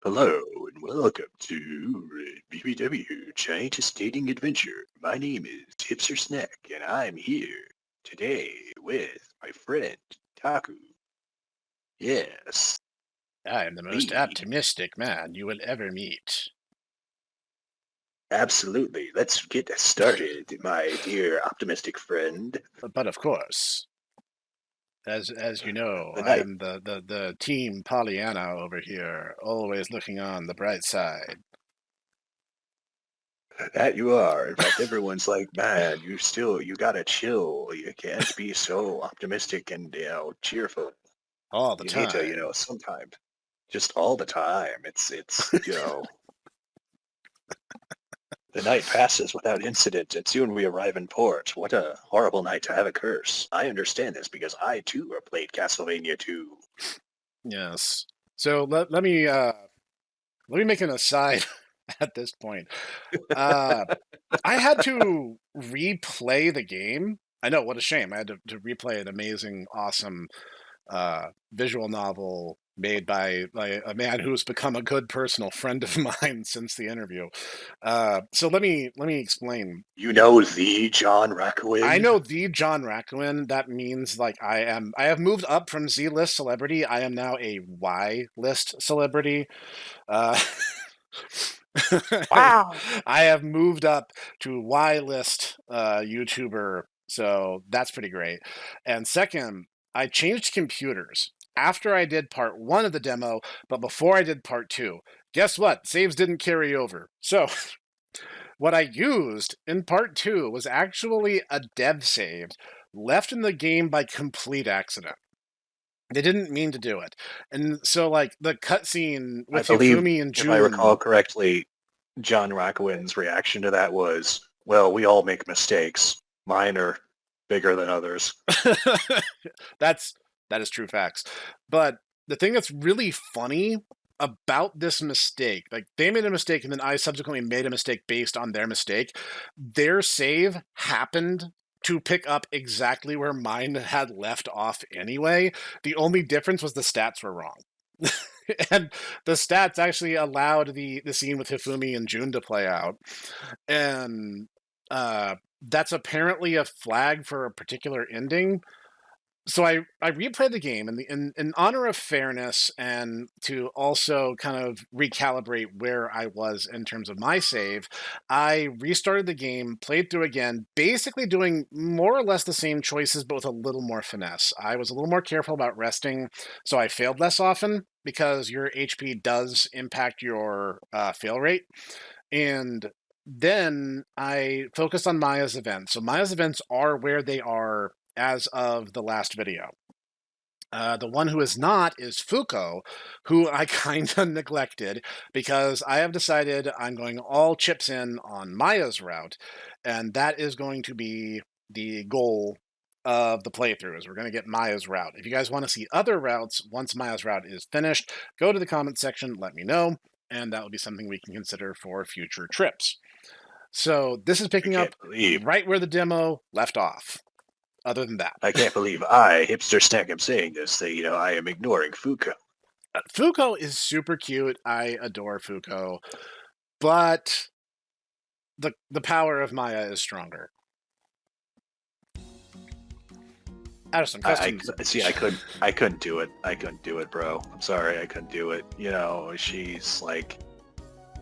Hello and welcome to BBW Giantest Dating Adventure. My name is Hipster Snek and I'm here today with my friend Taku. Yes, I am the most me. optimistic man you will ever meet. Absolutely. Let's get started, my dear optimistic friend. But of course, as you know, The I night am the team Pollyanna over here, always looking on the bright side. that you are. In fact, everyone's like, man, you gotta chill. You can't be so optimistic and, cheerful. All the You need to, time. sometimes. Just all the time. The night passes without incident, and soon we arrive in port. What a horrible night to have a curse. I understand this because I too have played Castlevania 2. Yes. So let me make an aside at this point. Uh, I had to replay the game. I know, what a shame. I had to replay an amazing, awesome visual novel made by a man who's become a good personal friend of mine since the interview. So let me explain. You know the John I Rakowin? know the John Rakowin. That means like I have moved up from Z list celebrity. I am now a Y list celebrity. Uh, Wow. I have moved up to Y list YouTuber, so that's pretty great. And second, I changed computers after I did part one of the demo, but before I did part two. Guess what? Saves didn't carry over. So what I used in part two was actually a dev save left in the game by complete accident. They didn't mean to do it. And so like the cutscene I with believe, Hifumi and if I recall June. correctly, John Rakowin's reaction to that was, well, we all make mistakes. Mine are bigger than others. that's that is true facts. But the thing that's really funny about this mistake, like they made a mistake and then I subsequently made a mistake based on their mistake. Their save happened to pick up exactly where mine had left off anyway. The only difference was the stats were wrong. And the stats actually allowed the scene with Hifumi and June to play out. And that's apparently a flag for a particular ending. So I replayed the game in honor of fairness and to also kind of recalibrate where I was in terms of my save. I restarted the game, played through again, basically doing more or less the same choices, but with a little more finesse. I was a little more careful about resting, so I failed less often because your HP does impact your fail rate. And then I focused on Maya's events. So Maya's events are where they are as of the last video. The one who is not is Fuko, who I kind of neglected because I have decided I'm going all chips in on Maya's route, and that is going to be the goal of the playthrough. Is we're going to get Maya's route. If you guys want to see other routes once Maya's route is finished, go to the comment section, let me know, and that will be something we can consider for future trips. So this is I picking can't up believe right where the demo left off. Other than that, I can't believe I, Hipster Snack, am saying this, that, I am ignoring Fuko. Fuko is super cute. I adore Fuko, but the power of Maya is stronger. Addison, customs. See, I couldn't do it. I couldn't do it, bro. I'm sorry, I couldn't do it. She's like,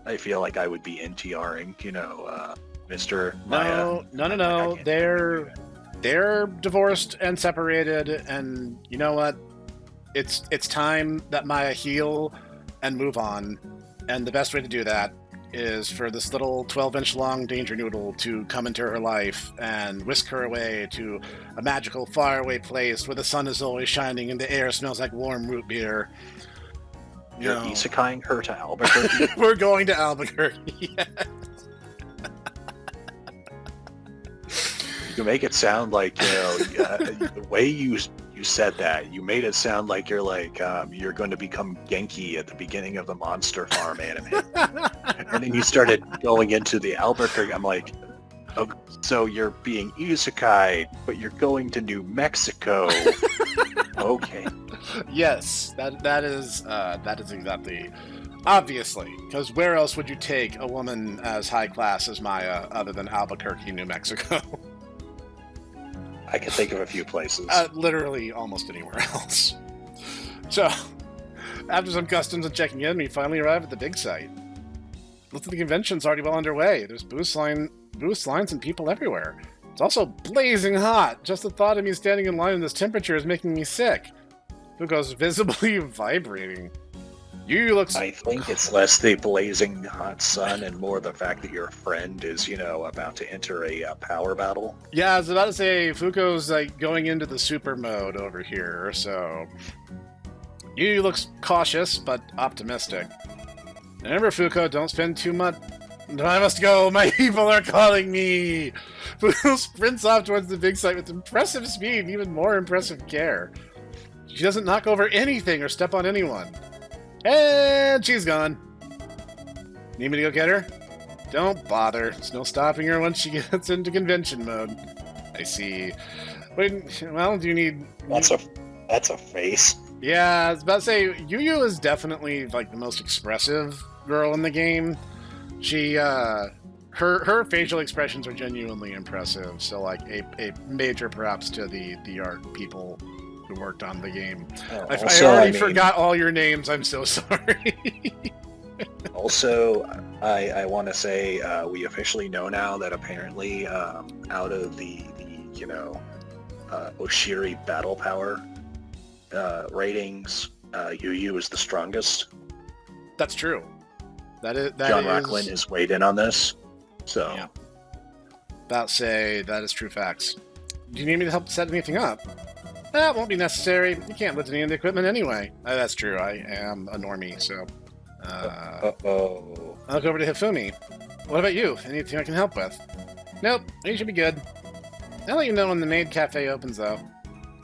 I feel like I would be NTRing, Mr. Maya. No. I can't do They're divorced and separated, and you know what? It's time that Maya heal and move on. And the best way to do that is for this little 12-inch long danger noodle to come into her life and whisk her away to a magical faraway place where the sun is always shining and the air smells like warm root beer. You're isekaiing her to Albuquerque? We're going to Albuquerque. You make it sound like, the way you said that, you made it sound like you're going to become Genki at the beginning of the Monster Farm anime. And then you started going into the Albuquerque. I'm like, oh, so you're being isekai, but you're going to New Mexico. Okay. Yes, that is exactly Obviously, because where else would you take a woman as high class as Maya other than Albuquerque, New Mexico? I can think of a few places. Literally almost anywhere else. So, after some customs and checking in, we finally arrive at the big site. Looks like the convention's already well underway. There's booths, lines, and people everywhere. It's also blazing hot. Just the thought of me standing in line in this temperature is making me sick. Fuko's visibly vibrating. You looks... I think it's less the blazing hot sun and more the fact that your friend is, about to enter a power battle. Yeah, I was about to say, Fuko's like going into the super mode over here, so... You looks cautious, but optimistic. Remember, Fuko, don't spend too much... I must go, my people are calling me! Fuko sprints off towards the big site with impressive speed and even more impressive care. She doesn't knock over anything or step on anyone. And she's gone. Need me to go get her? Don't bother. There's no stopping her once she gets into convention mode. I see. Wait, well, do you need... That's a face. Yeah, I was about to say, Yu is definitely, like, the most expressive girl in the game. She, her facial expressions are genuinely impressive, so, like, a major props to the art people who worked on the game. I already forgot all your names, I'm so sorry. Also, I want to say we officially know now that apparently out of the Oshiri battle power ratings, Yu is the strongest. That's true. John Rocklin is weighed in on this, so... Yeah. About say, that is true facts. Do you need me to help set anything up? That won't be necessary. You can't lift any of the equipment anyway. That's true. I am a normie, so... Uh-oh. I'll look over to Hifumi. What about you? Anything I can help with? Nope. You should be good. I'll let you know when the maid cafe opens, though.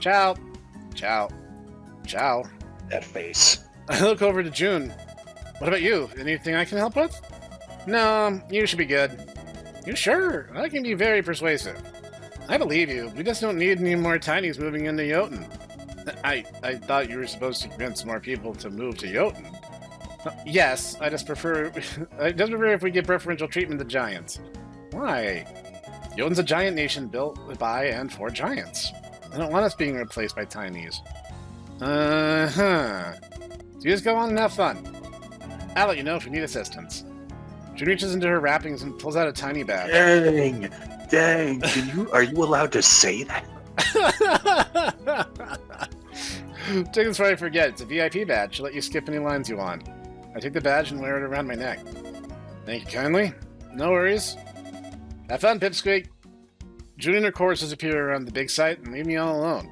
Ciao. Ciao. Ciao. That face. I look over to June. What about you? Anything I can help with? No, you should be good. You sure? I can be very persuasive. I believe you. We just don't need any more tinies moving into Jotun. I thought you were supposed to convince more people to move to Jotun. Yes, I just prefer if we give preferential treatment to giants. Why? Jotun's a giant nation built by and for giants. I don't want us being replaced by tinies. Uh-huh. So you just go on and have fun. I'll let you know if you need assistance. She reaches into her wrappings and pulls out a tiny bag. Dang! Are you allowed to say that? Tickets before I forget. It's a VIP badge. She'll let you skip any lines you want. I take the badge and wear it around my neck. Thank you kindly. No worries. Have fun, Pipsqueak. June and her chorus disappear around the big site and leave me all alone.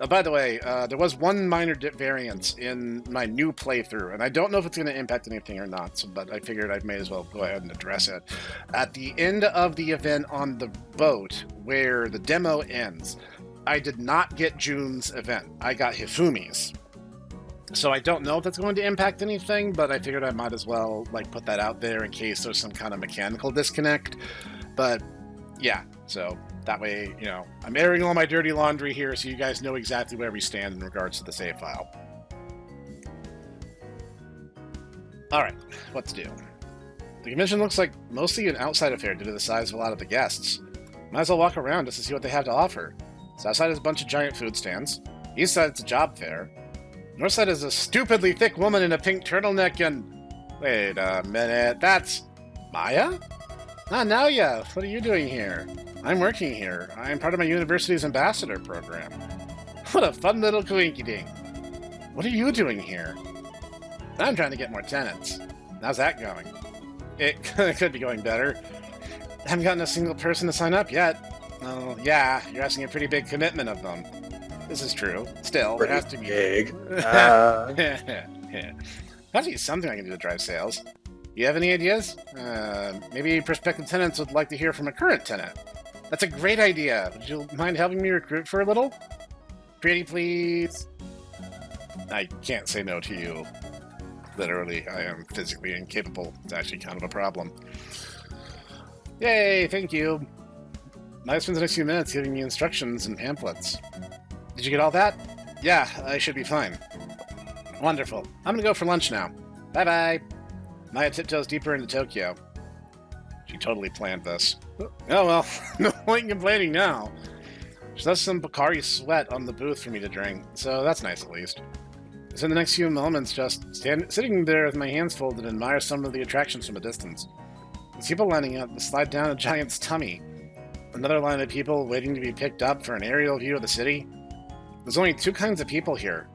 Oh, by the way, there was one minor variance in my new playthrough, and I don't know if it's going to impact anything or not, but I figured I may as well go ahead and address it. At the end of the event on the boat, where the demo ends, I did not get June's event. I got Hifumi's. So I don't know if that's going to impact anything, but I figured I might as well put that out there in case there's some kind of mechanical disconnect. But yeah, so that way, I'm airing all my dirty laundry here so you guys know exactly where we stand in regards to the save file. Alright, what to do? The convention looks like mostly an outside affair due to the size of a lot of the guests. Might as well walk around just to see what they have to offer. South side is a bunch of giant food stands. East side is a job fair. North side is a stupidly thick woman in a pink turtleneck and... Wait a minute, that's... Maya? Ah, Naoya, what are you doing here? I'm working here. I'm part of my university's ambassador program. What a fun little coinky-dink. What are you doing here? I'm trying to get more tenants. How's that going? It could be going better. I haven't gotten a single person to sign up yet. Oh, yeah, you're asking a pretty big commitment of them. This is true. Still, there has to be... big. Has to be something I can do to drive sales. You have any ideas? Maybe prospective tenants would like to hear from a current tenant. That's a great idea. Would you mind helping me recruit for a little? Pretty please. I can't say no to you. Literally, I am physically incapable. It's actually kind of a problem. Yay, thank you. Might spend the next few minutes giving me instructions and pamphlets. Did you get all that? Yeah, I should be fine. Wonderful. I'm gonna go for lunch now. Bye-bye. Naoya tiptoes deeper into Tokyo. She totally planned this. Oh well, no point in complaining now. She left some Bakari sweat on the booth for me to drink, so that's nice at least. I spent the next few moments just sitting there with my hands folded and admire some of the attractions from a distance. There's people lining up to slide down a giant's tummy. Another line of people waiting to be picked up for an aerial view of the city. There's only two kinds of people here.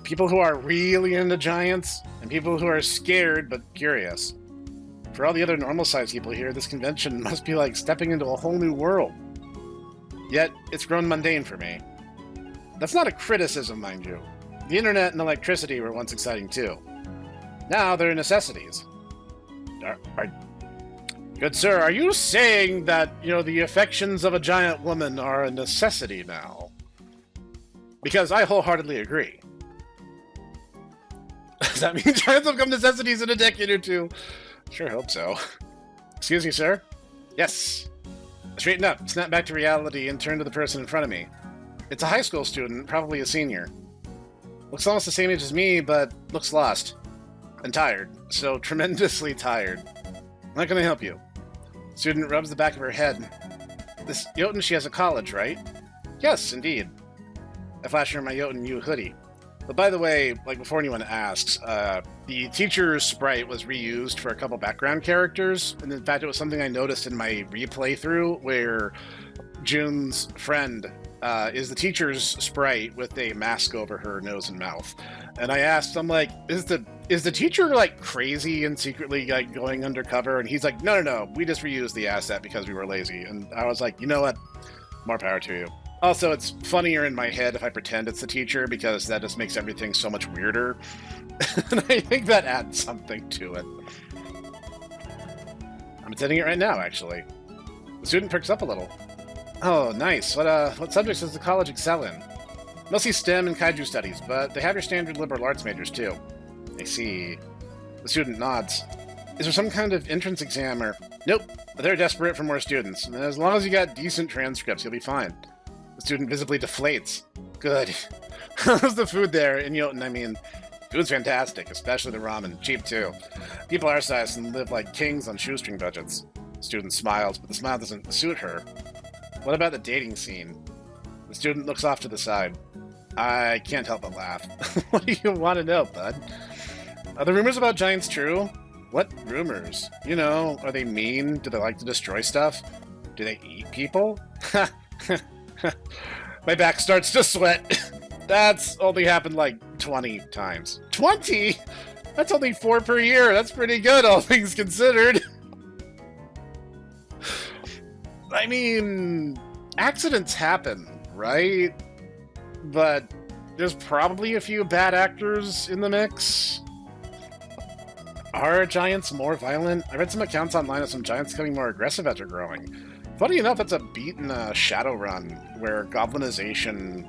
People who are really into giants, and people who are scared but curious. For all the other normal-sized people here, this convention must be like stepping into a whole new world. Yet, it's grown mundane for me. That's not a criticism, mind you. The internet and electricity were once exciting too. Now they're necessities. Good sir, are you saying that, the affections of a giant woman are a necessity now? Because I wholeheartedly agree. Does that mean giants will become necessities in a decade or two? Sure hope so. Excuse me, sir? Yes. Straighten up, snap back to reality, and turn to the person in front of me. It's a high school student, probably a senior. Looks almost the same age as me, but looks lost. And tired. So tremendously tired. Not gonna help you. Student rubs the back of her head. This Jotun, she has a college, right? Yes, indeed. I flash her my Jotun U hoodie. But by the way, before anyone asks, the teacher's sprite was reused for a couple background characters, and in fact it was something I noticed in my replay through, where June's friend is the teacher's sprite with a mask over her nose and mouth. And I asked, I'm like, is the teacher crazy and secretly going undercover? And he's like, no, we just reused the asset because we were lazy. And I was like, you know what? More power to you. Also, it's funnier in my head if I pretend it's the teacher, because that just makes everything so much weirder. And I think that adds something to it. I'm attending it right now, actually. The student perks up a little. Oh, nice. What subjects does the college excel in? Mostly STEM and kaiju studies, but they have your standard liberal arts majors, too. I see. The student nods. Is there some kind of entrance exam or... Nope, but they're desperate for more students. And as long as you got decent transcripts, you'll be fine. The student visibly deflates. Good. How's the food there in Jotun? I mean, food's fantastic, especially the ramen. Cheap, too. People our size can live like kings on shoestring budgets. The student smiles, but the smile doesn't suit her. What about the dating scene? The student looks off to the side. I can't help but laugh. What do you want to know, bud? Are the rumors about giants true? What rumors? Are they mean? Do they like to destroy stuff? Do they eat people? My back starts to sweat. That's only happened 20 times. 20? That's only 4 per year. That's pretty good, all things considered. I mean, accidents happen, right? But there's probably a few bad actors in the mix. Are giants more violent? I read some accounts online of some giants becoming more aggressive after growing. Funny enough, that's a beat in Shadowrun, where goblinization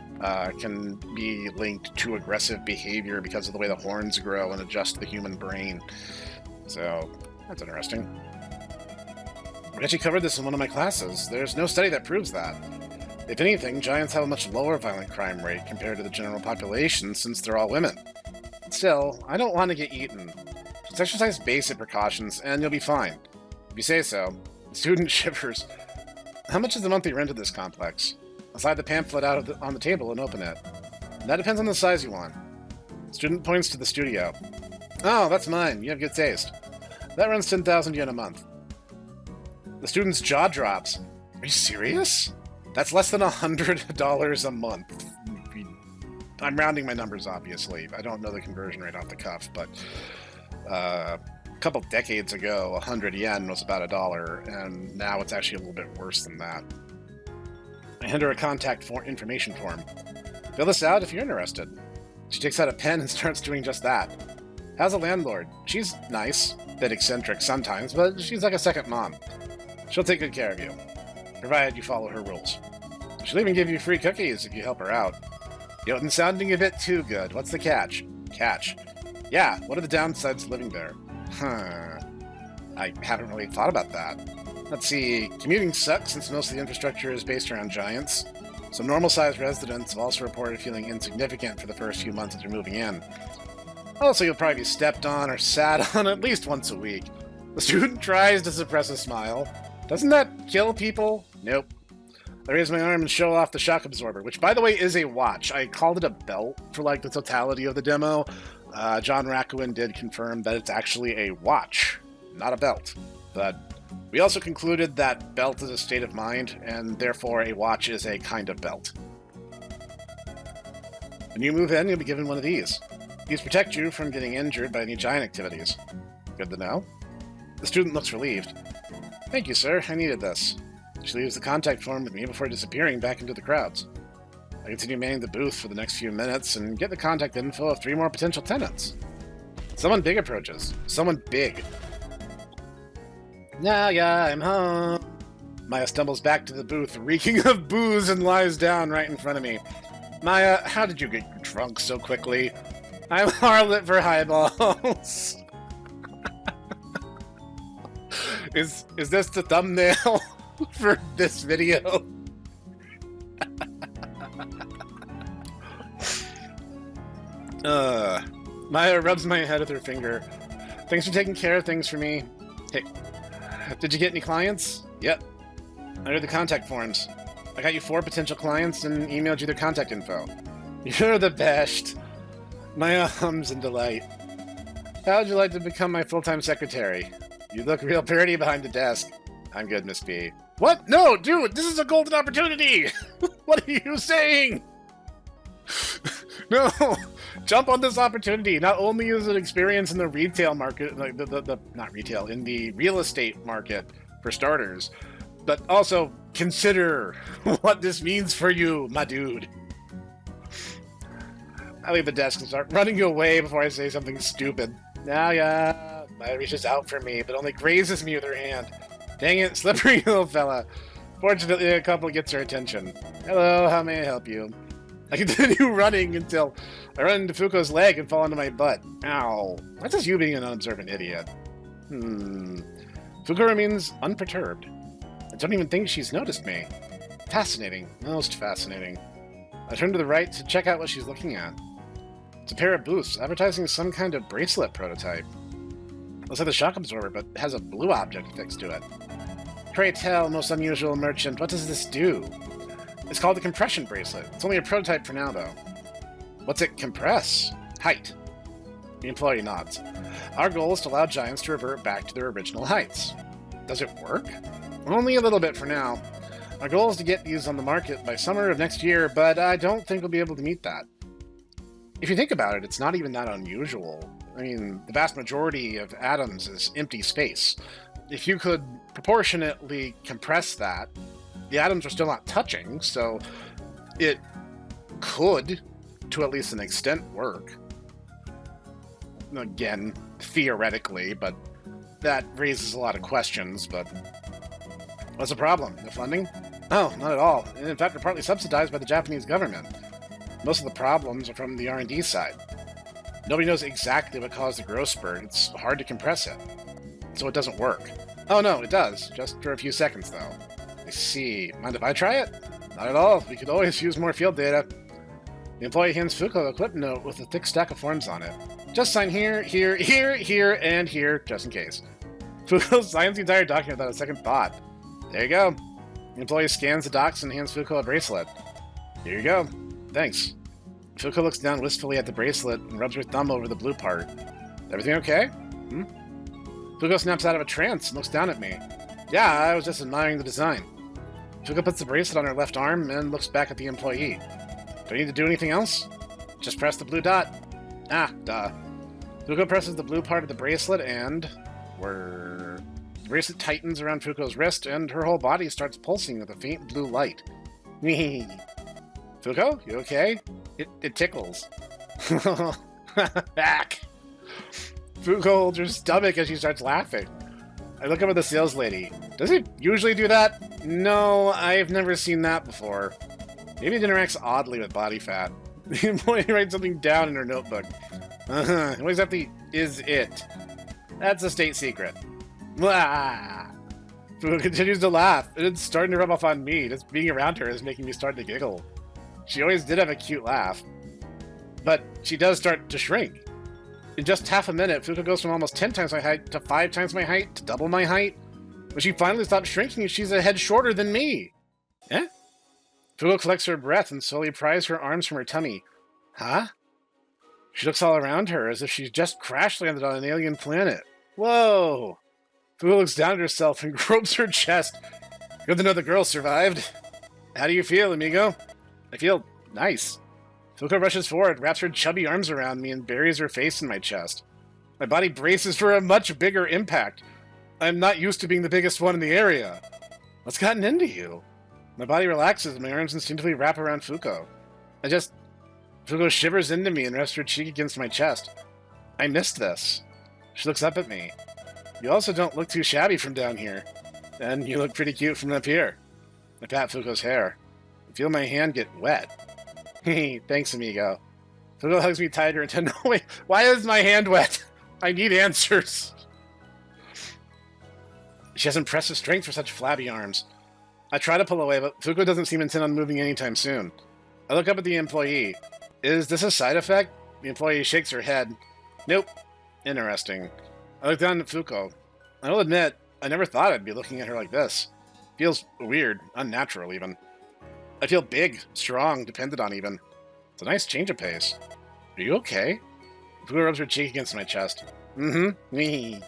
can be linked to aggressive behavior because of the way the horns grow and adjust the human brain. So, that's interesting. I actually covered this in one of my classes. There's no study that proves that. If anything, giants have a much lower violent crime rate compared to the general population since they're all women. Still, I don't want to get eaten. Just exercise basic precautions and you'll be fine. If you say so. The student shivers. How much is the monthly rent of this complex? I'll slide the pamphlet out on the table and open it. That depends on the size you want. The student points to the studio. Oh, that's mine. You have good taste. That runs 10,000 yen a month. The student's jaw drops. Are you serious? That's less than $100 a month. I'm rounding my numbers, obviously. I don't know the conversion rate off the cuff, but a couple decades ago, 100 yen was about $1, and now it's actually a little bit worse than that. I hand her a contact information form. Fill this out if you're interested. She takes out a pen and starts doing just that. How's the landlord? She's nice, a bit eccentric sometimes, but she's like a second mom. She'll take good care of you, provided you follow her rules. She'll even give you free cookies if you help her out. Jotun's sounding a bit too good. What's the catch? Catch? Yeah, what are the downsides of living there? I haven't really thought about that. Let's see, commuting sucks since most of the infrastructure is based around giants. Some normal-sized residents have also reported feeling insignificant for the first few months after moving in. Also, you'll probably be stepped on or sat on at least once a week. The student tries to suppress a smile. Doesn't that kill people? Nope. I raise my arm and show off the shock absorber, which, by the way, is a watch. I called it a belt for, like, the totality of the demo. John Rakowin did confirm that it's actually a watch, not a belt. But we also concluded that belt is a state of mind, and therefore a watch is a kind of belt. When you move in, you'll be given one of these. These protect you from getting injured by any giant activities. Good to know. The student looks relieved. Thank you, sir. I needed this. She leaves the contact form with me before disappearing back into the crowds. I continue manning the booth for the next few minutes and get the contact info of 3 more potential tenants. Someone big approaches. Someone big. Naoya, I'm home. Maya stumbles back to the booth, reeking of booze, and lies down right in front of me. Maya, how did you get drunk so quickly? I'm harlot for highballs. Is this the thumbnail for this video? Maya rubs my head with her finger. Thanks for taking care of things for me. Hey, did you get any clients? Yep. I read the contact forms. I got you 4 potential clients and emailed you their contact info. You're the best. Maya hums in delight. How would you like to become my full-time secretary? You look real pretty behind the desk. I'm good, Miss B. What? No, dude, this is a golden opportunity! What are you saying? No, jump on this opportunity. Not only is it experience in the retail market, like not retail, in the real estate market for starters, but also consider what this means for you, my dude. I leave the desk and start running away before I say something stupid. Naoya, Maya reaches out for me, but only grazes me with her hand. Dang it, slippery little fella. Fortunately, a couple gets her attention. Hello, how may I help you? I continue running until I run into Fuko's leg and fall onto my butt. Ow. That's just you being an unobservant idiot. Fuko remains unperturbed. I don't even think she's noticed me. Fascinating. Most fascinating. I turn to the right to check out what she's looking at. It's a pair of booths advertising some kind of bracelet prototype. Looks like the shock absorber, but has a blue object affixed to it. Pray tell, most unusual merchant, what does this do? It's called the compression bracelet. It's only a prototype for now, though. What's it compress? Height. The employee nods. Our goal is to allow giants to revert back to their original heights. Does it work? Only a little bit for now. Our goal is to get these on the market by summer of next year, but I don't think we'll be able to meet that. If you think about it, it's not even that unusual. I mean, the vast majority of atoms is empty space. If you could proportionately compress that, the atoms are still not touching, so it could, to at least an extent, work. Again, theoretically, but that raises a lot of questions, but what's the problem? No funding? Oh, not at all. In fact, we're partly subsidized by the Japanese government. Most of the problems are from the R&D side. Nobody knows exactly what caused the growth spurt. It's hard to compress it. So it doesn't work. Oh no, it does. Just for a few seconds, though. I see. Mind if I try it? Not at all. We could always use more field data. The employee hands Fuko a clip note with a thick stack of forms on it. Just sign here, here, here, here, and here, just in case. Fuko signs the entire document without a second thought. There you go. The employee scans the docs and hands Fuko a bracelet. Here you go. Thanks. Fuko looks down wistfully at the bracelet and rubs her thumb over the blue part. Everything okay? Fuko snaps out of a trance and looks down at me. Yeah, I was just admiring the design. Fuko puts the bracelet on her left arm and looks back at the employee. Do I need to do anything else? Just press the blue dot. Ah, duh. Fuko presses the blue part of the bracelet and... The bracelet tightens around Fuko's wrist and her whole body starts pulsing with a faint blue light. Fuko, you okay? It tickles. Back! Fuko holds her stomach as she starts laughing. I look up at the sales lady. Does it usually do that? No, I've never seen that before. Maybe it interacts oddly with body fat. The employee writes something down in her notebook. What exactly is it? That's a state secret. Blah! Fuko continues to laugh, and it's starting to rub off on me. Just being around her is making me start to giggle. She always did have a cute laugh. But she does start to shrink. In just half a minute, Fuko goes from almost 10 times my height to 5 times my height to double my height. When she finally stops shrinking, she's a head shorter than me. Eh? Fuko collects her breath and slowly pries her arms from her tummy. Huh? She looks all around her as if she's just crash landed on an alien planet. Whoa! Fuko looks down at herself and gropes her chest. Good to know the girl survived. How do you feel, amigo? I feel nice. Fuko rushes forward, wraps her chubby arms around me, and buries her face in my chest. My body braces for a much bigger impact. I'm not used to being the biggest one in the area. What's gotten into you? My body relaxes, and my arms instinctively wrap around Fuko. Fuko shivers into me and rests her cheek against my chest. I missed this. She looks up at me. You also don't look too shabby from down here. And you look pretty cute from up here. I pat Fuko's hair. I feel my hand get wet. Hey, thanks, amigo. Fuko hugs me tighter until no, wait, why is my hand wet? I need answers. She has impressive strength for such flabby arms. I try to pull away, but Fuko doesn't seem intent on moving anytime soon. I look up at the employee. Is this a side effect? The employee shakes her head. Nope. Interesting. I look down at Fuko. I will admit, I never thought I'd be looking at her like this. Feels weird, unnatural even. I feel big, strong, dependent on even. It's a nice change of pace. Are you okay? Fuko rubs her cheek against my chest. Mm-hmm.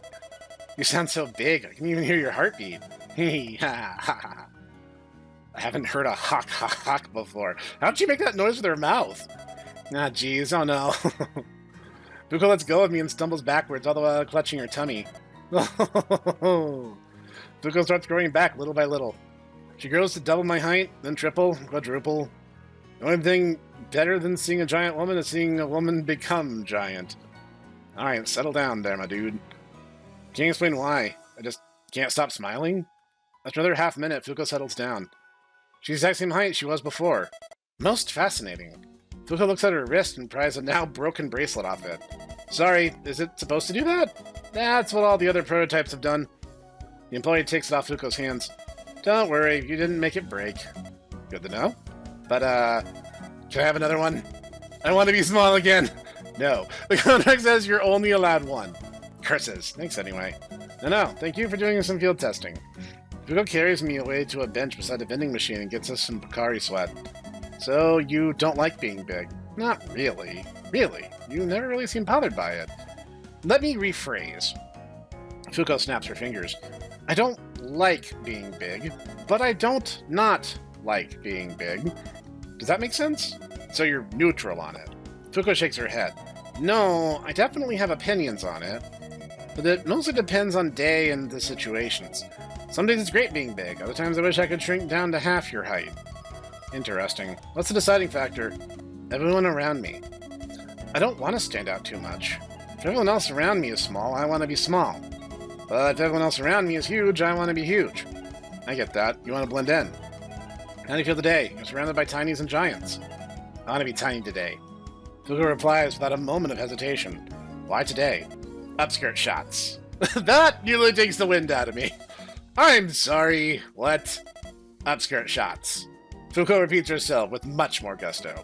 You sound so big, I can even hear your heartbeat. Ha ha ha. I haven't heard a hawk hawk hawk before. How'd she make that noise with her mouth? Ah, jeez, oh no. Fuko lets go of me and stumbles backwards, all the while clutching her tummy. Fuko starts growing back little by little. She grows to double my height, then triple, quadruple. The only thing better than seeing a giant woman is seeing a woman become giant. Alright, settle down there, my dude. Can't explain why. I just can't stop smiling. After another half minute, Fuko settles down. She's the exact same height she was before. Most fascinating. Fuko looks at her wrist and pries a now broken bracelet off it. Sorry, is it supposed to do that? That's what all the other prototypes have done. The employee takes it off Fuko's hands. Don't worry, you didn't make it break. Good to know. But, can I have another one? I want to be small again. No, the contract says you're only allowed one. Curses. Thanks anyway. No, thank you for doing some field testing. Fuko carries me away to a bench beside a vending machine and gets us some Pocari Sweat. So, you don't like being big? Not really. Really? You never really seem bothered by it. Let me rephrase. Fuko snaps her fingers. I don't like being big, but I don't not like being big. Does that make sense? So you're neutral on it. Fuko shakes her head. No, I definitely have opinions on it, but it mostly depends on day and the situations. Some days it's great being big, other times I wish I could shrink down to half your height. Interesting. What's the deciding factor? Everyone around me. I don't want to stand out too much. If everyone else around me is small, I want to be small. But if everyone else around me is huge, I want to be huge. I get that. You want to blend in. How do you feel today? You're surrounded by tinies and giants. I want to be tiny today. Fuko replies without a moment of hesitation. Why today? Upskirt shots. That nearly takes the wind out of me. I'm sorry. What? Upskirt shots. Fuko repeats herself with much more gusto.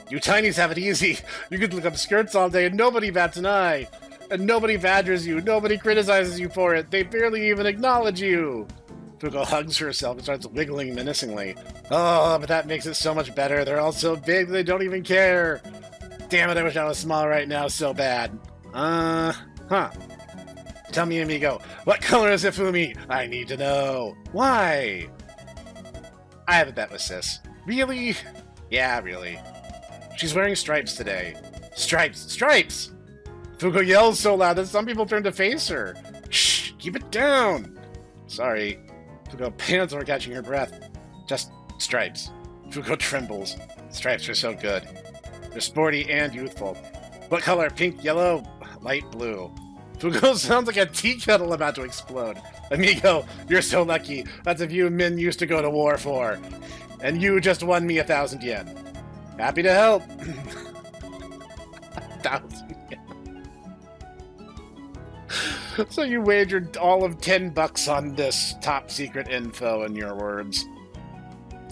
You tinies have it easy. You can look up skirts all day and nobody bats an eye. And nobody badgers you. Nobody criticizes you for it. They barely even acknowledge you. Fuko hugs herself and starts wiggling menacingly. Oh, but that makes it so much better. They're all so big they don't even care. Damn it, I wish I was small right now so bad. Huh. Tell me, amigo, what color is Ifumi? I need to know. Why? I have a bet with sis. Really? Yeah, really. She's wearing stripes today. Stripes! Stripes! Fuko yells so loud that some people turn to face her. Shh! Keep it down! Sorry. Fuko pants over catching her breath. Just stripes. Fuko trembles. Stripes are so good. They're sporty and youthful. What color? Pink, yellow, light blue. Fuko sounds like a tea kettle about to explode. Amigo, you're so lucky. That's a view men used to go to war for. And you just won me 1,000 yen. Happy to help. 1,000 yen. So you wagered all of $10 on this top secret info, in your words.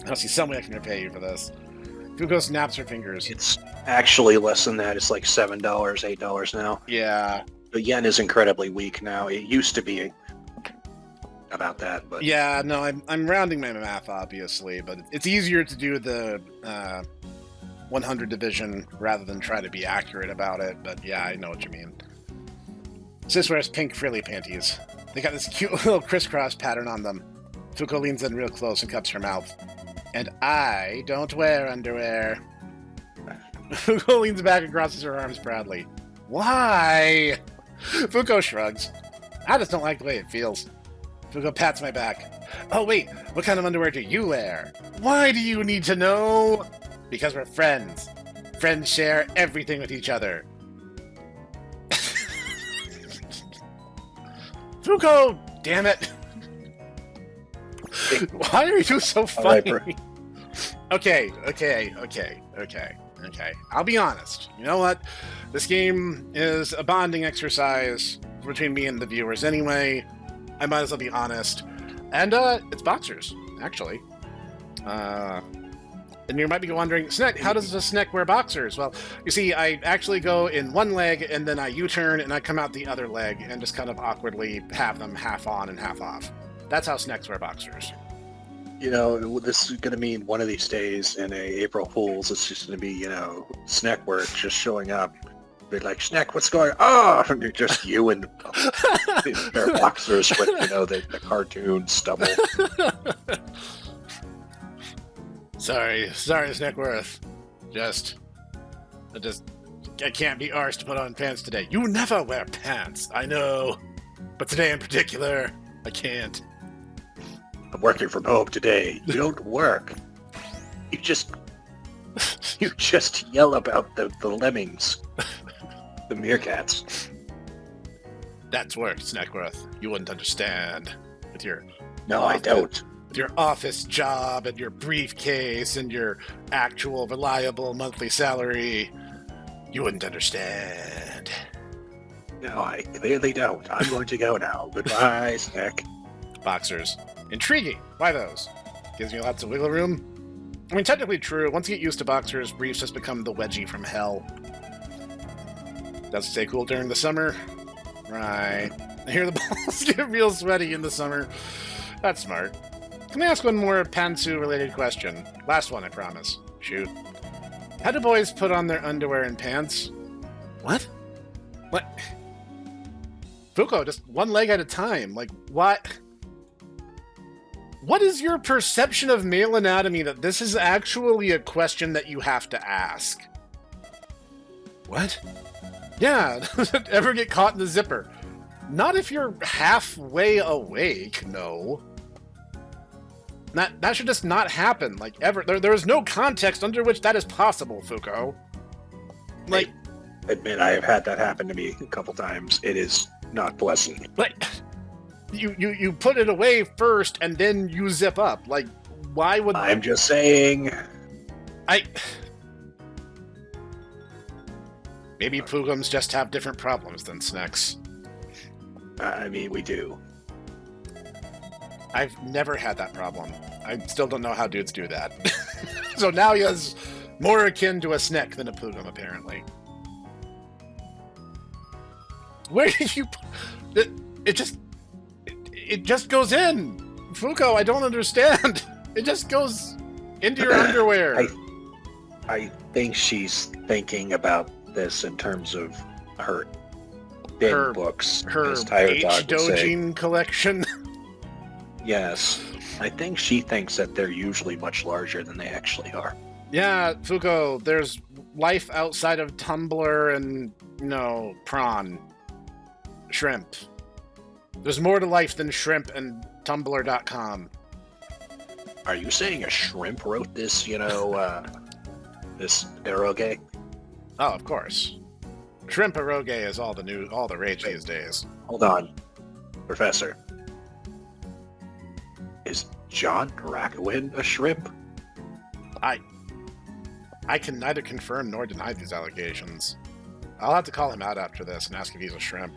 I see some way I can repay you for this. Fuko snaps her fingers. Actually, less than that. It's like $7, $8 now. Yeah. The yen is incredibly weak now. It used to be about that, but Yeah, no, I'm rounding my math, obviously, but it's easier to do the 100 division rather than try to be accurate about it. But yeah, I know what you mean. Sis wears pink frilly panties. They got this cute little crisscross pattern on them. Fuko leans in real close and cups her mouth. And I don't wear underwear. Fuko leans back and crosses her arms proudly. Why? Fuko shrugs. I just don't like the way it feels. Fuko pats my back. Oh wait, what kind of underwear do you wear? Why do you need to know? Because we're friends. Friends share everything with each other. Fuko, damn it. Why are you so funny? Okay. I'll be honest. You know what? This game is a bonding exercise between me and the viewers anyway. I might as well be honest. And it's boxers, actually. And you might be wondering, Snek, how does a Snek wear boxers? Well, you see, I actually go in one leg, and then I U-turn, and I come out the other leg, and just kind of awkwardly have them half on and half off. That's how Sneks wear boxers. You know, this is going to mean one of these days in a April Fool's, it's just going to be, you know, Snek work just showing up. Be like, Snek, what's going on? Oh, and you're just you and their boxers with, you know, the cartoon stubble. Sorry, Sneckworth. I can't be arsed to put on pants today. You never wear pants, I know. But today in particular, I can't. I'm working from home today. You don't work. You just yell about the lemmings. The meerkats. That's work, Sneckworth. You wouldn't understand. With your No, I don't. With your office job and your briefcase and your actual reliable monthly salary, you wouldn't understand. No, I clearly don't. I'm going to go now. Goodbye, Snek. Boxers. Intriguing. Why those? Gives you lots of wiggle room. I mean, technically true. Once you get used to boxers, briefs just become the wedgie from hell. Does it stay cool during the summer? Right. I hear the balls get real sweaty in the summer. That's smart. Can I ask one more pantsu-related question? Last one, I promise. Shoot. How do boys put on their underwear and pants? What? What? Fuko, just one leg at a time. Like, what? What is your perception of male anatomy that this is actually a question that you have to ask? What? Yeah, does it ever get caught in the zipper? Not if you're halfway awake, no. That should just not happen, like, ever. There is no context under which that is possible, Fuko. Like, I admit I have had that happen to me a couple times. It is not pleasant. Like, you put it away first, and then you zip up. Like, why would... I'm just saying... Maybe Pugums just have different problems than Sneks. I mean, we do. I've never had that problem. I still don't know how dudes do that. So now he is more akin to a Snek than a Pugum, apparently. Where did you... It just goes in! Fuko, I don't understand! It just goes into your underwear! I think she's thinking about this in terms of her bin books. Her H-Dojin collection? Yes. I think she thinks that they're usually much larger than they actually are. Yeah, Fuko, there's life outside of Tumblr and, prawn. Shrimp. There's more to life than shrimp and Tumblr.com. Are you saying a shrimp wrote this, this eroge? Oh, of course. Shrimp eroge is all the rage these days. Hold on, Professor. Is John Rakowin a shrimp? I can neither confirm nor deny these allegations. I'll have to call him out after this and ask if he's a shrimp.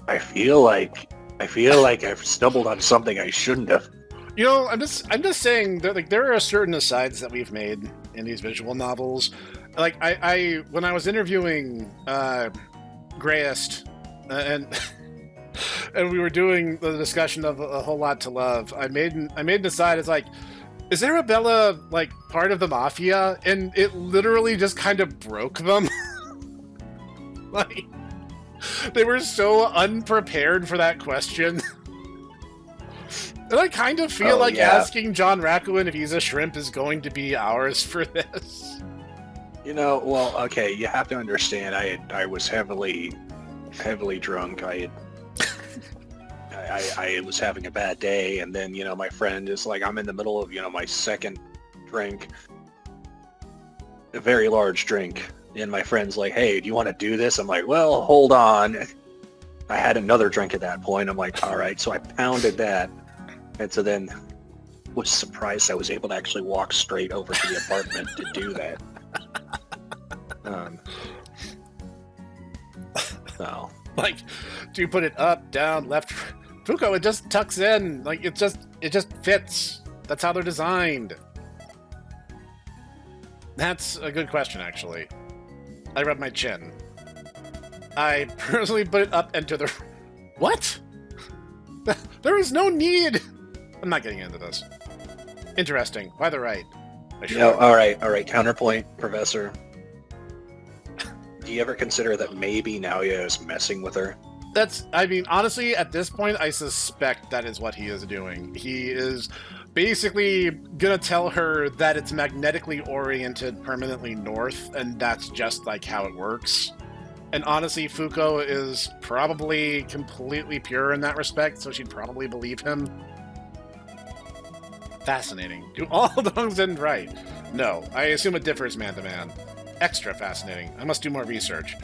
I feel like I've stumbled on something I shouldn't have. I'm just saying that there are certain asides that we've made in these visual novels like I when I was interviewing Grayest and and we were doing the discussion of A Whole Lot to Love, I made an aside. It's like, is Arabella like part of the mafia? And it literally just kind of broke them. Like, they were so unprepared for that question. And I kind of feel like asking John Rakuen if he's a shrimp is going to be ours for this. You know, well, okay, you have to understand, I was heavily drunk. I was having a bad day, and then, you know, my friend is like, I'm in the middle of, you know, my second drink, a very large drink, and my friend's like, hey, do you want to do this? I'm like, well, hold on. I had another drink at that point. I'm like, all right, so I pounded that, and so then was surprised I was able to actually walk straight over to the apartment to do that. So, like, do you put it up, down, left? Fuko, it just tucks in. Like, it just fits. That's how they're designed. That's a good question, actually. I rub my chin. I personally put it up and to the... What? There is no need. I'm not getting into this. Interesting. By the right. No, all right. Counterpoint, Professor. Do you ever consider that maybe Naoya is messing with her? I mean, honestly, at this point, I suspect that is what he is doing. He is basically gonna tell her that it's magnetically oriented permanently north, and that's just like how it works. And honestly, Fuko is probably completely pure in that respect, so she'd probably believe him. Fascinating. Do all the things end right? No, I assume it differs man to man. Extra fascinating. I must do more research.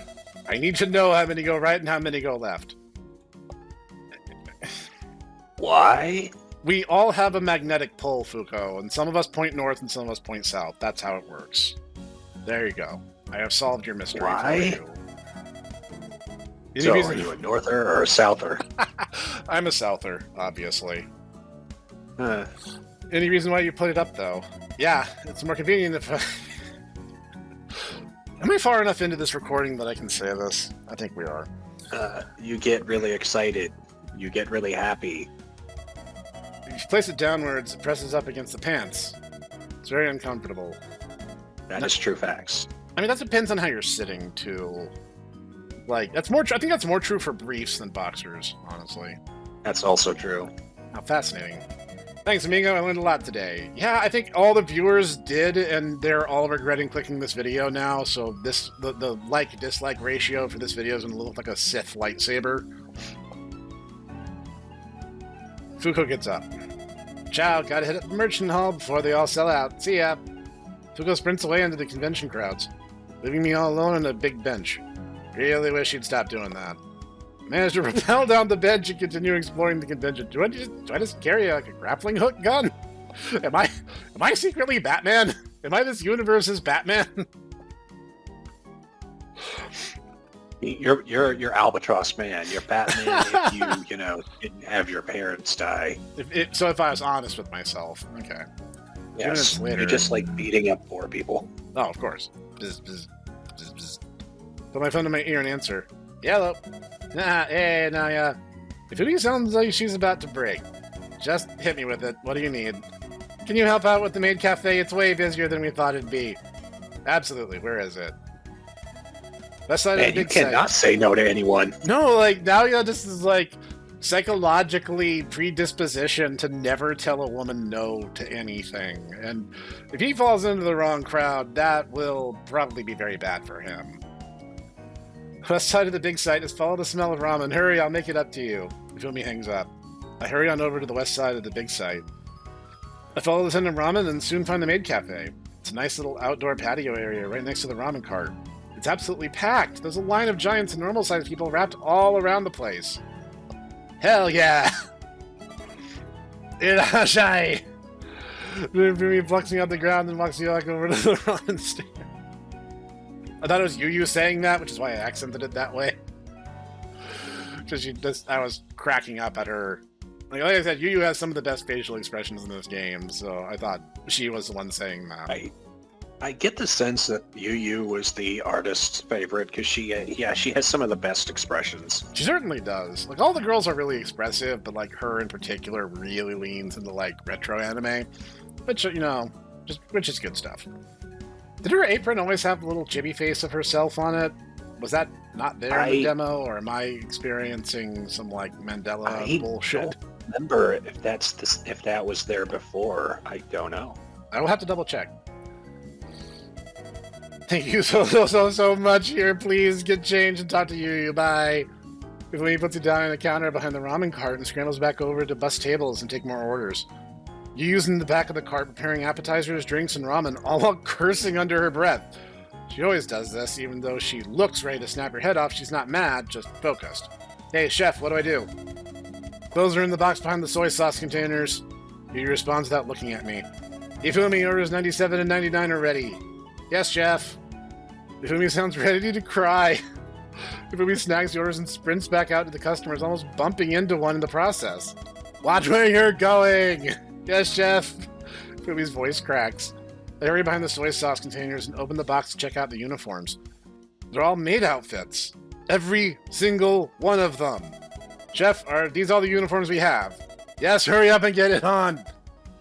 I need to know how many go right and how many go left. Why? We all have a magnetic pull, Fuko, and some of us point north and some of us point south. That's how it works. There you go. I have solved your mystery. Why? For you. So, are you a norther or a souther? I'm a souther, obviously. Any reason why you put it up, though? Yeah, it's more convenient if... Am I far enough into this recording that I can say this? I think we are. You get really excited. You get really happy. If you place it downwards, it presses up against the pants. It's very uncomfortable. That is true facts. I mean, that depends on how you're sitting, too. Like, that's more. I think that's more true for briefs than boxers, honestly. That's also true. How fascinating. Thanks, Amigo. I learned a lot today. Yeah, I think all the viewers did, and they're all regretting clicking this video now. So the like-dislike ratio for this video is going to look like a Sith lightsaber. Fuko gets up. Ciao, gotta hit up the merchant hall before they all sell out. See ya. Fuko sprints away into the convention crowds, leaving me all alone on a big bench. Really wish he'd stop doing that. Managed to rappel down the bench and continue exploring the convention. Do I just carry like a grappling hook gun? Am I secretly Batman? Am I this universe's Batman? You're Albatross Man. You're Batman if you didn't have your parents die. So if I was honest with myself, okay. Yes, later, you just like beating up poor people. Oh, of course. Bzz, bzz, bzz, bzz. Put my phone to my ear and answer. Yellow. Nah, hey, Naoya. If it sounds like she's about to break, just hit me with it. What do you need? Can you help out with the maid cafe? It's way busier than we thought it'd be. Absolutely. Where is it? West side of the big site. You cannot say no to anyone. No, like, Naoya just is like psychologically predispositioned to never tell a woman no to anything. And if he falls into the wrong crowd, that will probably be very bad for him. West side of the big site is follow the smell of ramen. Hurry, I'll make it up to you. Ifumi hangs up. I hurry on over to the west side of the big site. I follow the scent of ramen and soon find the maid cafe. It's a nice little outdoor patio area right next to the ramen cart. It's absolutely packed. There's a line of giants and normal-sized people wrapped all around the place. Hell yeah! Irashai! Ifumi flexing on the ground and walks back over to the ramen stand. I thought it was Yu saying that, which is why I accented it that way. Because I was cracking up at her. Like I said, Yu has some of the best facial expressions in this game, so I thought she was the one saying that. I get the sense that Yu was the artist's favorite because she has some of the best expressions. She certainly does. Like, all the girls are really expressive, but like her in particular really leans into like retro anime, which which is good stuff. Did her apron always have a little chibi face of herself on it? Was that not there in the demo, or am I experiencing some like Mandela bullshit? I don't remember if that was there before. I don't know. I will have to double check. Thank you so much. Here, please get changed and talk to you. Bye. Before he puts it down on the counter behind the ramen cart and scrambles back over to bus tables and take more orders. You using the back of the cart preparing appetizers, drinks, and ramen, all while cursing under her breath. She always does this, even though she looks ready to snap her head off. She's not mad, just focused. Hey, chef, what do I do? Clothes are in the box behind the soy sauce containers. He responds without looking at me. Ifumi orders 97 and 99 are ready. Yes, chef. Ifumi sounds ready to cry. Ifumi snags the orders and sprints back out to the customers, almost bumping into one in the process. Watch where you're going! Yes, chef. Ifumi's voice cracks. I hurry behind the soy sauce containers and open the box to check out the uniforms. They're all maid outfits. Every single one of them. Chef, are these all the uniforms we have? Yes, hurry up and get it on.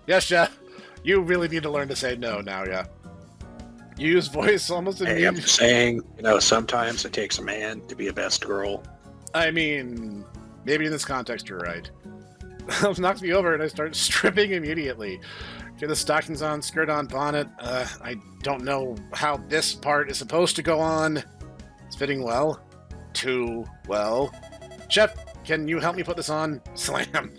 Yes, chef. You really need to learn to say no, Naoya. You use voice almost immediately. Hey, I'm just saying, sometimes it takes a man to be a best girl. I mean, maybe in this context you're right. Knocks me over and I start stripping immediately. Get the stockings on, skirt on, bonnet. I don't know how this part is supposed to go on. It's fitting well. Too well. Chef, can you help me put this on? Slam.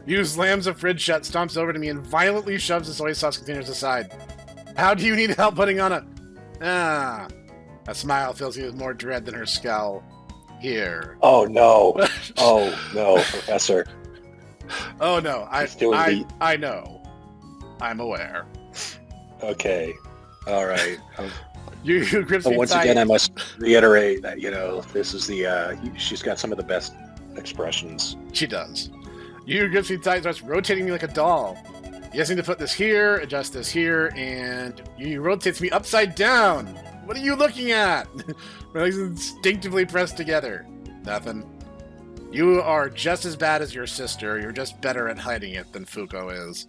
You slams the fridge shut, stomps over to me, and violently shoves the soy sauce containers aside. How do you need help putting on a... A smile fills me with more dread than her scowl. Here. Oh, no. Oh, no, Professor. Oh, no. I know. I'm aware. Okay. All right. You grips me once tight. again, I must reiterate that, this is she's got some of the best expressions. She does. You grips me tight, starts rotating me like a doll. You just need to put this here, adjust this here, and you rotates me upside down. What are you looking at? My legs instinctively pressed together. Nothing. You are just as bad as your sister. You're just better at hiding it than Fuko is.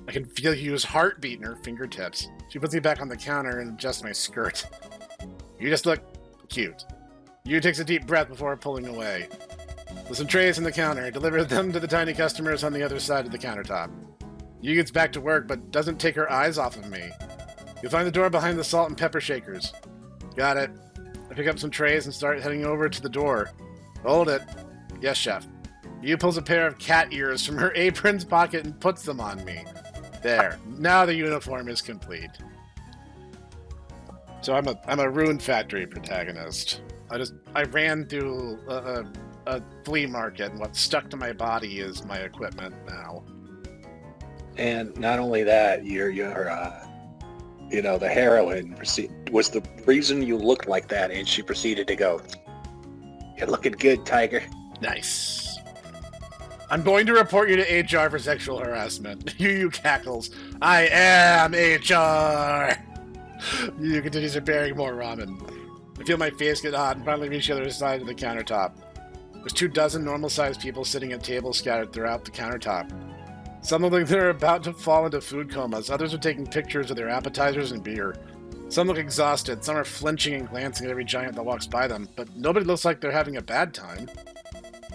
I can feel Yu's heartbeat in her fingertips. She puts me back on the counter and adjusts my skirt. You just look cute. Yu takes a deep breath before pulling away. With some trays on the counter, deliver them to the tiny customers on the other side of the countertop. Yu gets back to work, but doesn't take her eyes off of me. You'll find the door behind the salt and pepper shakers. Got it. I pick up some trays and start heading over to the door. Hold it. Yes, chef. Yu pulls a pair of cat ears from her apron's pocket and puts them on me. There. Now the uniform is complete. So I'm a Rune Factory protagonist. I ran through a flea market, and what's stuck to my body is my equipment now. And not only that, you're the heroine was the reason you looked like that, and she proceeded to go, "You're looking good, Tiger." Nice. I'm going to report you to HR for sexual harassment. Yu cackles. I am HR. Yu continues preparing more ramen. I feel my face get hot and finally reach the other side of the countertop. There's 24 normal-sized people sitting at tables scattered throughout the countertop. Some look like they're about to fall into food comas. Others are taking pictures of their appetizers and beer. Some look exhausted. Some are flinching and glancing at every giant that walks by them. But nobody looks like they're having a bad time.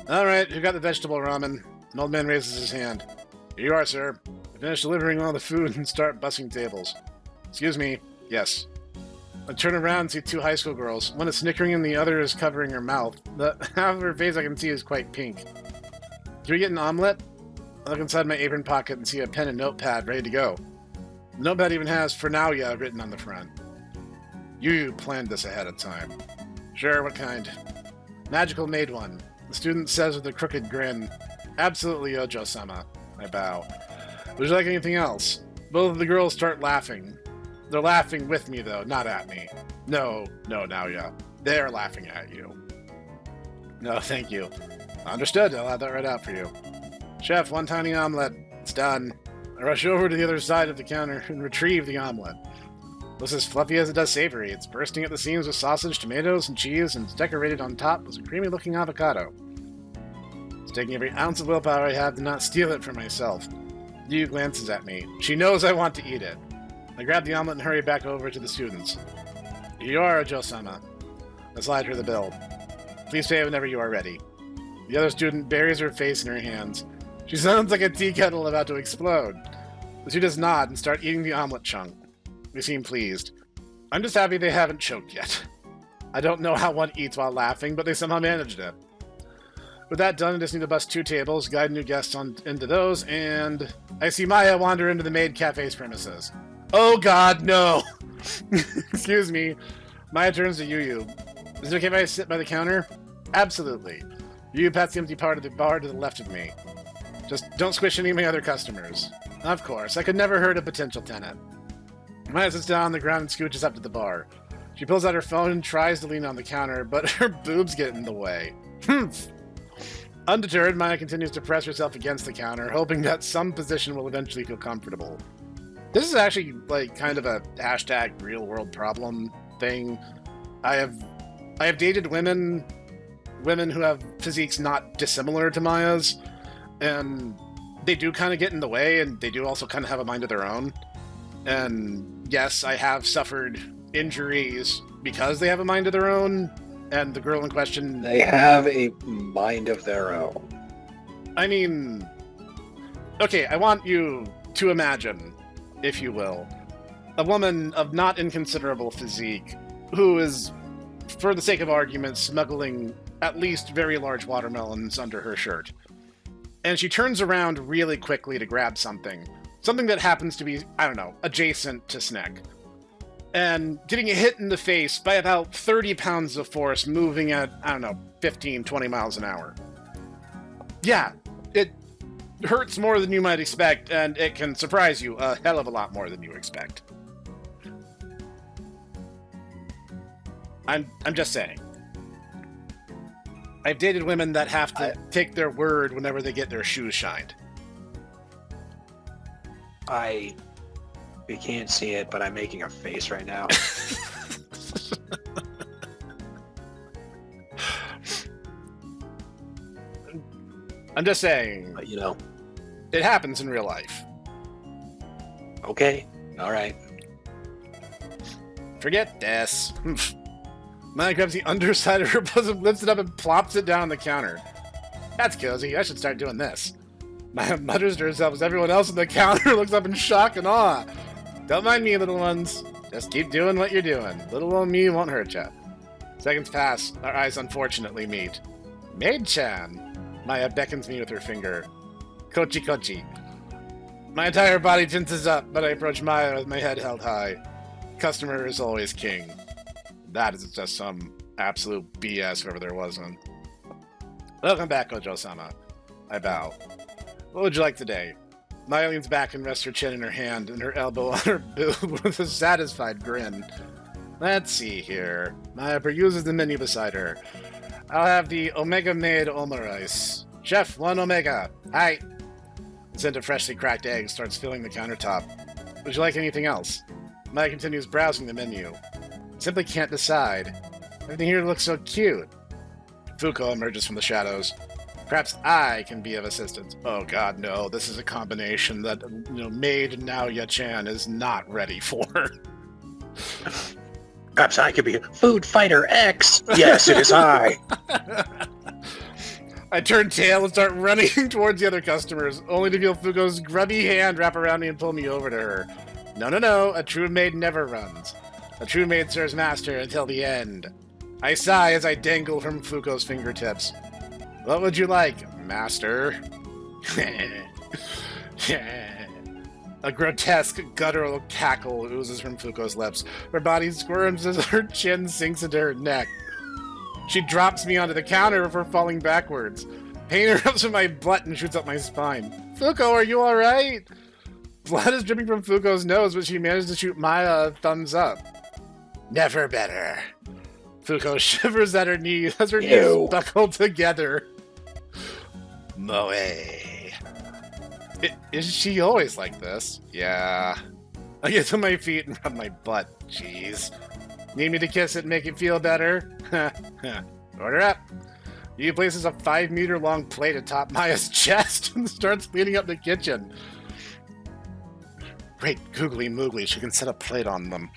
All right, who got the vegetable ramen? An old man raises his hand. Here you are, sir. I finished delivering all the food and start bussing tables. Excuse me. Yes. I turn around and see 2 high school girls. One is snickering and the other is covering her mouth. The half of her face I can see is quite pink. Can we get an omelet? I look inside my apron pocket and see a pen and notepad ready to go. The notepad even has "For Naoya" written on the front. You planned this ahead of time. Sure, what kind? Magical made one. The student says with a crooked grin. Absolutely, Ojo-sama. I bow. Would you like anything else? Both of the girls start laughing. They're laughing with me, though, not at me. No, Naoya. They're laughing at you. No, thank you. Understood. I'll have that right out for you. Chef, 1 tiny omelet. It's done. I rush over to the other side of the counter and retrieve the omelet. Looks as fluffy as it does savory. It's bursting at the seams with sausage, tomatoes, and cheese, and it's decorated on top with a creamy-looking avocado. It's taking every ounce of willpower I have to not steal it for myself. Yu glances at me. She knows I want to eat it. I grab the omelet and hurry back over to the students. Here you are, Ojo-sama. I slide her the bill. Please pay whenever you are ready. The other student buries her face in her hands. She sounds like a tea kettle about to explode. The two just nod and start eating the omelet chunk. They seem pleased. I'm just happy they haven't choked yet. I don't know how one eats while laughing, but they somehow managed it. With that done, I just need to bust 2 tables, guide new guests into those, and I see Maya wander into the maid cafe's premises. Oh god, no! Excuse me. Maya turns to Yu. Is it okay if I sit by the counter? Absolutely. Yu pats the empty part of the bar to the left of me. Just don't squish any of my other customers. Of course, I could never hurt a potential tenant. Maya sits down on the ground and scooches up to the bar. She pulls out her phone and tries to lean on the counter, but her boobs get in the way. Undeterred, Maya continues to press herself against the counter, hoping that some position will eventually feel comfortable. This is actually, like, kind of a hashtag real-world problem thing. I have dated women who have physiques not dissimilar to Maya's, and they do kind of get in the way, and they do also kind of have a mind of their own. And yes, I have suffered injuries because they have a mind of their own, and the girl in question... They have a mind of their own. I mean... Okay, I want you to imagine, if you will, a woman of not inconsiderable physique who is, for the sake of argument, smuggling at least very large watermelons under her shirt. And she turns around really quickly to grab something. Something that happens to be, I don't know, adjacent to Snek. And getting hit in the face by about 30 pounds of force moving at, I don't know, 15, 20 miles an hour. Yeah, it hurts more than you might expect, and it can surprise you a hell of a lot more than you expect. I'm just saying. I've dated women that have to take their word whenever they get their shoes shined. You can't see it, but I'm making a face right now. I'm just saying. But, you know. It happens in real life. Okay. All right. Forget this. Maya grabs the underside of her bosom, lifts it up, and plops it down on the counter. That's cozy. I should start doing this. Maya mutters to herself as everyone else on the counter looks up in shock and awe. Don't mind me, little ones. Just keep doing what you're doing. Little old me won't hurt ya. Seconds pass. Our eyes unfortunately meet. Maid-chan. Maya beckons me with her finger. Kochi kochi. My entire body tenses up, but I approach Maya with my head held high. Customer is always king. That is just some absolute BS, whoever there wasn't. Welcome back, Ojo-sama. I bow. What would you like today? Maya leans back and rests her chin in her hand and her elbow on her boob with a satisfied grin. Let's see here. Maya peruses the menu beside her. I'll have the Omega Made Omurice. Chef, 1 Omega. Hi. The scent of freshly cracked eggs starts filling the countertop. Would you like anything else? Maya continues browsing the menu. Simply can't decide. Everything here looks so cute. Fuko emerges from the shadows. Perhaps I can be of assistance. Oh god, no. This is a combination that, Maid Naoya-chan is not ready for. Perhaps I could be Food Fighter X. Yes, it is I. I turn tail and start running towards the other customers, only to feel Fuko's grubby hand wrap around me and pull me over to her. No. A true maid never runs. A true maid serves master until the end. I sigh as I dangle from Fuko's fingertips. What would you like, master? A grotesque, guttural cackle oozes from Fuko's lips. Her body squirms as her chin sinks into her neck. She drops me onto the counter before falling backwards. Pain erupts from my butt and shoots up my spine. Fuko, are you alright? Blood is dripping from Fuko's nose, but she managed to shoot Maya a thumbs up. Never better. Fuko shivers at her knees as her knees buckle together. Moe. Is she always like this? Yeah. I get to my feet and rub my butt. Jeez. Need me to kiss it and make it feel better? Order up. He places a 5-meter long plate atop Maya's chest and starts cleaning up the kitchen. Great googly moogly, she can set a plate on them.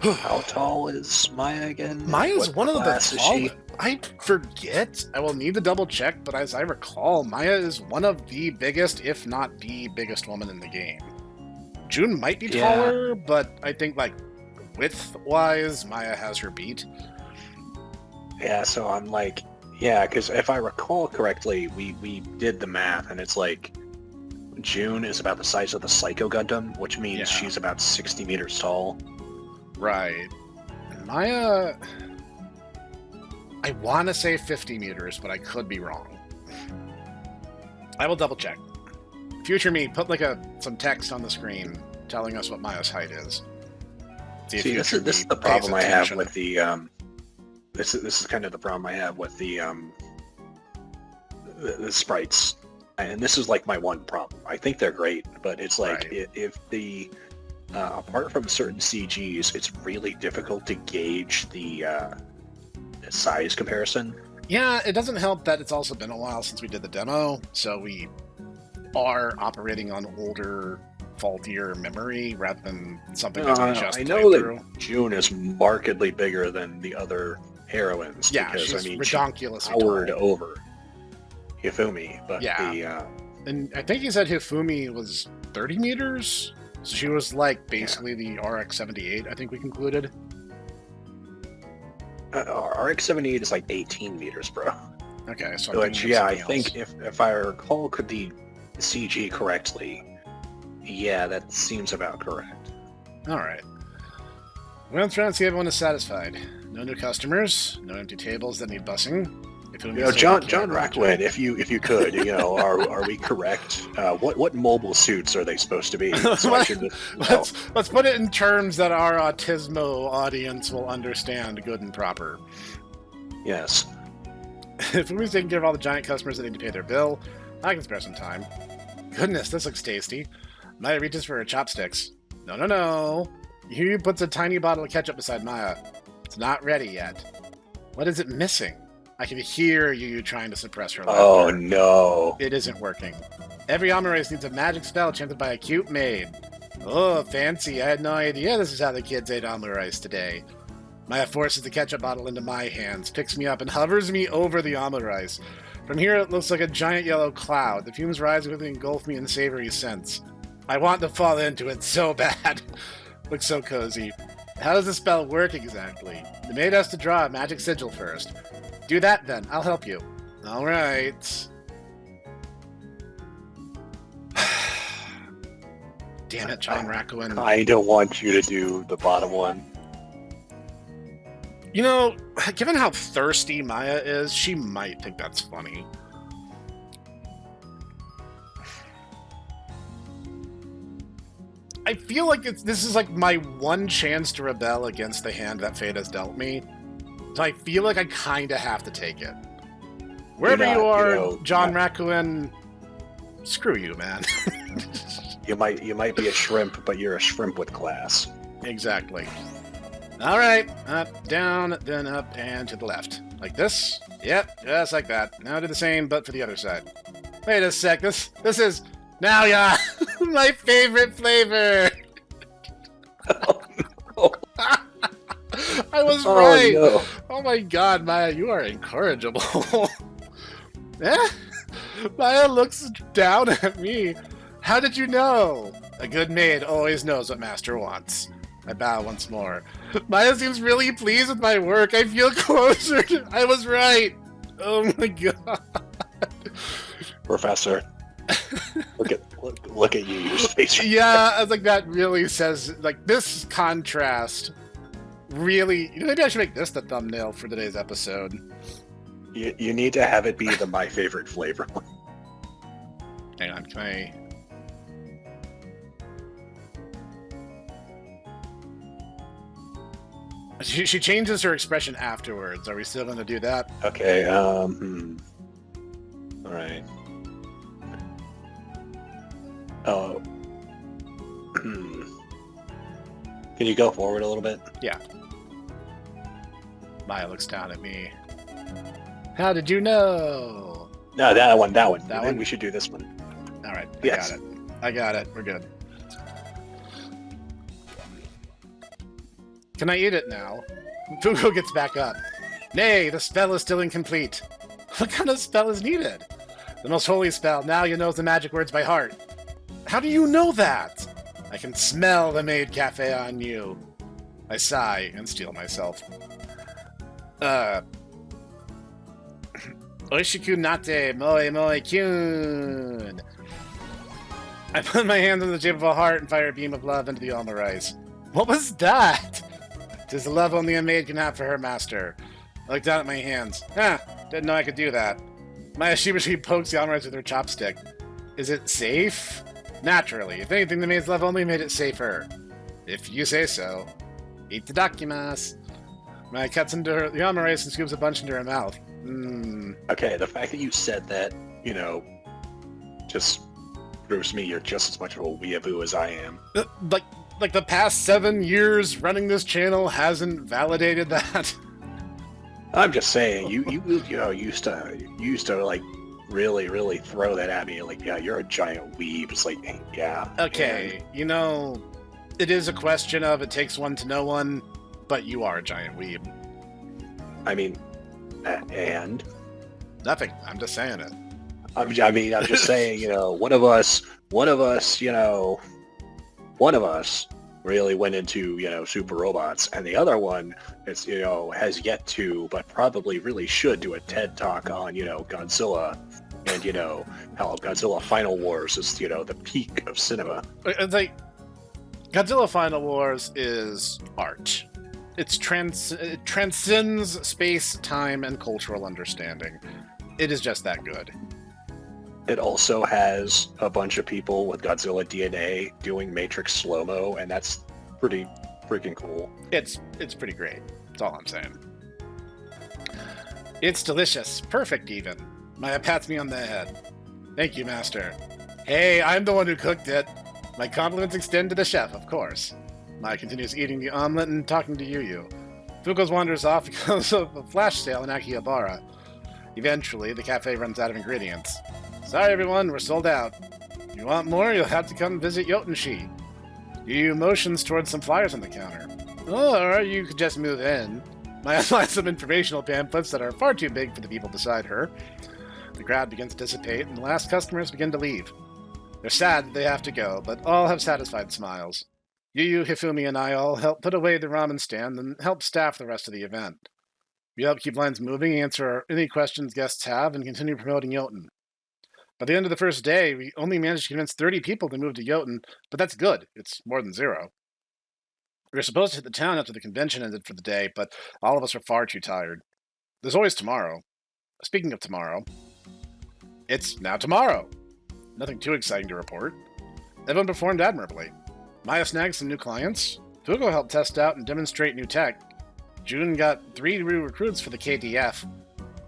How tall is Maya again? Maya's What one of the class is tall. she? I forget. I will need to double check, but as I recall, Maya is one of the biggest, if not the biggest woman in the game. June might be taller, but I think like width-wise, Maya has her beat. Yeah, so I'm like, yeah, because if I recall correctly, we did the math, and it's like June is about the size of the Psycho Gundam, which means she's about 60 meters tall. Right. And Maya, I want to say 50 meters, but I could be wrong. I will double check. Future me, put like some text on the screen telling us what Maya's height is. See, this is the problem I have with the this is kind of the problem I have with the sprites, and this is like my one problem. I think they're great, but it's like if the apart from certain CGs, it's really difficult to gauge the size comparison. Yeah, it doesn't help that it's also been a while since we did the demo, so we are operating on older, faultier memory rather than something that we just I know that through. June is markedly bigger than the other heroines. Yeah, because, she's I mean, ridiculously she powered tall. over Hifumi, but and I think he said Hifumi was 30 meters. So she was like basically the RX-78, I think we concluded. RX-78 is like 18 meters, bro. Okay, so I think if I recall the CG correctly, yeah, that seems about correct. All right. Well, let's try and see everyone is satisfied. No new customers, no empty tables that need bussing. John Rackwin, if you could, are we correct? What mobile suits are they supposed to be? So let's put it in terms that our Autismo audience will understand good and proper. Yes. If Fumi's taking care of all the giant customers that need to pay their bill, I can spare some time. Goodness, this looks tasty. Maya reaches for her chopsticks. No. He puts a tiny bottle of ketchup beside Maya. It's not ready yet. What is it missing? I can hear you trying to suppress her laughter. Oh, no. It isn't working. Every Amurace needs a magic spell chanted by a cute maid. Oh, fancy. I had no idea this is how the kids ate Amurace today. Maya forces the ketchup bottle into my hands, picks me up, and hovers me over the Amurace. From here, it looks like a giant yellow cloud. The fumes rise with and engulf me in savory scents. I want to fall into it so bad. Looks so cozy. How does the spell work exactly? The maid has to draw a magic sigil first. Do that then. I'll help you. All right. Damn it, John Rackwin. I don't want you to do the bottom one. You know, given how thirsty Maya is, she might think that's funny. I feel like this is like my one chance to rebel against the hand that fate has dealt me. So I feel like I kind of have to take it. Wherever you are, John Rackwin, screw you, man. You might be a shrimp, but you're a shrimp with class. Exactly. All right, up, down, then up, and to the left. Like this? Yep, just like that. Now do the same, but for the other side. Wait a sec, this is Naoya, my favorite flavor. Oh, no. I was right. No. Oh my god, Maya, you are incorrigible. Maya looks down at me. How did you know? A good maid always knows what master wants. I bow once more. Maya seems really pleased with my work. I feel closer. I was right. Oh my god. Professor. Look at you, your face. Yeah, I was like, that really says, like, this contrast really, maybe I should make this the thumbnail for today's episode. You need to have it be the my favorite flavor one. Hang on, can I... She changes her expression afterwards. Are we still going to do that? Okay, All right. Oh. Can you go forward a little bit? Yeah. Maya looks down at me. How did you know? No, that one. That I think one? we should do this one. All right. Yes. I got it. We're good. Can I eat it now? Fugo gets back up. Nay, the spell is still incomplete. What kind of spell is needed? The most holy spell. Now you know the magic words by heart. How do you know that? I can smell the maid cafe on you. I sigh and steel myself. Oishiku nate moe moe kyun. I put my hand on the shape of a heart and fire a beam of love into the alma rice. What was that? 'Tis the love only a maid can have for her master. I looked down at my hands. Didn't know I could do that. Maya sheepishly pokes the alma rice with her chopstick. Is it safe? Naturally. If anything, the maid's love only made it safer. If you say so. Itadakimasu. Maya cuts into the alma rice and scoops a bunch into her mouth. Okay, the fact that you said that, just proves to me you're just as much of a weeaboo as I am. Like the past 7 years running this channel hasn't validated that. I'm just saying, you used to like really throw that at me, like, yeah, you're a giant weeb. It's like, yeah. Okay, it is a question of it takes one to know one, but you are a giant weeb. I mean, and nothing. I'm just saying it. I'm just saying, one of us really went into, super robots, and the other one is, has yet to, but probably really should do a TED talk on, Godzilla, and, how Godzilla Final Wars is, the peak of cinema. It's like, Godzilla Final Wars is art. It transcends space, time, and cultural understanding. It is just that good. It also has a bunch of people with Godzilla DNA doing Matrix slow-mo, and that's pretty freaking cool. It's pretty great. That's all I'm saying. It's delicious. Perfect, even. Maya pats me on the head. Thank you, Master. Hey, I'm the one who cooked it. My compliments extend to the chef, of course. Maya continues eating the omelet and talking to Yu. Fugo's wanders off because of a flash sale in Akihabara. Eventually, the cafe runs out of ingredients. Sorry, everyone, we're sold out. If you want more, you'll have to come visit Yotenshi. Yu motions towards some flyers on the counter. Or you could just move in. Maya finds some informational pamphlets that are far too big for the people beside her. The crowd begins to dissipate, and the last customers begin to leave. They're sad that they have to go, but all have satisfied smiles. Yu, Hifumi, and I all help put away the ramen stand and help staff the rest of the event. We help keep lines moving, answer any questions guests have, and continue promoting Yoten. By the end of the first day, we only managed to convince 30 people to move to Yoten, but that's good. It's more than zero. We were supposed to hit the town after the convention ended for the day, but all of us are far too tired. There's always tomorrow. Speaking of tomorrow, it's now tomorrow. Nothing too exciting to report. Everyone performed admirably. Maya snagged some new clients. Fugo helped test out and demonstrate new tech. Jun got 3 new recruits for the KDF.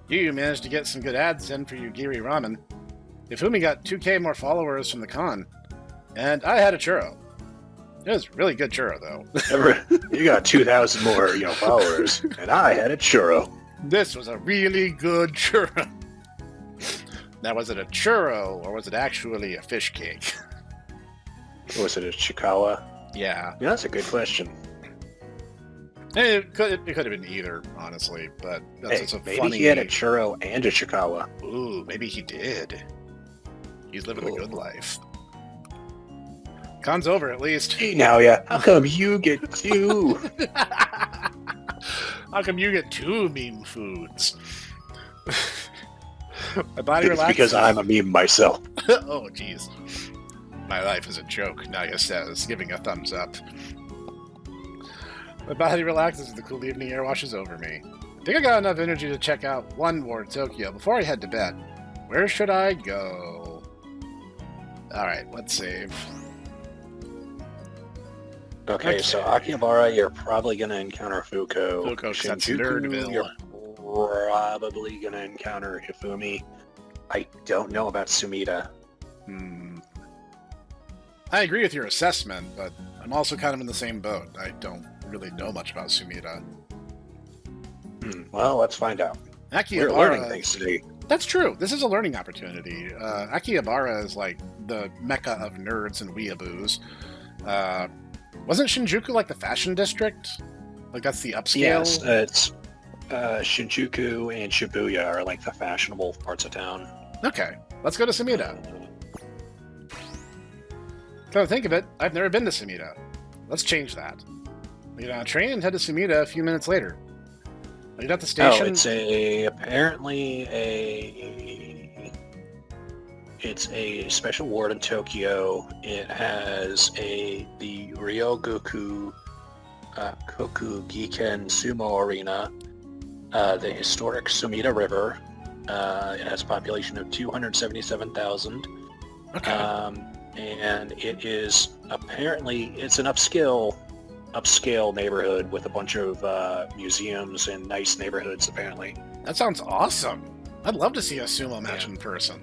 Yu managed to get some good ads in for Yugiri Ramen. Ifumi got 2K more followers from the con. And I had a churro. It was really good churro, though. You got 2,000 more, followers, and I had a churro. This was a really good churro. Now, was it a churro, or was it actually a fish cake? Was it a Chikawa? Yeah. Yeah, that's a good question. It could have been either, honestly, but that's maybe he had a churro and a Chikawa. Ooh, maybe he did. He's living the good life. Con's over, at least. Hey, Naoya, how come you get 2? How come you get 2 meme foods? My body relaxes. Because I'm a meme myself. Oh, jeez. My life is a joke, Naoya says, giving a thumbs up. My body relaxes as the cool evening air washes over me. I think I got enough energy to check out one Ward Tokyo before I head to bed. Where should I go? Alright, let's save. Okay, so Akihabara, you're probably going to encounter Fuko. Fuko, that's Shinjuku, Nerdville. you're probably going to encounter Hifumi. I don't know about Sumida. I agree with your assessment, but I'm also kind of in the same boat. I don't really know much about Sumida. Well, let's find out. We're Akihabara, learning things today. that's true. This is a learning opportunity. Akihabara is like the mecca of nerds and weeaboos. Wasn't Shinjuku like the fashion district? Like that's the upscale? Yes, it's Shinjuku and Shibuya are like the fashionable parts of town. Okay, let's go to Sumida. Come to think of it, I've never been to Sumida. Let's change that. We get on a train and head to Sumida a few minutes later. Are you at the station? Oh, it's a special ward in Tokyo. It has the Ryogoku Koku Giken Sumo Arena, the historic Sumida River. It has a population of 277,000. Okay. And it is apparently it's an upscale neighborhood with a bunch of museums and nice neighborhoods. Apparently, That sounds awesome. I'd love to see a sumo match in person.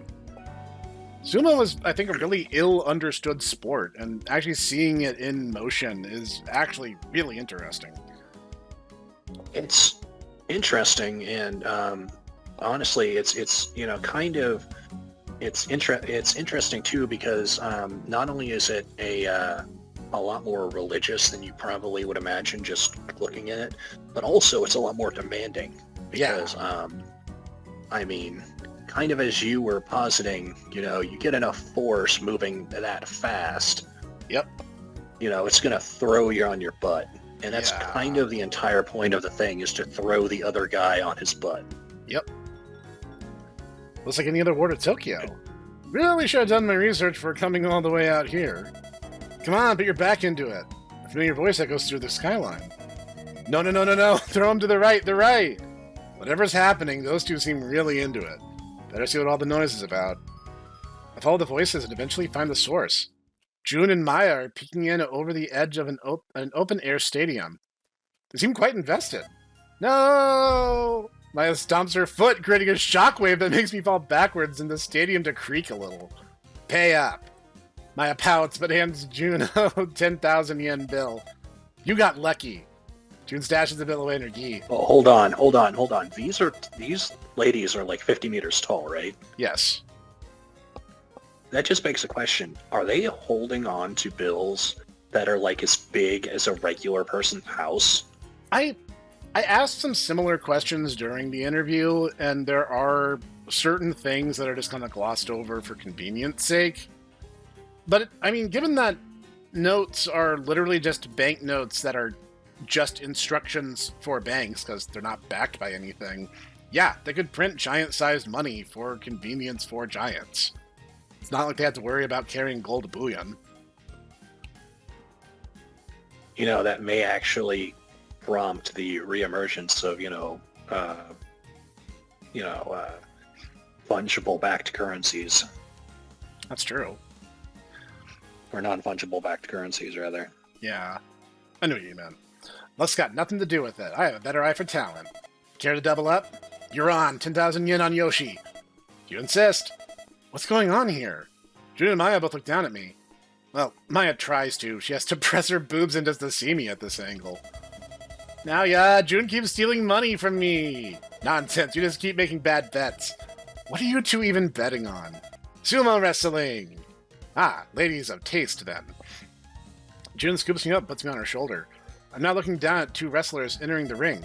Sumo is, I think, a really ill-understood sport, and actually seeing it in motion is actually really interesting. it's interesting, and honestly, it's you know kind of it's interesting too because not only is it a lot more religious than you probably would imagine just looking at it, but also it's a lot more demanding because I mean, kind of as you were positing, you get enough force moving that fast. Yep. It's going to throw you on your butt. And that's kind of the entire point of the thing, is to throw the other guy on his butt. Yep. Looks like any other ward of Tokyo. Really should have done my research for coming all the way out here. Come on, put your back into it. A familiar voice echoes through the skyline. No. Throw him to the right. Whatever's happening, those two seem really into it. Better see what all the noise is about. I follow the voices and eventually find the source. Jun and Maya are peeking in over the edge of an open-air stadium. They seem quite invested. No! Maya stomps her foot, creating a shockwave that makes me fall backwards and the stadium to creak a little. Pay up. Maya pouts, but hands Jun a 10,000 yen bill. You got lucky. Jun stashes the bill away in her gi. Oh, hold on. These ladies are like 50 meters tall, right? Yes. That just begs the question, are they holding on to bills that are like as big as a regular person's house? I asked some similar questions during the interview, and there are certain things that are just kind of glossed over for convenience sake. But, I mean, given that notes are literally just banknotes that are just instructions for banks, because they're not backed by anything, yeah, they could print giant-sized money for convenience for giants. It's not like they have to worry about carrying gold bullion. That may actually prompt the reemergence of, fungible backed currencies. That's true. Or non-fungible backed currencies, rather. Yeah. I knew what you meant. Luck's got nothing to do with it. I have a better eye for talent. Care to double up? You're on. 10,000 yen on Yoshi. You insist. What's going on here? Jun and Maya both look down at me. Well, Maya tries to. She has to press her boobs in just to see me at this angle. Now, yeah, Jun keeps stealing money from me. Nonsense. You just keep making bad bets. What are you two even betting on? Sumo wrestling. Ah, ladies of taste, then. Jun scoops me up, puts me on her shoulder. I'm now looking down at two wrestlers entering the ring.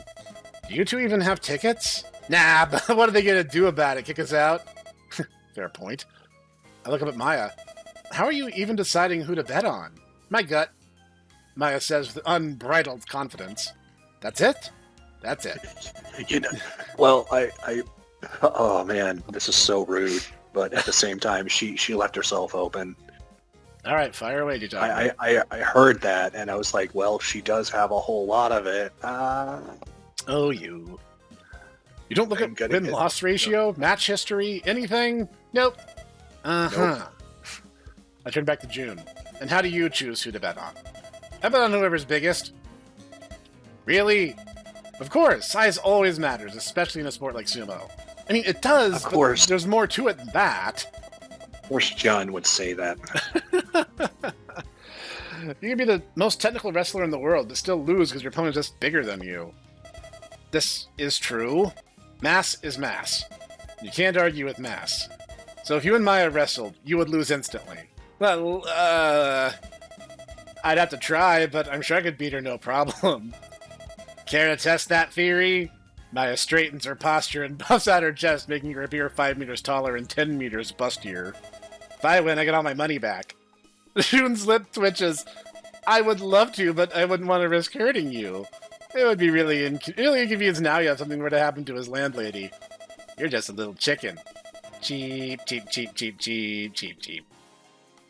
Do you two even have tickets? Nah, but what are they going to do about it? Kick us out? Fair point. I look up at Maya. How are you even deciding who to bet on? My gut. Maya says with unbridled confidence. That's it? That's it. Well, oh man, this is so rude. But at the same time, she left herself open. All right, fire away, Jitaka. I heard that, and I was like, well, she does have a whole lot of it. Oh, you. You don't look at win-loss ratio, match history, anything? Nope. Uh-huh. Nope. I turn back to Jun. And how do you choose who to bet on? I bet on whoever's biggest. Really? Of course, size always matters, especially in a sport like sumo. I mean, it does, of course. But there's more to it than that. Of course John would say that. You can be the most technical wrestler in the world, but still lose because your opponent's just bigger than you. This is true. Mass is mass. You can't argue with mass. So if you and Maya wrestled, you would lose instantly. Well, I'd have to try, but I'm sure I could beat her no problem. Care to test that theory? Maya straightens her posture and puffs out her chest, making her appear 5 meters taller and 10 meters bustier. If I win, I get all my money back. Jun's lip twitches. I would love to, but I wouldn't want to risk hurting you. It would be really inconvenient now if something were to happen to his landlady. You're just a little chicken. Cheap, cheap, cheap, cheap, cheap, cheap, cheap.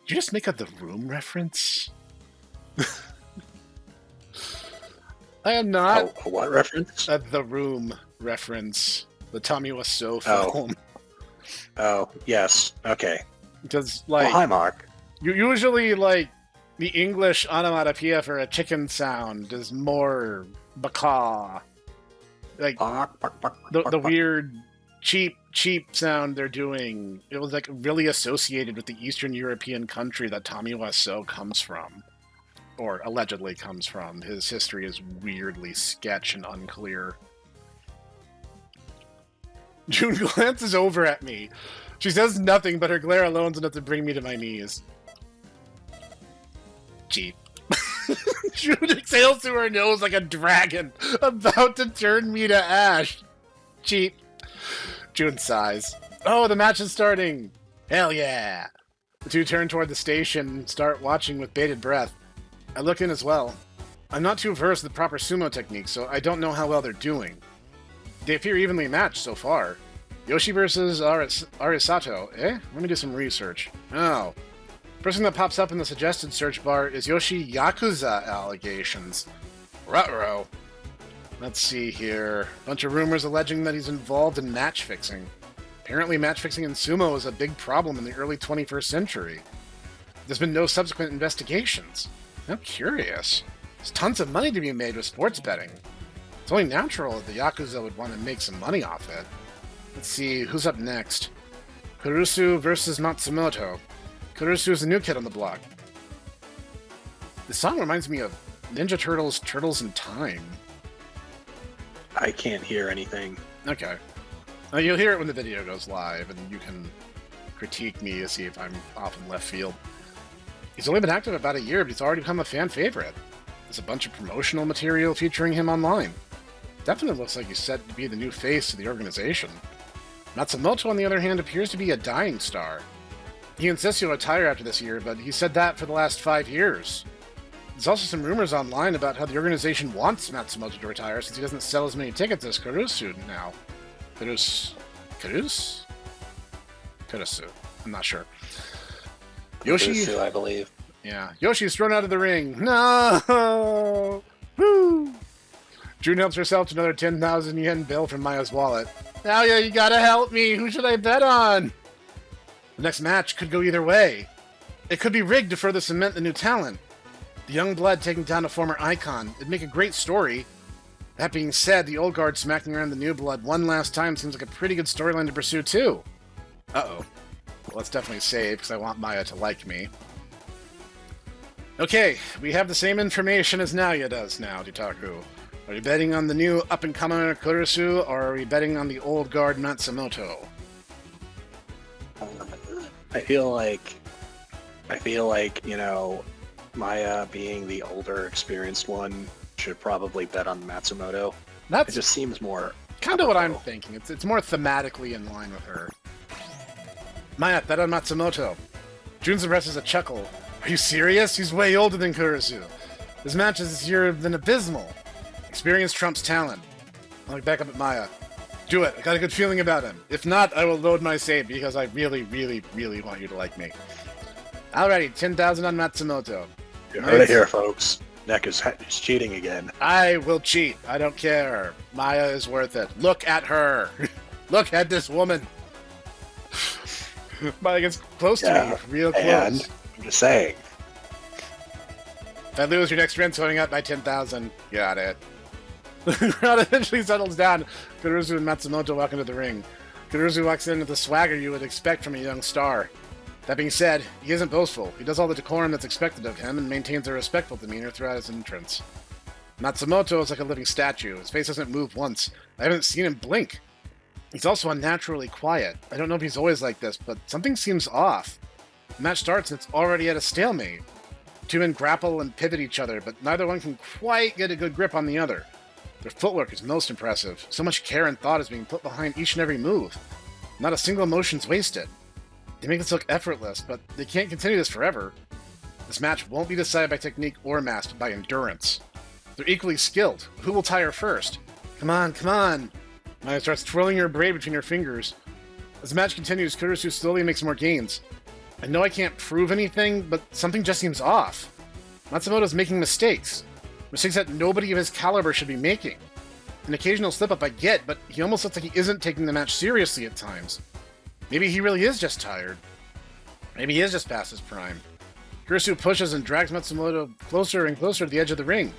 Did you just make a The Room reference? I am not. A what reference? A The Room reference. The Tommy Wiseau film. Oh, yes. Okay. Because, like... Oh, hi, Mark. You usually, like, the English onomatopoeia for a chicken sound is more macaw. Like, the weird, cheap sound they're doing, it was, like, really associated with the Eastern European country that Tommy Wiseau comes from. Or allegedly comes from. His history is weirdly sketch and unclear. June glances over at me. She says nothing, but her glare alone is enough to bring me to my knees. Cheap. June exhales through her nose like a dragon, about to turn me to ash. Cheap. June sighs. Oh, the match is starting. Hell yeah. The two turn toward the station and start watching with bated breath. I look in as well. I'm not too versed with the proper sumo technique, so I don't know how well they're doing. They appear evenly matched so far. Yoshi versus Arisato, eh? Let me do some research. Oh. First thing that pops up in the suggested search bar is Yoshi Yakuza allegations. Ruh-roh. Let's see here. Bunch of rumors alleging that he's involved in match fixing. Apparently match fixing in sumo was a big problem in the early 21st century. There's been no subsequent investigations. I'm curious. There's tons of money to be made with sports betting. It's only natural that the Yakuza would want to make some money off it. Let's see, who's up next? Kurusu versus Matsumoto. Kurusu's the new kid on the block. This song reminds me of Ninja Turtles, Turtles in Time. I can't hear anything. Okay. You'll hear it when the video goes live, and you can critique me to see if I'm off in left field. He's only been active about a year, but he's already become a fan favorite. There's a bunch of promotional material featuring him online. Definitely looks like he's set to be the new face of the organization. Matsumoto, on the other hand, appears to be a dying star. He insists he'll retire after this year, but he said that for the last 5 years. There's also some rumors online about how the organization wants Matsumoto to retire since he doesn't sell as many tickets as Kurusu now. Kurusu? I'm not sure. Yoshi, Kurusu, I believe. Yeah, Yoshi's thrown out of the ring. No! Woo! June helps herself to another 10,000 yen bill from Maya's wallet. Naoya, you gotta help me. Who should I bet on? The next match could go either way. It could be rigged to further cement the new talent. The young blood taking down a former icon. It'd make a great story. That being said, the old guard smacking around the new blood one last time seems like a pretty good storyline to pursue too. Uh-oh. Well, let's definitely save, because I want Maya to like me. Okay, we have the same information as Naoya does now, Ditaku. Are we betting on the new up-and-comer Kurusu, or are we betting on the old guard Matsumoto? I feel like, you know, Maya being the older, experienced one should probably bet on Matsumoto. It just seems more... kind of what I'm thinking. It's more thematically in line with her. Maya, bet on Matsumoto. Jun suppresses a chuckle. Are you serious? He's way older than Kurusu. His matches this year have been abysmal. Experience trumps talent. I'll look back up at Maya. Do it. I got a good feeling about him. If not, I will load my save because I really, really, really want you to like me. Alrighty, 10,000 on Matsumoto. You heard it here, folks. Nek is cheating again. I will cheat. I don't care. Maya is worth it. Look at her. Look at this woman. Maya gets close to me. Real close. And I'm just saying. If I lose, your next rent's going up by 10,000. Got it. The crowd eventually settles down. Kurusu and Matsumoto walk into the ring. Kurusu walks in with the swagger you would expect from a young star. That being said, he isn't boastful. He does all the decorum that's expected of him and maintains a respectful demeanor throughout his entrance. Matsumoto is like a living statue. His face doesn't move once. I haven't seen him blink. He's also unnaturally quiet. I don't know if he's always like this, but something seems off. The match starts and it's already at a stalemate. Two men grapple and pivot each other, but neither one can quite get a good grip on the other. Their footwork is most impressive. So much care and thought is being put behind each and every move. Not a single motion's wasted. They make this look effortless, but they can't continue this forever. This match won't be decided by technique or mass, but by endurance. They're equally skilled. Who will tire first? Come on, come on! Naoya starts twirling her braid between her fingers. As the match continues, Kurusu slowly makes more gains. I know I can't prove anything, but something just seems off. Matsumoto's making mistakes. Mistakes that nobody of his caliber should be making. An occasional slip-up I get, but he almost looks like he isn't taking the match seriously at times. Maybe he really is just tired. Maybe he is just past his prime. Kurusu pushes and drags Matsumoto closer and closer to the edge of the ring.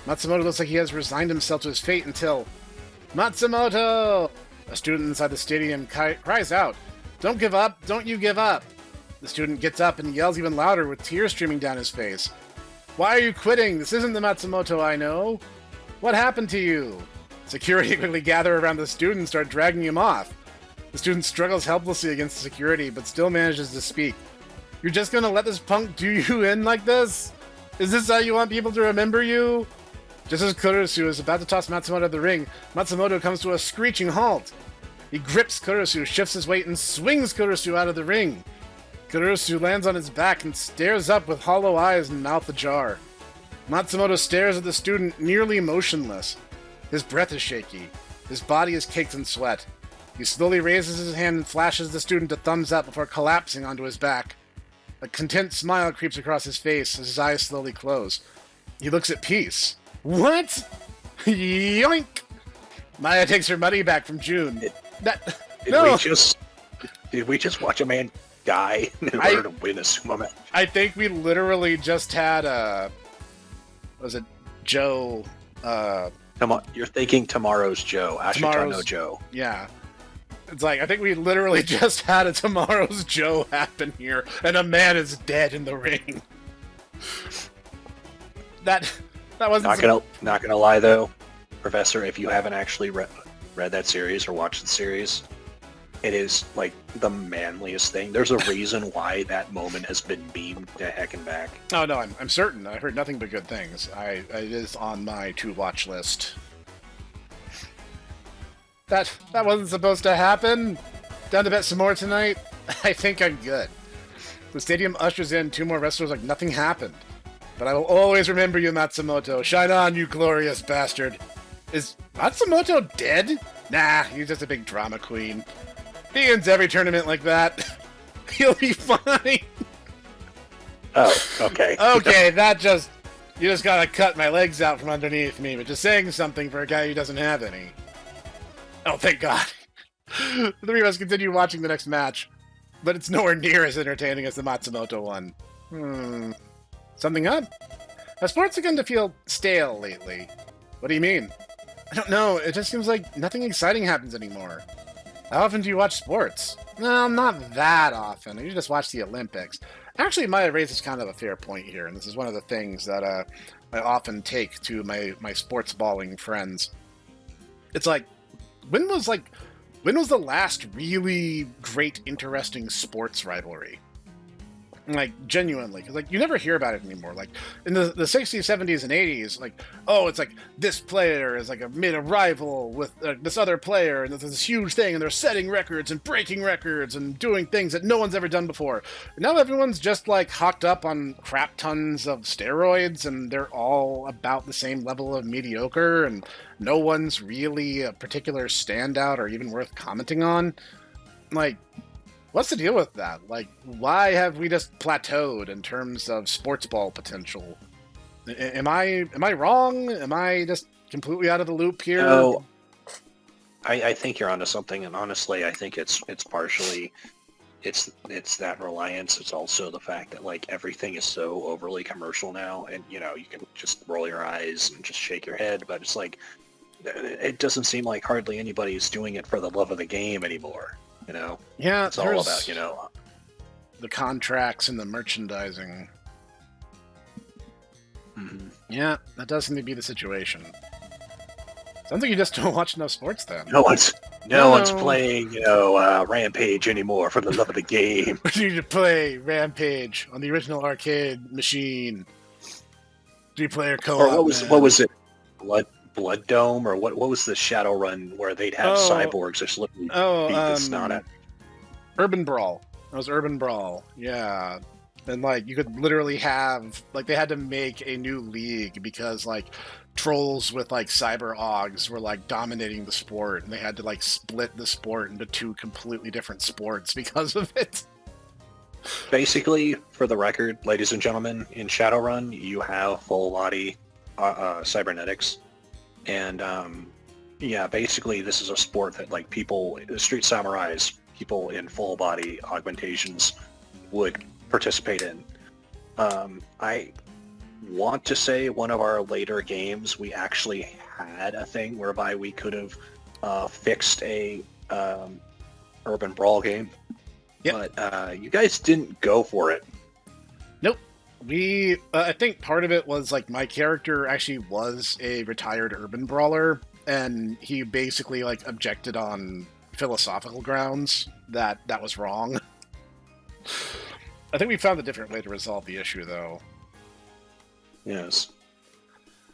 Matsumoto looks like he has resigned himself to his fate until... Matsumoto! A student inside the stadium cries out, "Don't give up! Don't you give up!" The student gets up and yells even louder with tears streaming down his face. "Why are you quitting? This isn't the Matsumoto I know! What happened to you?" Security quickly gather around the student and start dragging him off. The student struggles helplessly against the security, but still manages to speak. "You're just gonna let this punk do you in like this? Is this how you want people to remember you?" Just as Kurusu is about to toss Matsumoto out of the ring, Matsumoto comes to a screeching halt. He grips Kurusu, shifts his weight, and swings Kurusu out of the ring. Kurusu lands on his back and stares up with hollow eyes and mouth ajar. Matsumoto stares at the student, nearly motionless. His breath is shaky. His body is caked in sweat. He slowly raises his hand and flashes the student a thumbs up before collapsing onto his back. A content smile creeps across his face as his eyes slowly close. He looks at peace. What? Yoink! Maya takes her money back from June. Did we just watch a man die in order to win a sumo match? I think we literally just had was it Joe? Come on, you're thinking tomorrow's Joe, Ashitano Joe. Yeah. It's like, I think we literally just had a tomorrow's Joe happen here, and a man is dead in the ring. That wasn't... Not gonna lie, though, Professor, if you haven't actually read that series or watched the series, it is, like, the manliest thing. There's a reason why that moment has been beamed to heck and back. Oh, no, I'm certain. I heard nothing but good things. It is on my to-watch list. That wasn't supposed to happen. Down to bet some more tonight? I think I'm good. The stadium ushers in two more wrestlers like nothing happened. But I will always remember you, Matsumoto. Shine on, you glorious bastard. Is Matsumoto dead? Nah, he's just a big drama queen. He ends every tournament like that. He'll be fine. Oh, okay. Okay, you just gotta cut my legs out from underneath me, but just saying something for a guy who doesn't have any. Oh, thank God. The three of us continue watching the next match, but it's nowhere near as entertaining as the Matsumoto one. Something up? Have sports begun to feel stale lately? What do you mean? I don't know, it just seems like nothing exciting happens anymore. How often do you watch sports? Well, not that often. You just watch the Olympics. Actually, Maya raises kind of a fair point here, and this is one of the things that I often take to my sports balling friends. It's like, when was the last really great, interesting sports rivalry? Like, genuinely, because, like, you never hear about it anymore. Like, in the 60s, 70s, and 80s, like, oh, it's like, this player is, like, made a rival with this other player, and there's this huge thing, and they're setting records and breaking records and doing things that no one's ever done before. And now everyone's just, like, hocked up on crap tons of steroids, and they're all about the same level of mediocre, and no one's really a particular standout or even worth commenting on. Like... what's the deal with that? Like, why have we just plateaued in terms of sports ball potential? Am I wrong? Am I just completely out of the loop here? No, I think you're onto something, and honestly, I think it's partially it's that reliance. It's also the fact that, like, everything is so overly commercial now, and you can just roll your eyes and just shake your head, but it's like it doesn't seem like hardly anybody's doing it for the love of the game anymore. Yeah, it's all about the contracts and the merchandising. Mhm. Yeah, that does seem to be the situation. Sounds like you just don't watch enough sports then. No one's No. playing, Rampage anymore for the love of the game. We need to play Rampage on the original arcade machine. 3-player co-op. Or what was it? Blood Dome, or what was the Shadowrun where they'd have cyborgs just literally beat the snot out? Urban Brawl. That was Urban Brawl. Yeah. And like you could literally have like they had to make a new league because like trolls with like cyber augs were like dominating the sport, and they had to like split the sport into 2 completely different sports because of it. Basically, for the record, ladies and gentlemen, in Shadowrun you have full body cybernetics, and basically this is a sport that like people, street samurais, people in full body augmentations would participate in. I want to say one of our later games we actually had a thing whereby we could have fixed a urban brawl game. Yep. But you guys didn't go for it. Nope. We I think part of it was like my character actually was a retired urban brawler, and he basically like objected on philosophical grounds that was wrong. I think we found a different way to resolve the issue, though. Yes.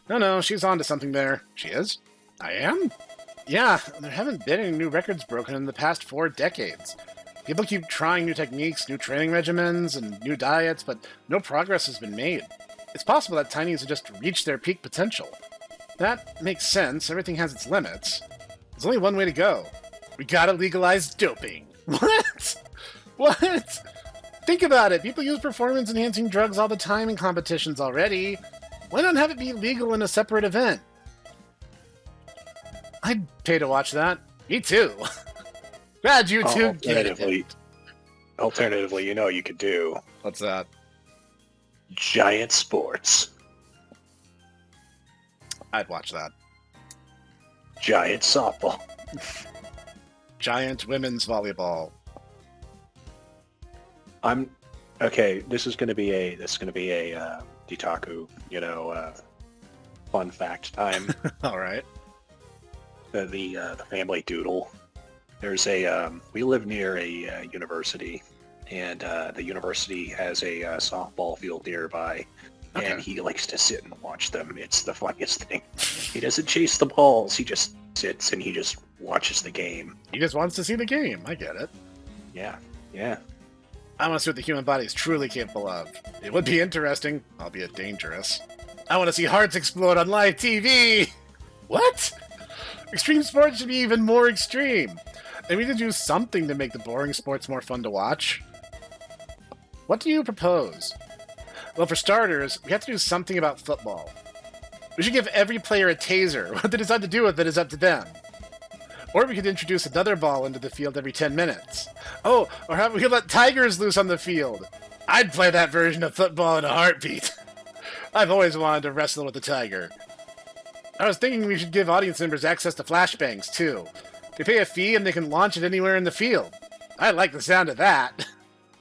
No, she's on to something there. She is? I am? Yeah, there haven't been any new records broken in the past 4 decades. People keep trying new techniques, new training regimens, and new diets, but no progress has been made. It's possible that Tinies have just reached their peak potential. That makes sense. Everything has its limits. There's only one way to go. We gotta legalize doping. What? What? Think about it. People use performance-enhancing drugs all the time in competitions already. Why not have it be legal in a separate event? I'd pay to watch that. Me too. Glad you two get it. Alternatively, you know what you could do. What's that? Giant sports. I'd watch that. Giant softball. Giant women's volleyball. Okay. This is going to be a Ditaku, fun fact time. All right. The family doodle. There's we live near a university, and the university has a softball field nearby, and he likes to sit and watch them. It's the funniest thing. He doesn't chase the balls. He just sits and he just watches the game. He just wants to see the game. I get it. Yeah. I want to see what the human body is truly capable of. It would be interesting, albeit dangerous. I want to see hearts explode on live TV! What? Extreme sports should be even more extreme. And we need to do something to make the boring sports more fun to watch. What do you propose? Well, for starters, we have to do something about football. We should give every player a taser. What they decide to do with it is up to them. Or we could introduce another ball into the field every 10 minutes. Oh, or we could let tigers loose on the field. I'd play that version of football in a heartbeat. I've always wanted to wrestle with a tiger. I was thinking we should give audience members access to flashbangs, too. They pay a fee and they can launch it anywhere in the field. I like the sound of that.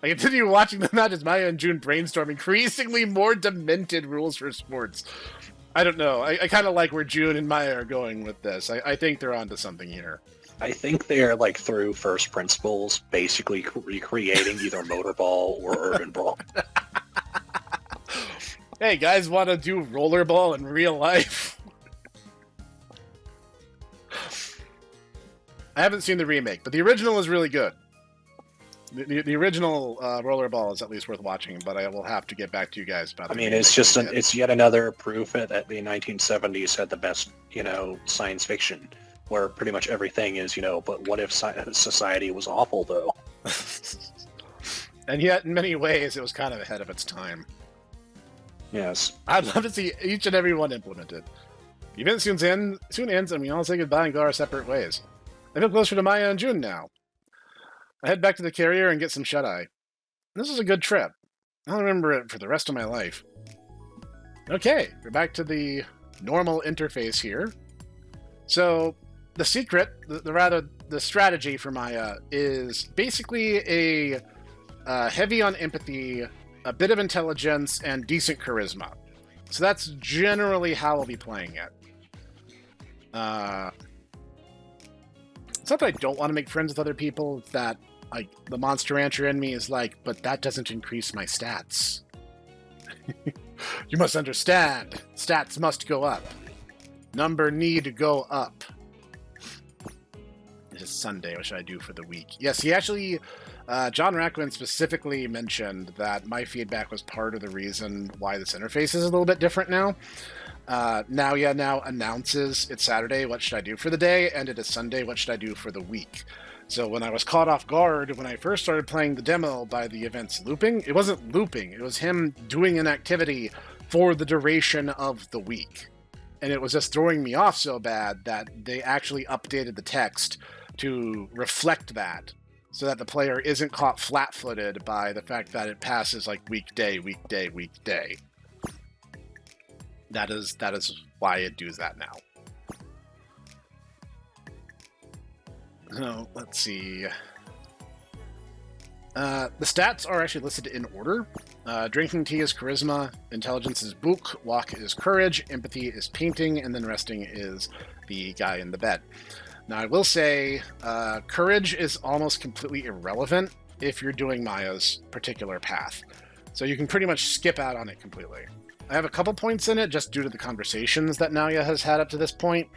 I continue watching the match as Maya and June brainstorm increasingly more demented rules for sports. I don't know. I kind of like where June and Maya are going with this. I think they're onto something here. I think they're like through first principles, basically recreating either Motorball or Urban Brawl. Hey, guys, want to do rollerball in real life? I haven't seen the remake, but the original is really good. The original rollerball is at least worth watching, but I will have to get back to you guys about it. I mean, it's just it's yet another proof that the 1970s had the best, science fiction, where pretty much everything is, but what if society was awful, though? And yet, in many ways, it was kind of ahead of its time. Yes. I'd love to see each and every one implemented. The event soon ends, and we all say goodbye and go our separate ways. I feel closer to Maya and June now. I head back to the carrier and get some shut-eye. This is a good trip. I'll remember it for the rest of my life. Okay, we're back to the normal interface here. So, the secret, the strategy for Maya is basically a heavy on empathy, a bit of intelligence, and decent charisma. So that's generally how I'll be playing it. It's not that I don't want to make friends with other people. It's that, like, the Monster Rancher in me is like, but that doesn't increase my stats. You must understand. Stats must go up. Number need to go up. It is Sunday. What should I do for the week? Yes, he actually... John Rackwin specifically mentioned that my feedback was part of the reason why this interface is a little bit different now. Naoya now announces it's Saturday, what should I do for the day? And it is Sunday, what should I do for the week? So when I was caught off guard, when I first started playing the demo by the events looping, it wasn't looping. It was him doing an activity for the duration of the week. And it was just throwing me off so bad that they actually updated the text to reflect that, so that the player isn't caught flat-footed by the fact that it passes like weekday, weekday, weekday. That is why it does that now. So, let's see. The stats are actually listed in order. Drinking tea is charisma, intelligence is book, walk is courage, empathy is painting, and then resting is the guy in the bed. Now, I will say, courage is almost completely irrelevant if you're doing Maya's particular path. So you can pretty much skip out on it completely. I have a couple points in it just due to the conversations that Naoya has had up to this point.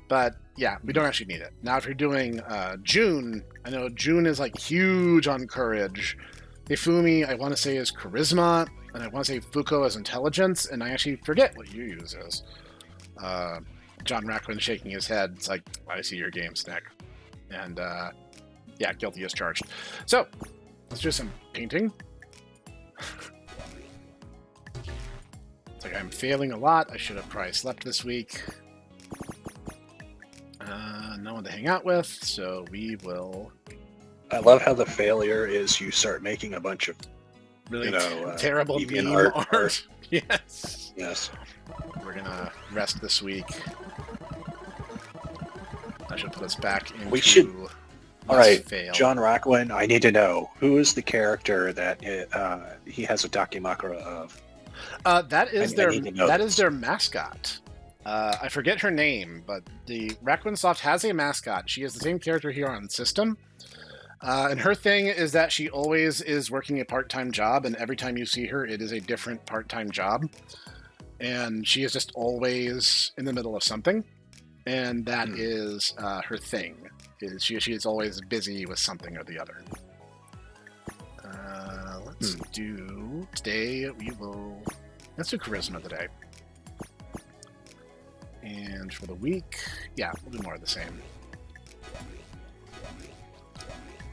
But yeah, we don't actually need it. Now, if you're doing June, I know June is like huge on courage. Ifumi, I want to say, is charisma, and I want to say Fuko is intelligence, and I actually forget what you use is. John Rackwin shaking his head. It's like, I see your game, Snek. And yeah, guilty as charged. So, let's do some painting. It's like I'm failing a lot. I should have probably slept this week. No one to hang out with, so we will... I love how the failure is you start making a bunch of really terrible meme art. Yes. Yes. We're gonna rest this week. I should put us back into... We should... All right, fail. John Rackwin, I need to know, who is the character that he has a Dakimakura of? That is their mascot. I forget her name, but the Rackwinsoft has a mascot. She is the same character here on system. And her thing is that she always is working a part-time job, and every time you see her, it is a different part-time job. And she is just always in the middle of something. And that is her thing. She is always busy with something or the other. Let's do... Today, let's do charisma today. And for the week, yeah, we'll do more of the same.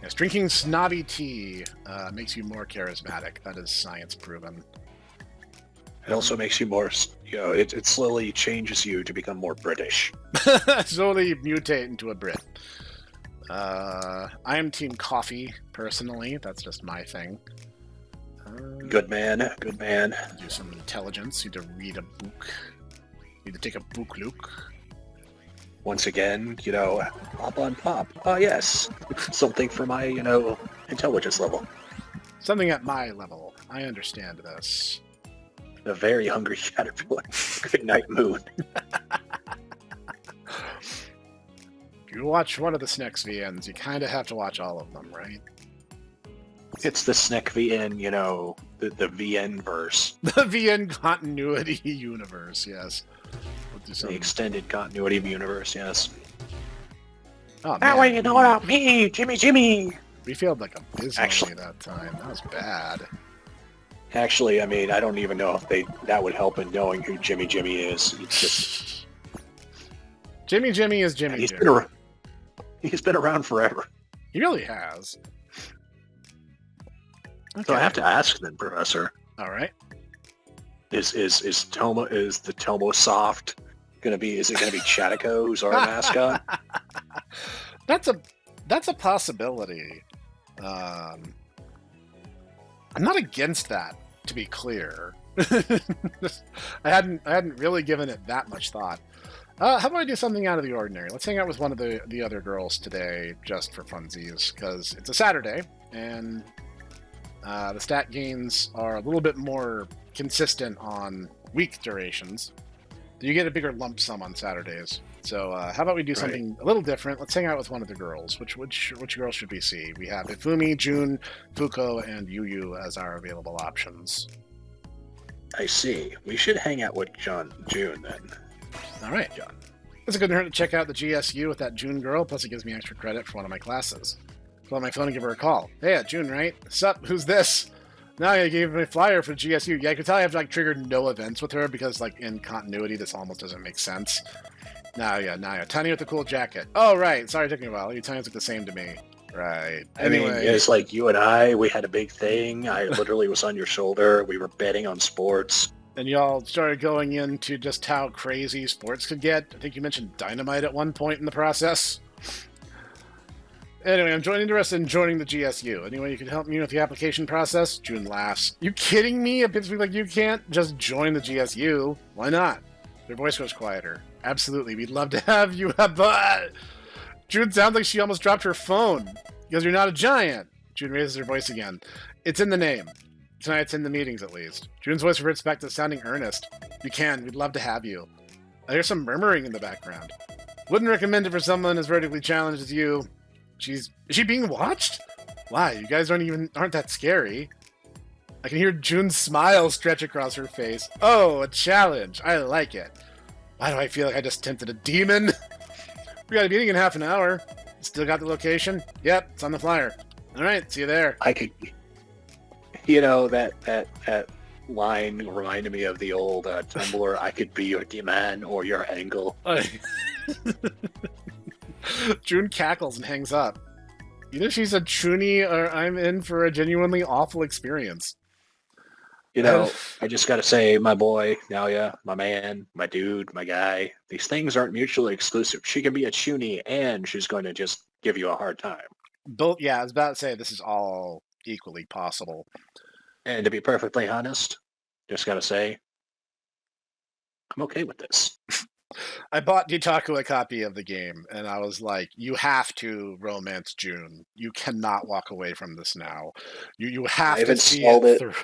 Yes, drinking snobby tea makes you more charismatic. That is science proven. It also makes you more, it slowly changes you to become more British. Slowly mutate into a Brit. I am team coffee, personally. That's just my thing. Good man, good man. Do some intelligence. Need to read a book. Need to take a book look. Once again, pop on pop. Oh, yes. Something for my, intelligence level. Something at my level. I understand this. A very hungry caterpillar. Good night, moon. If you watch one of the Snex VNs, you kind of have to watch all of them, right? It's the Snek VN, the VN verse. The VN continuity universe, yes. We'll do The extended continuity of universe, yes. Oh, that way you know about me, Jimmy! We failed like abysmally that time. That was bad. Actually, I mean, I don't even know if that would help in knowing who Jimmy is. It's just... Jimmy is Jimmy. He's been around forever. He really has. Okay. So I have to ask then, Professor. All right. Is the Tomo Soft gonna be? Is it gonna be Chatiko, who's our mascot? That's a possibility. I'm not against that, to be clear. I hadn't really given it that much thought. How about I do something out of the ordinary? Let's hang out with one of the other girls today, just for funsies, because it's a Saturday, and The stat gains are a little bit more consistent on week durations. You get a bigger lump sum on Saturdays. So how about we do something a little different? Let's hang out with one of the girls. Which girls should we see? We have Ifumi, June, Fuko, and Yu as our available options. I see. We should hang out with June then. All right, John. It's a good turn to check out the GSU with that June girl, plus it gives me extra credit for one of my classes. Pull out my phone and give her a call. Hey, June, right? Sup, who's this? Naoya gave me a flyer for GSU. Yeah, I can tell I have triggered no events with her because in continuity this almost doesn't make sense. Naoya. Tiny with the cool jacket. Oh, right. Sorry it took me a while. Your times look the same to me. Right. Anyway. I mean, it's like you and I, we had a big thing. I literally was on your shoulder. We were betting on sports. And y'all started going into just how crazy sports could get. I think you mentioned dynamite at one point in the process. Anyway, I'm interested in joining the GSU. Anyway, you can help me with the application process? June laughs. You kidding me? A bit like you can't just join the GSU. Why not? Their voice goes quieter. Absolutely, we'd love to have you, but June sounds like she almost dropped her phone because you're not a giant. June raises her voice again. It's in the name. Tonight it's in the meetings, at least. June's voice reverts back to sounding earnest. You can. We'd love to have you. I hear some murmuring in the background. Wouldn't recommend it for someone as vertically challenged as you. Is she being watched? Why? You guys aren't that scary. I can hear June's smile stretch across her face. Oh, a challenge. I like it. Why do I feel like I just tempted a demon? We got a meeting in half an hour. Still got the location? Yep, it's on the flyer. All right, see you there. I could, that line reminded me of the old Tumblr. I could be your demon or your angle. June cackles and hangs up. Either she's a chunie or I'm in for a genuinely awful experience. I just gotta say, my boy, Naoya, my man, my dude, my guy, these things aren't mutually exclusive. She can be a chunie and she's going to just give you a hard time. Yeah, I was about to say, this is all equally possible. And to be perfectly honest, just gotta say, I'm okay with this. I bought Ditaku a copy of the game, and I was like, you have to romance June. You cannot walk away from this now. You have to see it through.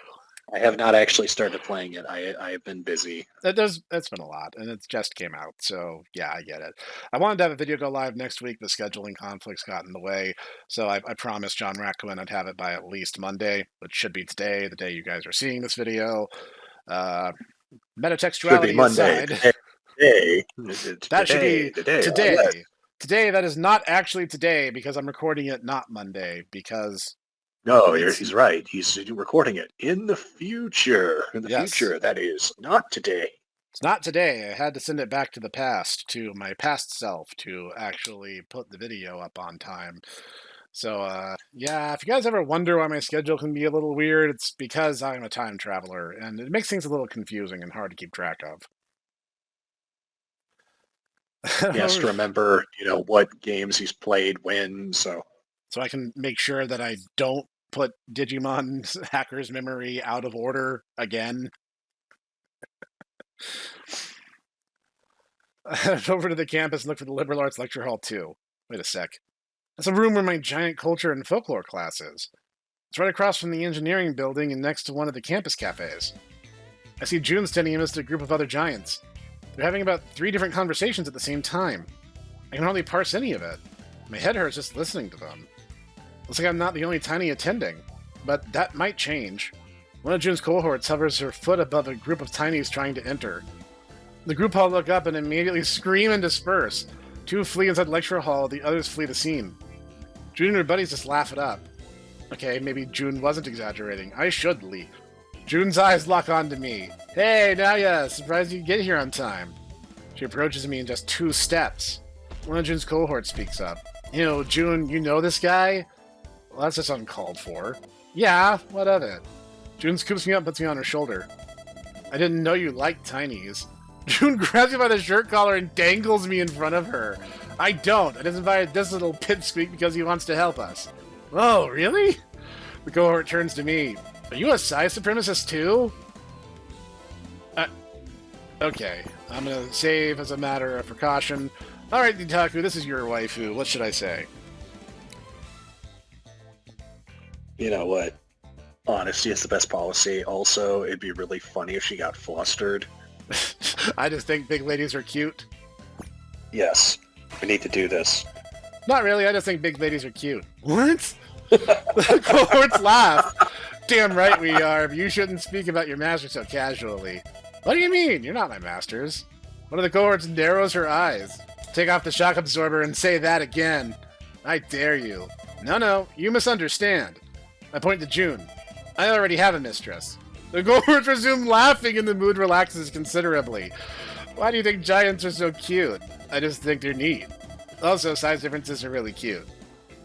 I have not actually started playing it. I have been busy. That's been a lot, and it just came out, so yeah, I get it. I wanted to have a video go live next week, but scheduling conflicts got in the way, so I promised John Raccoon I'd have it by at least Monday, which should be today, the day you guys are seeing this video. Metatextuality aside... That should be today. Today, that is not actually today, because I'm recording it not Monday, because... No, he's right. He's recording it in the future. In the future, that is not today. It's not today. I had to send it back to the past, to my past self, to actually put the video up on time. So, yeah, if you guys ever wonder why my schedule can be a little weird, it's because I'm a time traveler, and it makes things a little confusing and hard to keep track of. He has to remember, what games he's played when, so I can make sure that I don't put Digimon's hacker's memory out of order again. I head over to the campus and look for the liberal arts lecture hall too. Wait a sec. That's a room where my giant culture and folklore class is. It's right across from the engineering building and next to one of the campus cafes. I see June standing amidst a group of other giants. They're having about 3 different conversations at the same time. I can hardly parse any of it. My head hurts just listening to them. Looks like I'm not the only tiny attending, but that might change. One of June's cohorts hovers her foot above a group of tinies trying to enter. The group all look up and immediately scream and disperse. 2 flee inside the lecture hall, the others flee the scene. June and her buddies just laugh it up. Okay, maybe June wasn't exaggerating. I should leave. June's eyes lock onto me. Hey, Naoya, surprised you get here on time. She approaches me in just 2 steps. One of June's cohort speaks up. June, you know this guy? Well, that's just uncalled for. Yeah, what of it? June scoops me up and puts me on her shoulder. I didn't know you liked tinies. June grabs me by the shirt collar and dangles me in front of her. I don't. I just invited this little pipsqueak because he wants to help us. Oh, really? The cohort turns to me. Are you a size supremacist too? Okay, I'm gonna save as a matter of precaution. Alright, Nitaku, this is your waifu. What should I say? You know what? Honesty is the best policy. Also, it'd be really funny if she got flustered. I just think big ladies are cute. Yes, we need to do this. Not really, I just think big ladies are cute. What? The cohorts laugh. Damn right we are, but you shouldn't speak about your master so casually. What do you mean? You're not my masters. One of the cohorts narrows her eyes. Take off the shock absorber and say that again. I dare you. No, you misunderstand. I point to June. I already have a mistress. The cohorts resume laughing and the mood relaxes considerably. Why do you think giants are so cute? I just think they're neat. Also, size differences are really cute.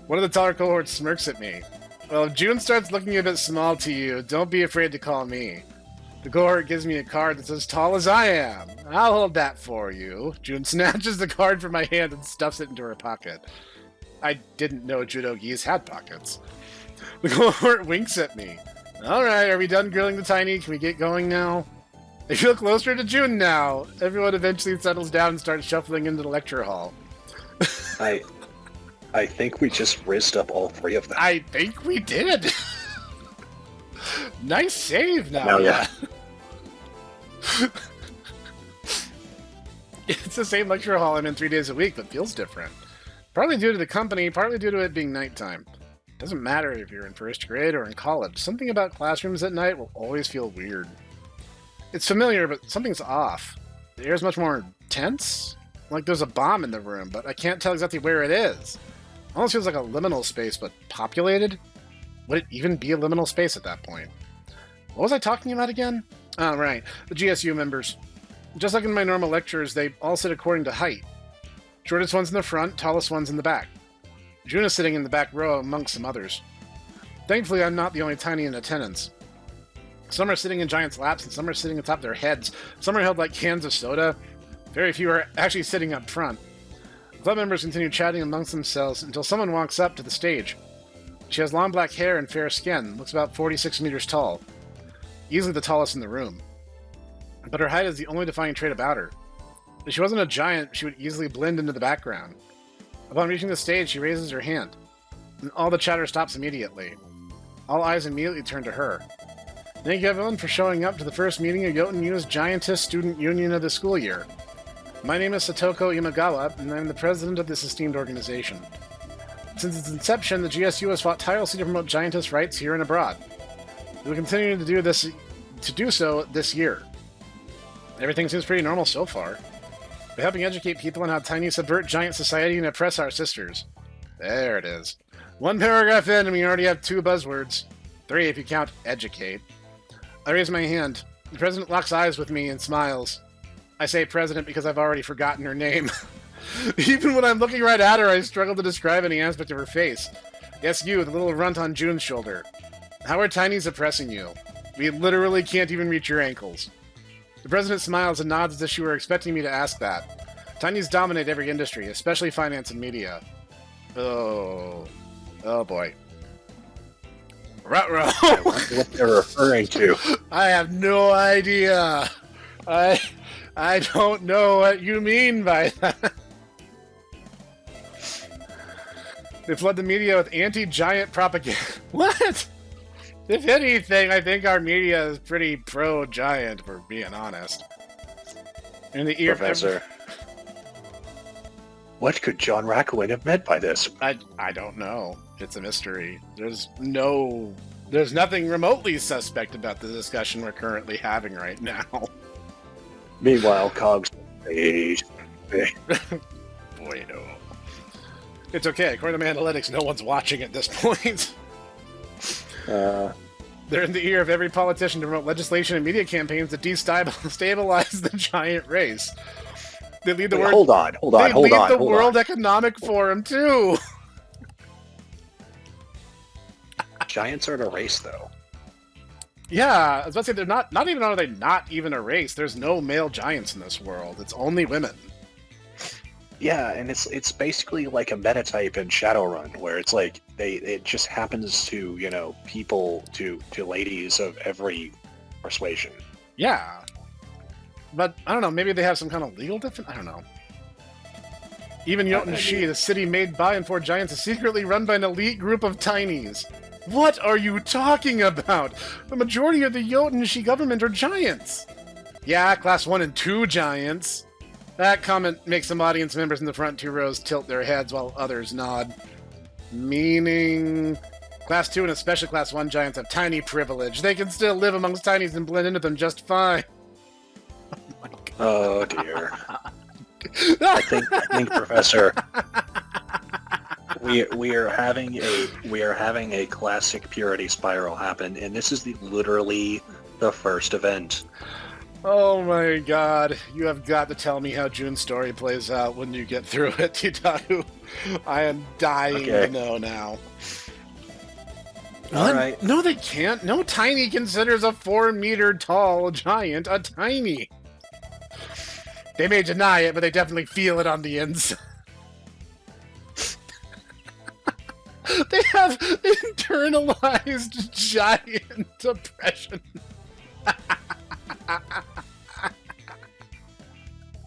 One of the taller cohorts smirks at me. Well, if June starts looking a bit small to you, don't be afraid to call me. The cohort gives me a card that's as tall as I am. I'll hold that for you. June snatches the card from my hand and stuffs it into her pocket. I didn't know Judo-gis had pockets. The cohort winks at me. Alright, are we done grilling the tiny? Can we get going now? I feel closer to June now. Everyone eventually settles down and starts shuffling into the lecture hall. I think we just rizzed up all three of them. I think we did. Nice save now. Yeah. It's the same lecture hall I'm in 3 days a week, but feels different. Partly due to the company, partly due to it being nighttime. Doesn't matter if you're in first grade or in college. Something about classrooms at night will always feel weird. It's familiar, but something's off. The air's much more tense. Like there's a bomb in the room, but I can't tell exactly where it is. Almost feels like a liminal space, but populated? Would it even be a liminal space at that point? What was I talking about again? Oh, right. The GSU members. Just like in my normal lectures, they all sit according to height. Shortest one's in the front, tallest one's in the back. June is sitting in the back row amongst some others. Thankfully, I'm not the only tiny in attendance. Some are sitting in giants' laps, and some are sitting atop their heads. Some are held like cans of soda. Very few are actually sitting up front. Club members continue chatting amongst themselves until someone walks up to the stage. She has long black hair and fair skin, looks about 46 meters tall. Easily the tallest in the room. But her height is the only defining trait about her. If she wasn't a giant, she would easily blend into the background. Upon reaching the stage, she raises her hand, and all the chatter stops immediately. All eyes immediately turn to her. Thank you everyone for showing up to the first meeting of Yoten U's Giantess Student Union of the school year. My name is Satoko Imagawa, and I'm the president of this esteemed organization. Since its inception, the GSU has fought tirelessly to promote giantess rights here and abroad. We will continue to do so this year. Everything seems pretty normal so far. We're helping educate people on how tiny subvert giant society and oppress our sisters. There it is. 1 paragraph in, and we already have 2 buzzwords. 3 if you count educate. I raise my hand. The president locks eyes with me and smiles. I say president because I've already forgotten her name. Even when I'm looking right at her, I struggle to describe any aspect of her face. Yes, you, the little runt on June's shoulder. How are tinies oppressing you? We literally can't even reach your ankles. The president smiles and nods as if she were expecting me to ask that. Tinies dominate every industry, especially finance and media. Oh boy. Ruh-roh. What they're referring to. I have no idea. I don't know what you mean by that. They flood the media with anti-giant propaganda. What? If anything, I think our media is pretty pro-giant, if we're being honest. In the ear, Professor, what could John Rackowin have meant by this? I don't know. It's a mystery. There's nothing remotely suspect about the discussion we're currently having right now. Meanwhile, Cogs. Boy, no. It's okay. According to my analytics, no one's watching at this point. They're in the ear of every politician to promote legislation and media campaigns to destabilize the giant race. They lead the world. Hold on. They lead the World Economic Forum too. Giants aren't a race, though. Yeah, I was about to say not even are they not even a race. There's no male giants in this world. It's only women. Yeah, and it's basically like a metatype in Shadowrun, where it's like it just happens to, people to ladies of every persuasion. Yeah. But I don't know, maybe they have some kind of legal difference? I don't know. Even Yoten-shi, the city made by and for giants, is secretly run by an elite group of tinies. What are you talking about? The majority of the Jotunshi government are giants. Yeah, class 1 and 2 giants. That comment makes some audience members in the front 2 rows tilt their heads while others nod. Meaning, class 2 and especially class 1 giants have tiny privilege. They can still live amongst tinies and blend into them just fine. Oh my god. Oh dear. I think Professor, we are having a classic purity spiral happen, and this is literally the first event. Oh my god, you have got to tell me how June's story plays out when you get through it, Titaku. I am dying to know now. All right. No, they can't. No tiny considers a 4-meter tall giant a tiny. They may deny it, but they definitely feel it on the inside. They have internalized giant depression.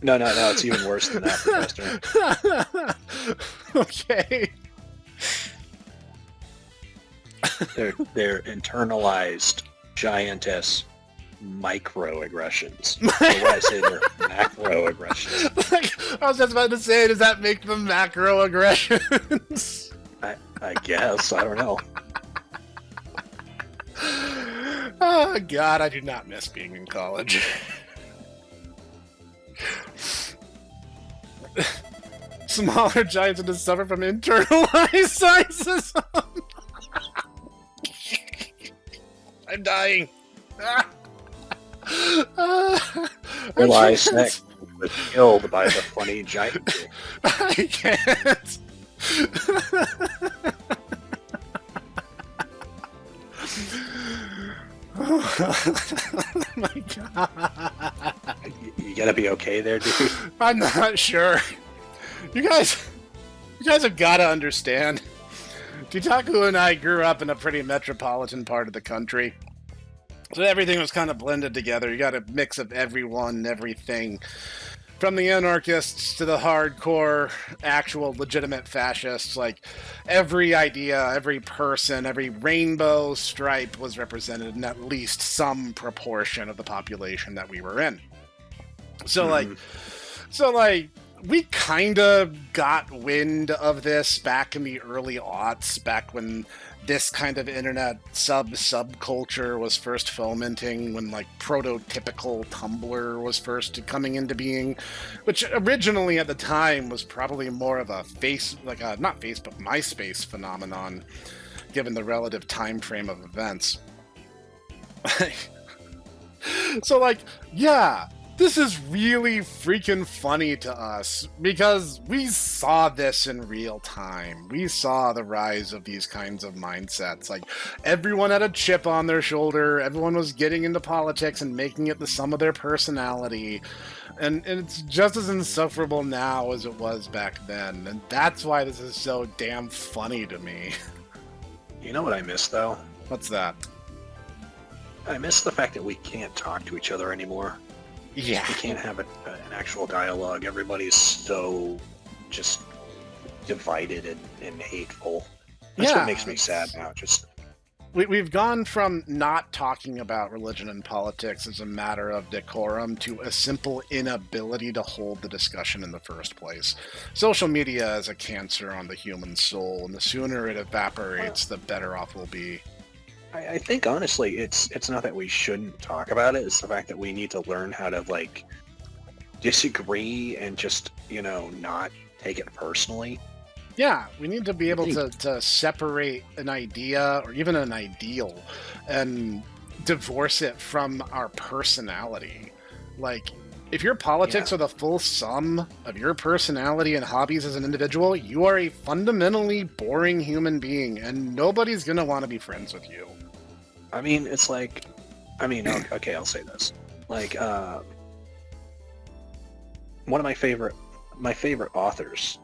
No, it's even worse than that, Professor. Okay. They're internalized giantess microaggressions. Or what I say, they're macroaggressions. Like, I was just about to say, does that make them macroaggressions? I guess. I don't know. Oh, God, I do not miss being in college. Smaller giants are to suffer from internalized sizes. I'm dying. Realize Snek was killed by the funny giant. I can't. Oh my god. You gotta be okay there, dude. I'm not sure. You guys have gotta understand. Titaku and I grew up in a pretty metropolitan part of the country. So everything was kind of blended together. You got a mix of everyone, everything. From the anarchists to the hardcore, actual legitimate fascists, like every idea, every person, every rainbow stripe was represented in at least some proportion of the population that we were in. So we kind of got wind of this back in the early aughts, back when this kind of internet subculture was first fomenting, when like prototypical Tumblr was first coming into being, which originally at the time was probably more of a not Facebook, MySpace phenomenon, given the relative time frame of events. So like, yeah, this is really freaking funny to us because we saw this in real time. We saw the rise of these kinds of mindsets. Like, everyone had a chip on their shoulder. Everyone was getting into politics and making it the sum of their personality. And it's just as insufferable now as it was back then. And that's why this is so damn funny to me. You know what I miss, though? What's that? I miss the fact that we can't talk to each other anymore. Yeah. We can't have an actual dialogue. Everybody's so just divided and hateful. That's what makes me sad now. We've gone from not talking about religion and politics as a matter of decorum to a simple inability to hold the discussion in the first place. Social media is a cancer on the human soul, and the sooner it evaporates, the better off we'll be. I think honestly, it's not that we shouldn't talk about it. It's the fact that we need to learn how to like disagree and just not take it personally. Yeah, we need to be able to separate an idea or even an ideal and divorce it from our personality. Like, if your politics are the full sum of your personality and hobbies as an individual, you are a fundamentally boring human being, and nobody's going to want to be friends with you. I mean, it's like, okay, I'll say this. Like, one of my favorite authors,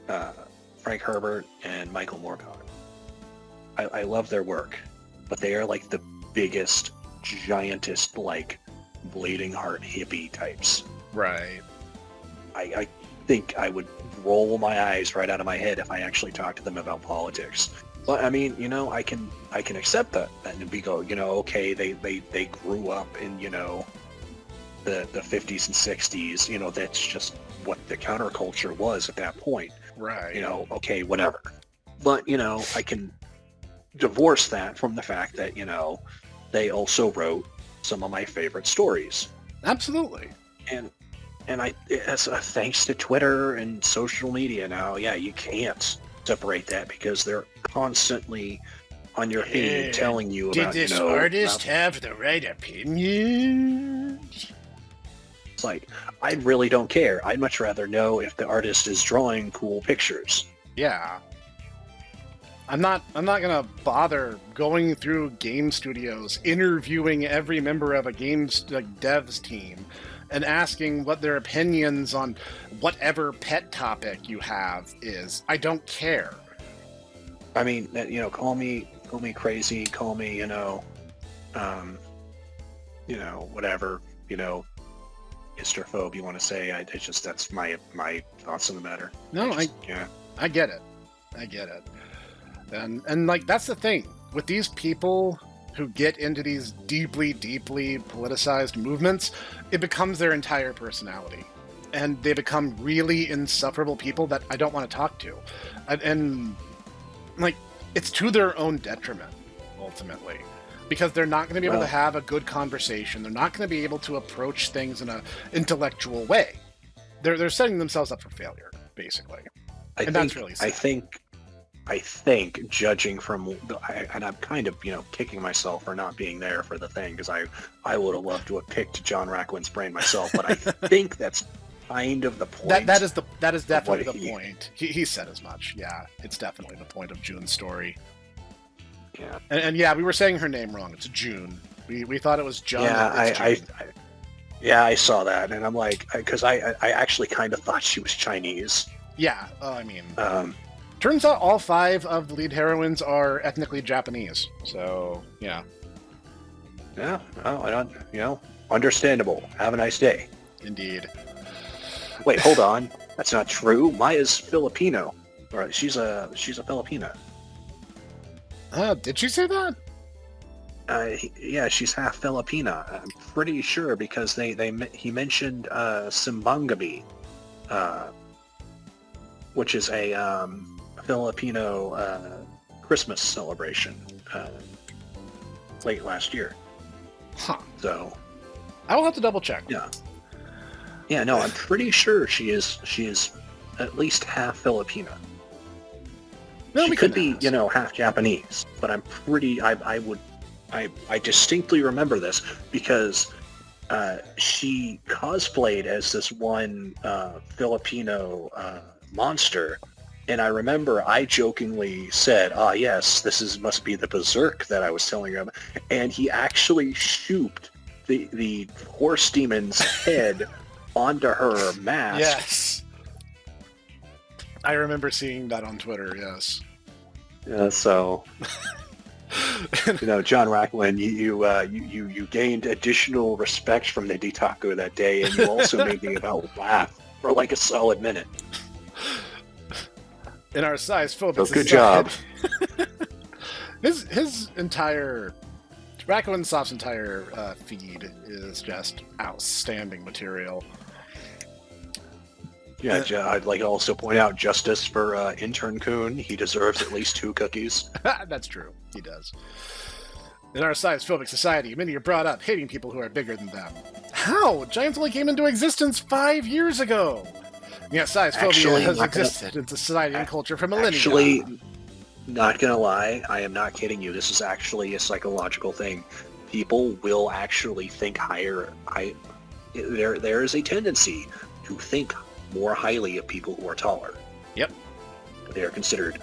Frank Herbert and Michael Moorcock. I love their work, but they are like the biggest, giantest, like, bleeding heart hippie types. Right. I think I would roll my eyes right out of my head if I actually talked to them about politics. But I mean, I can accept that. And we go, okay, they grew up in, the 50s and 60s. That's just what the counterculture was at that point. Right. Okay, whatever. But, I can divorce that from the fact that, they also wrote some of my favorite stories. Absolutely. And as thanks to Twitter and social media now, yeah, you can't separate that because they're constantly on your feed telling you about, Did this artist have the right opinion? It's like, I really don't care. I'd much rather know if the artist is drawing cool pictures. Yeah. I'm not gonna bother going through game studios, interviewing every member of a devs team, and asking what their opinions on whatever pet topic you have is. I don't care. I mean, call me crazy, call me, whatever, hipsterphobe you want to say. That's my thoughts on the matter. No, I get it. I get it. And like, that's the thing with these people who get into these deeply, deeply politicized movements, it becomes their entire personality. And they become really insufferable people that I don't want to talk to. And like, it's to their own detriment, ultimately. Because they're not going to be able to have a good conversation. They're not going to be able to approach things in an intellectual way. They're setting themselves up for failure, basically. That's really sad. I think judging from, and I'm kind of, kicking myself for not being there for the thing, because I would have loved to have picked John Racklin's brain myself, but I think that's kind of the point. That is definitely the point. He said as much. Yeah, it's definitely the point of June's story. Yeah. And yeah, we were saying her name wrong. It's June. We thought it was John. Yeah, I saw that, and I'm like, because I actually kind of thought she was Chinese. Yeah, I mean, turns out all 5 of the lead heroines are ethnically Japanese. So yeah. Yeah, well, I don't, understandable. Have a nice day. Indeed. Wait, hold on. That's not true. Maya's Filipino. Or she's a Filipina. Did she say that? Yeah, she's half Filipina. I'm pretty sure because he mentioned Simbangabi, which is a Filipino Christmas celebration late last year. Huh. So I will have to double check. Yeah. Yeah, no, I'm pretty sure she is at least half Filipina. No, she could be, half Japanese, but I'm pretty. I distinctly remember this because she cosplayed as this one Filipino monster, and I remember I jokingly said, "Ah, yes, must be the berserk that I was telling him," and he actually shooped the horse demon's head onto her mask. Yes. I remember seeing that on Twitter, yes. Yeah, so John Racklin, you gained additional respect from the Ditaku that day, and you also made me about laugh for like a solid minute. In our size phobic so good job. His entire Racklin Soft's entire feed is just outstanding material. Yeah, I'd like to also point out justice for Intern Kun. He deserves at least 2 cookies. That's true. He does. In our size-phobic society, many are brought up hating people who are bigger than them. How? Giants only came into existence 5 years ago. Yeah, size phobia has existed in society and culture for millennia. Actually, not gonna lie, I am not kidding you. This is actually a psychological thing. People will actually think higher. There is a tendency to think more highly of people who are taller. Yep. They are considered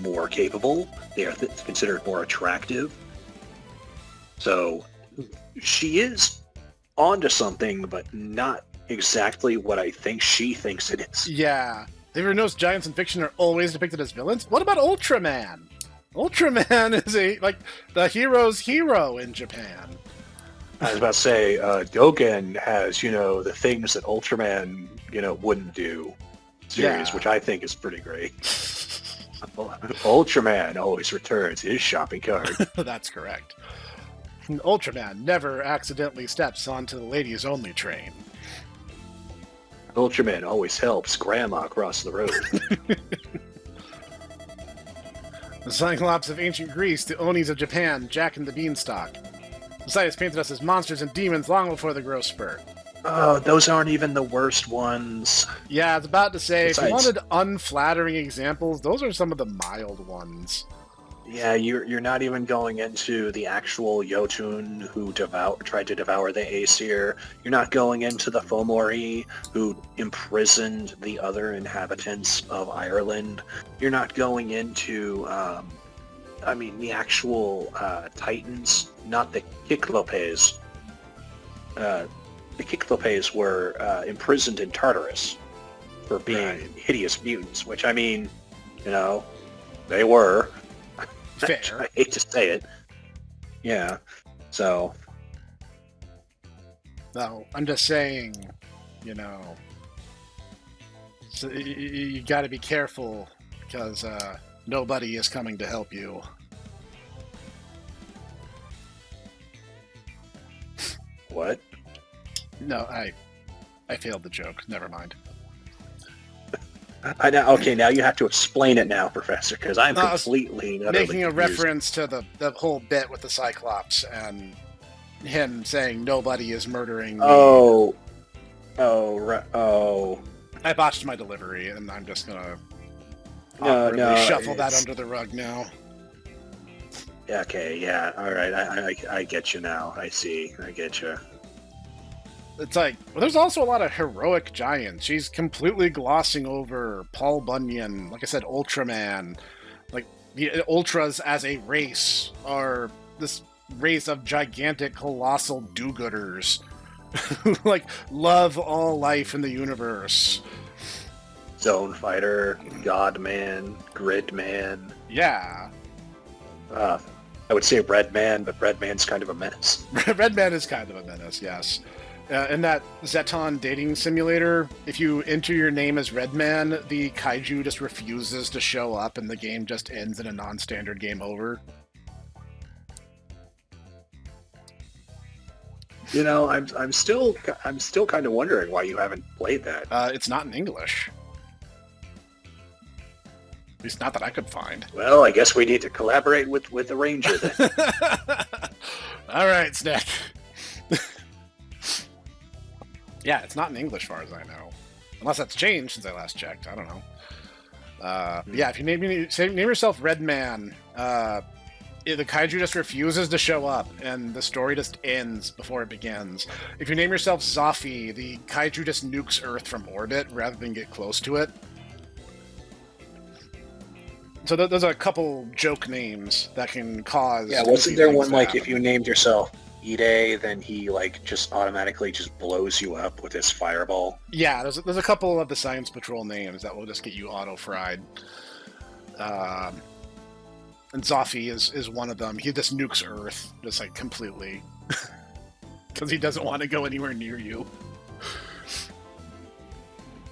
more capable. They are considered more attractive. So she is onto something, but not exactly what I think she thinks it is. Yeah. Have you ever noticed giants in fiction are always depicted as villains? What about Ultraman? Ultraman is the hero's hero in Japan. I was about to say, Dogen has, the things that Ultraman, wouldn't do series, which I think is pretty great. Ultraman always returns his shopping cart. That's correct. Ultraman never accidentally steps onto the ladies only train. Ultraman always helps Grandma cross the road. The Cyclops of ancient Greece, the Onis of Japan, Jack and the Beanstalk. Society's painted us as monsters and demons long before the growth spurt. Oh, those aren't even the worst ones. Yeah, I was about to say, Besides, if you wanted unflattering examples, those are some of the mild ones. Yeah, you're not even going into the actual Jotun who tried to devour the Aesir. You're not going into the Fomori who imprisoned the other inhabitants of Ireland. You're not going into, the actual Titans, not the Kyklopes. The Kyklopes were imprisoned in Tartarus for being hideous mutants, which, they were. Fair. I hate to say it. Yeah. So. No, I'm just saying, so you got to be careful because nobody is coming to help you. What? No, I failed the joke. Never mind. Okay, now you have to explain it now, Professor, because I'm completely making a confused. reference to the whole bit with the Cyclops and him saying nobody is murdering me. Oh. I botched my delivery, and I'm just gonna shuffle that under the rug now. Okay, yeah, all right, I get you now. I see, I get you. It's like, well, there's also a lot of heroic giants. She's completely glossing over Paul Bunyan, like I said, Ultraman. Like, the Ultras as a race are this race of gigantic, colossal do-gooders who, love all life in the universe. Zone Fighter, God-Man, Grid-Man. Yeah. I would say Red-Man, but Red-Man's kind of a menace. Red-Man is kind of a menace, yes. In that Zeton dating simulator, if you enter your name as Redman, the kaiju just refuses to show up and the game just ends in a non-standard game over. I'm still kind of wondering why you haven't played that. It's not in English. At least not that I could find. Well, I guess we need to collaborate with the Ranger then. All right, Snek. Yeah, it's not in English, as far as I know. Unless that's changed since I last checked. I don't know. Yeah, if you name yourself Redman, the kaiju just refuses to show up, and the story just ends before it begins. If you name yourself Zoffy, the kaiju just nukes Earth from orbit rather than get close to it. So there's a couple joke names that can cause... Yeah, wasn't there one, if you named yourself Ide, then he just automatically just blows you up with his fireball? Yeah, there's a couple of the Science Patrol names that will just get you auto-fried. And Zoffy is one of them. He just nukes Earth, just completely. Because he doesn't want to go anywhere near you.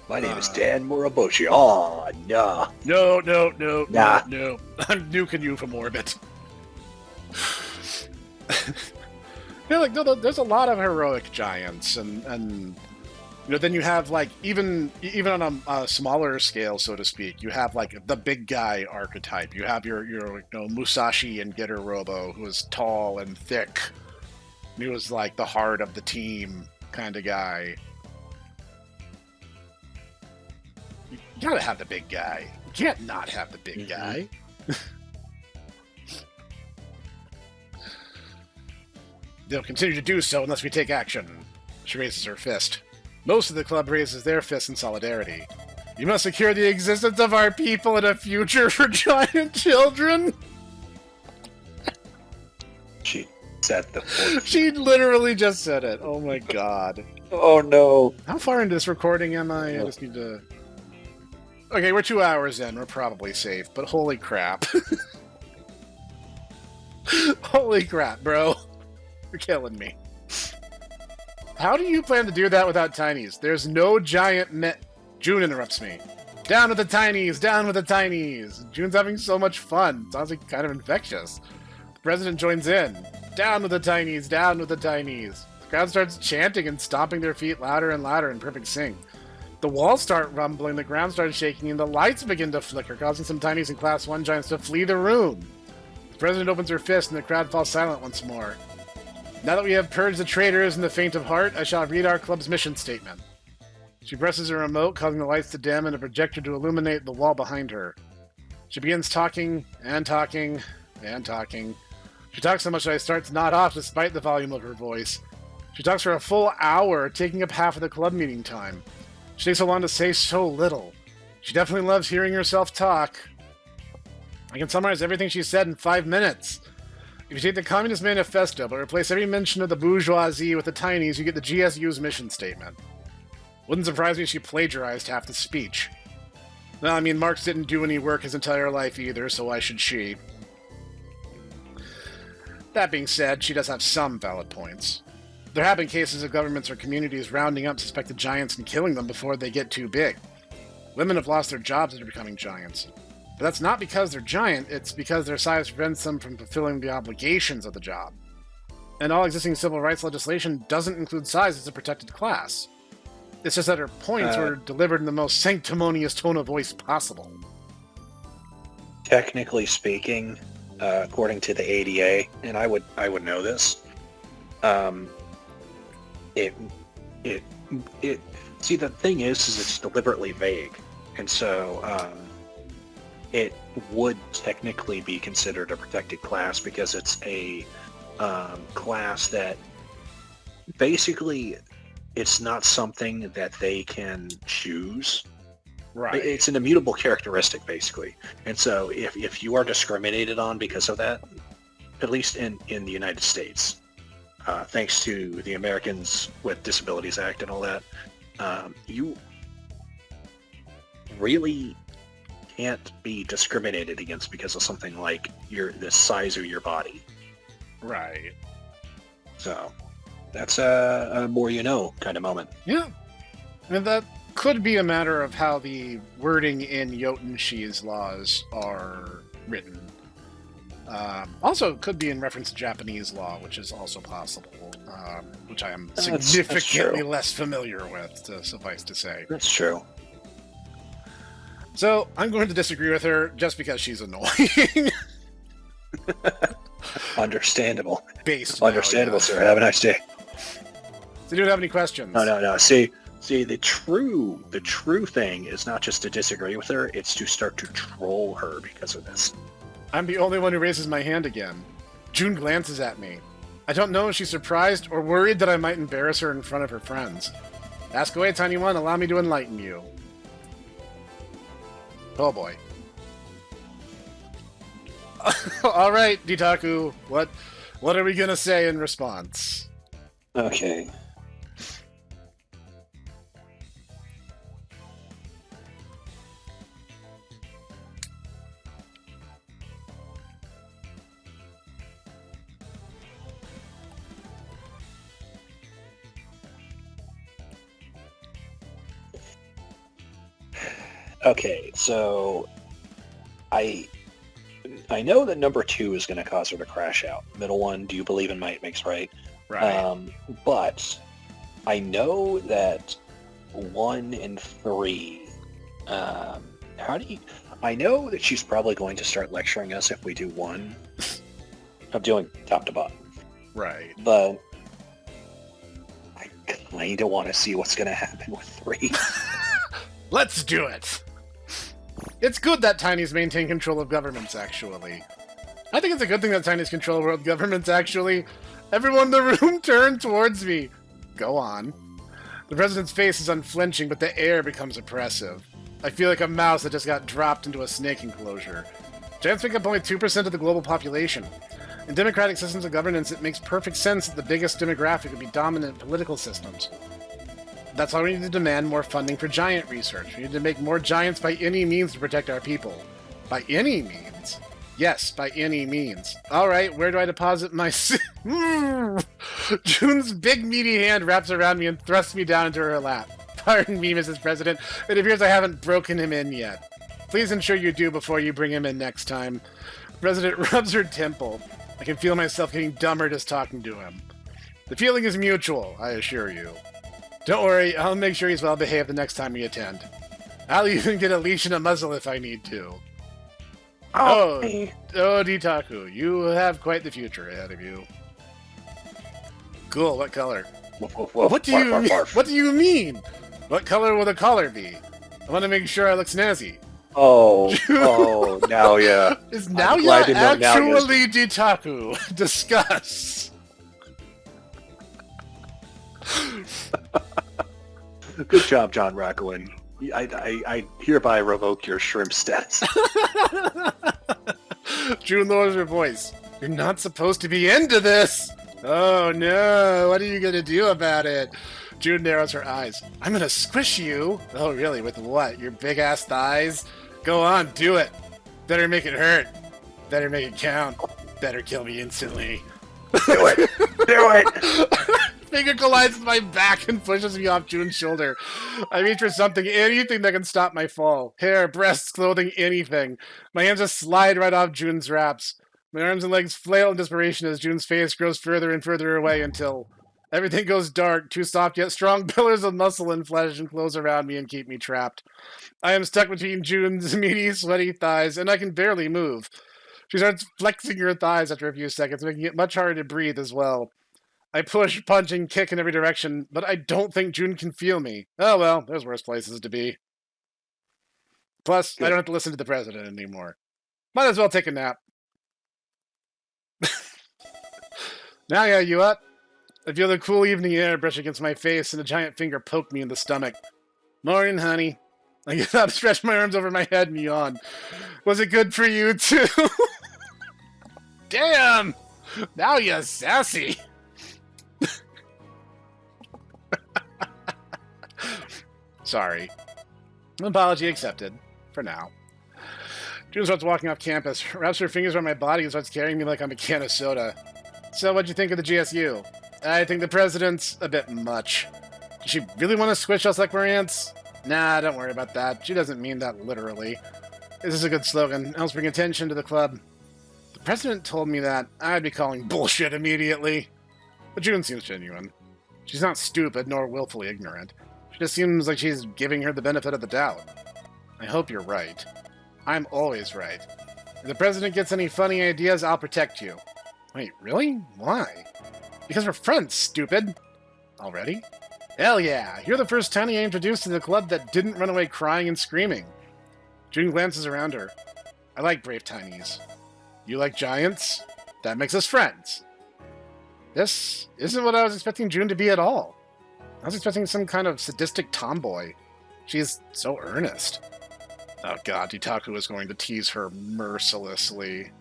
My name is Dan Muraboshi. Oh, nah. No. Nah. No. I'm nuking you from orbit. Yeah, no, there's a lot of heroic giants, and then you have even on a smaller scale, so to speak, you have the big guy archetype. You have your Musashi and Getter Robo, who is tall and thick. He was the heart of the team kind of guy. You gotta have the big guy. You can't not have the big guy. They'll continue to do so unless we take action. She raises her fist. Most of the club raises their fists in solidarity. You must secure the existence of our people and a future for giant children. She said the word. She literally just said it. Oh my god. Oh no. How far into this recording am I? I just need to... Okay, we're 2 hours in. We're probably safe, but holy crap. Holy crap, bro. You're killing me. How do you plan to do that without tinies? There's no giant June interrupts me. Down with the tinies! Down with the tinies! June's having so much fun. Sounds like kind of infectious. The president joins in. Down with the tinies! Down with the tinies! The crowd starts chanting and stomping their feet louder and louder in perfect sync. The walls start rumbling, the ground starts shaking, and the lights begin to flicker, causing some tinies and Class 1 giants to flee the room. The president opens her fist, and the crowd falls silent once more. Now that we have purged the traitors and the faint of heart, I shall read our club's mission statement. She presses a remote, causing the lights to dim and a projector to illuminate the wall behind her. She begins talking, and talking, and talking. She talks so much that I start to nod off despite the volume of her voice. She talks for a full hour, taking up half of the club meeting time. She takes so long to say so little. She definitely loves hearing herself talk. I can summarize everything she said in 5 minutes. If you take the Communist Manifesto, but replace every mention of the bourgeoisie with the tinies, you get the GSU's mission statement. Wouldn't surprise me if she plagiarized half the speech. No, I mean, Marx didn't do any work his entire life either, so why should she? That being said, she does have some valid points. There have been cases of governments or communities rounding up suspected giants and killing them before they get too big. Women have lost their jobs after becoming giants. But that's not because they're giant, it's because their size prevents them from fulfilling the obligations of the job. And all existing civil rights legislation doesn't include size as a protected class. It's just that her points were delivered in the most sanctimonious tone of voice possible. Technically speaking, according to the ADA, and I would know this, see, the thing is it's deliberately vague, and so it would technically be considered a protected class because it's a class that basically it's not something that they can choose. Right. It's an immutable characteristic, basically. And so if you are discriminated on because of that, at least in the United States, thanks to the Americans with Disabilities Act and all that, you really can't be discriminated against because of something like the size of your body. Right. So that's a more you know kind of moment. Yeah. And that could be a matter of how the wording in Jotenshi's laws are written. Also, it could be in reference to Japanese law, which is also possible, which I am significantly less familiar with, to suffice to say. That's true. So, I'm going to disagree with her just because she's annoying. Understandable. Understandable, sir. Have a nice day. So, do you have any questions? No. See, the true thing is not just to disagree with her; it's to start to troll her because of this. I'm the only one who raises my hand again. June glances at me. I don't know if she's surprised or worried that I might embarrass her in front of her friends. Ask away, Tiny One. Allow me to enlighten you. Oh boy. All right, Ditaku. What are we gonna say in response? Okay. Okay, so I know that number 2 is going to cause her to crash out. Middle one, do you believe in might makes right? Right. But I know that 1 and 3. I know that she's probably going to start lecturing us if we do 1. I'm doing top to bottom. Right. But I kind of want to see what's going to happen with 3. Let's do it! It's good that Tinies maintain control of governments, actually. I think it's a good thing that Tinies control world governments, actually. Everyone in the room turn towards me. Go on. The president's face is unflinching, but the air becomes oppressive. I feel like a mouse that just got dropped into a snake enclosure. Giants make up only 2% of the global population. In democratic systems of governance, it makes perfect sense that the biggest demographic would be dominant political systems. That's why we need to demand more funding for giant research. We need to make more giants by any means to protect our people. By any means? Yes, by any means. Alright, where do I deposit my... June's big meaty hand wraps around me and thrusts me down into her lap. Pardon me, Mrs. President. It appears I haven't broken him in yet. Please ensure you do before you bring him in next time. The President rubs her temple. I can feel myself getting dumber just talking to him. The feeling is mutual, I assure you. Don't worry, I'll make sure he's well behaved the next time we attend. I'll even get a leash and a muzzle if I need to. Oh, Ditaku, you have quite the future ahead of you. Cool, what color? What do you mean? What color will the collar be? I want to make sure I look snazzy. Oh, Naoya. Is Naoya actually Ditaku? Discuss. Good job, John Rackowin. I hereby revoke your shrimp status. June lowers her voice. You're not supposed to be into this. Oh no, what are you going to do about it? June narrows her eyes. I'm going to squish you. Oh really, with what? Your big ass thighs? Go on, do it. Better make it hurt. Better make it count. Better kill me instantly. Do it. Do it. Finger collides with my back and pushes me off June's shoulder. I reach for something, anything that can stop my fall. Hair, breasts, clothing, anything. My hands just slide right off June's wraps. My arms and legs flail in desperation as June's face grows further and further away until everything goes dark. Two soft yet strong pillars of muscle and flesh enclose around me and keep me trapped. I am stuck between June's meaty, sweaty thighs, and I can barely move. She starts flexing her thighs after a few seconds, making it much harder to breathe as well. I push, punch, and kick in every direction, but I don't think June can feel me. Oh well, there's worse places to be. Plus, I don't have to listen to the president anymore. Might as well take a nap. Now, yeah, you up? I feel the cool evening air brush against my face and a giant finger poke me in the stomach. Morning, honey. I get up, stretch my arms over my head, and yawn. Was it good for you, too? Damn! Now you're sassy. Sorry. An apology accepted. For now. June starts walking off campus, wraps her fingers around my body and starts carrying me like I'm a can of soda. So what'd you think of the GSU? I think the president's a bit much. Does she really want to squish us like we're ants? Nah, don't worry about that. She doesn't mean that literally. This is a good slogan. Helps bring attention to the club. The president told me that I'd be calling bullshit immediately. But June seems genuine. She's not stupid nor willfully ignorant. She just seems like she's giving her the benefit of the doubt. I hope you're right. I'm always right. If the president gets any funny ideas, I'll protect you. Wait, really? Why? Because we're friends, stupid. Already? Hell yeah! You're the first tiny I introduced to the club that didn't run away crying and screaming. June glances around her. I like brave tinies. You like giants? That makes us friends. This isn't what I was expecting June to be at all. I was expecting some kind of sadistic tomboy. She's so earnest. Oh god, Ditaku is going to tease her mercilessly.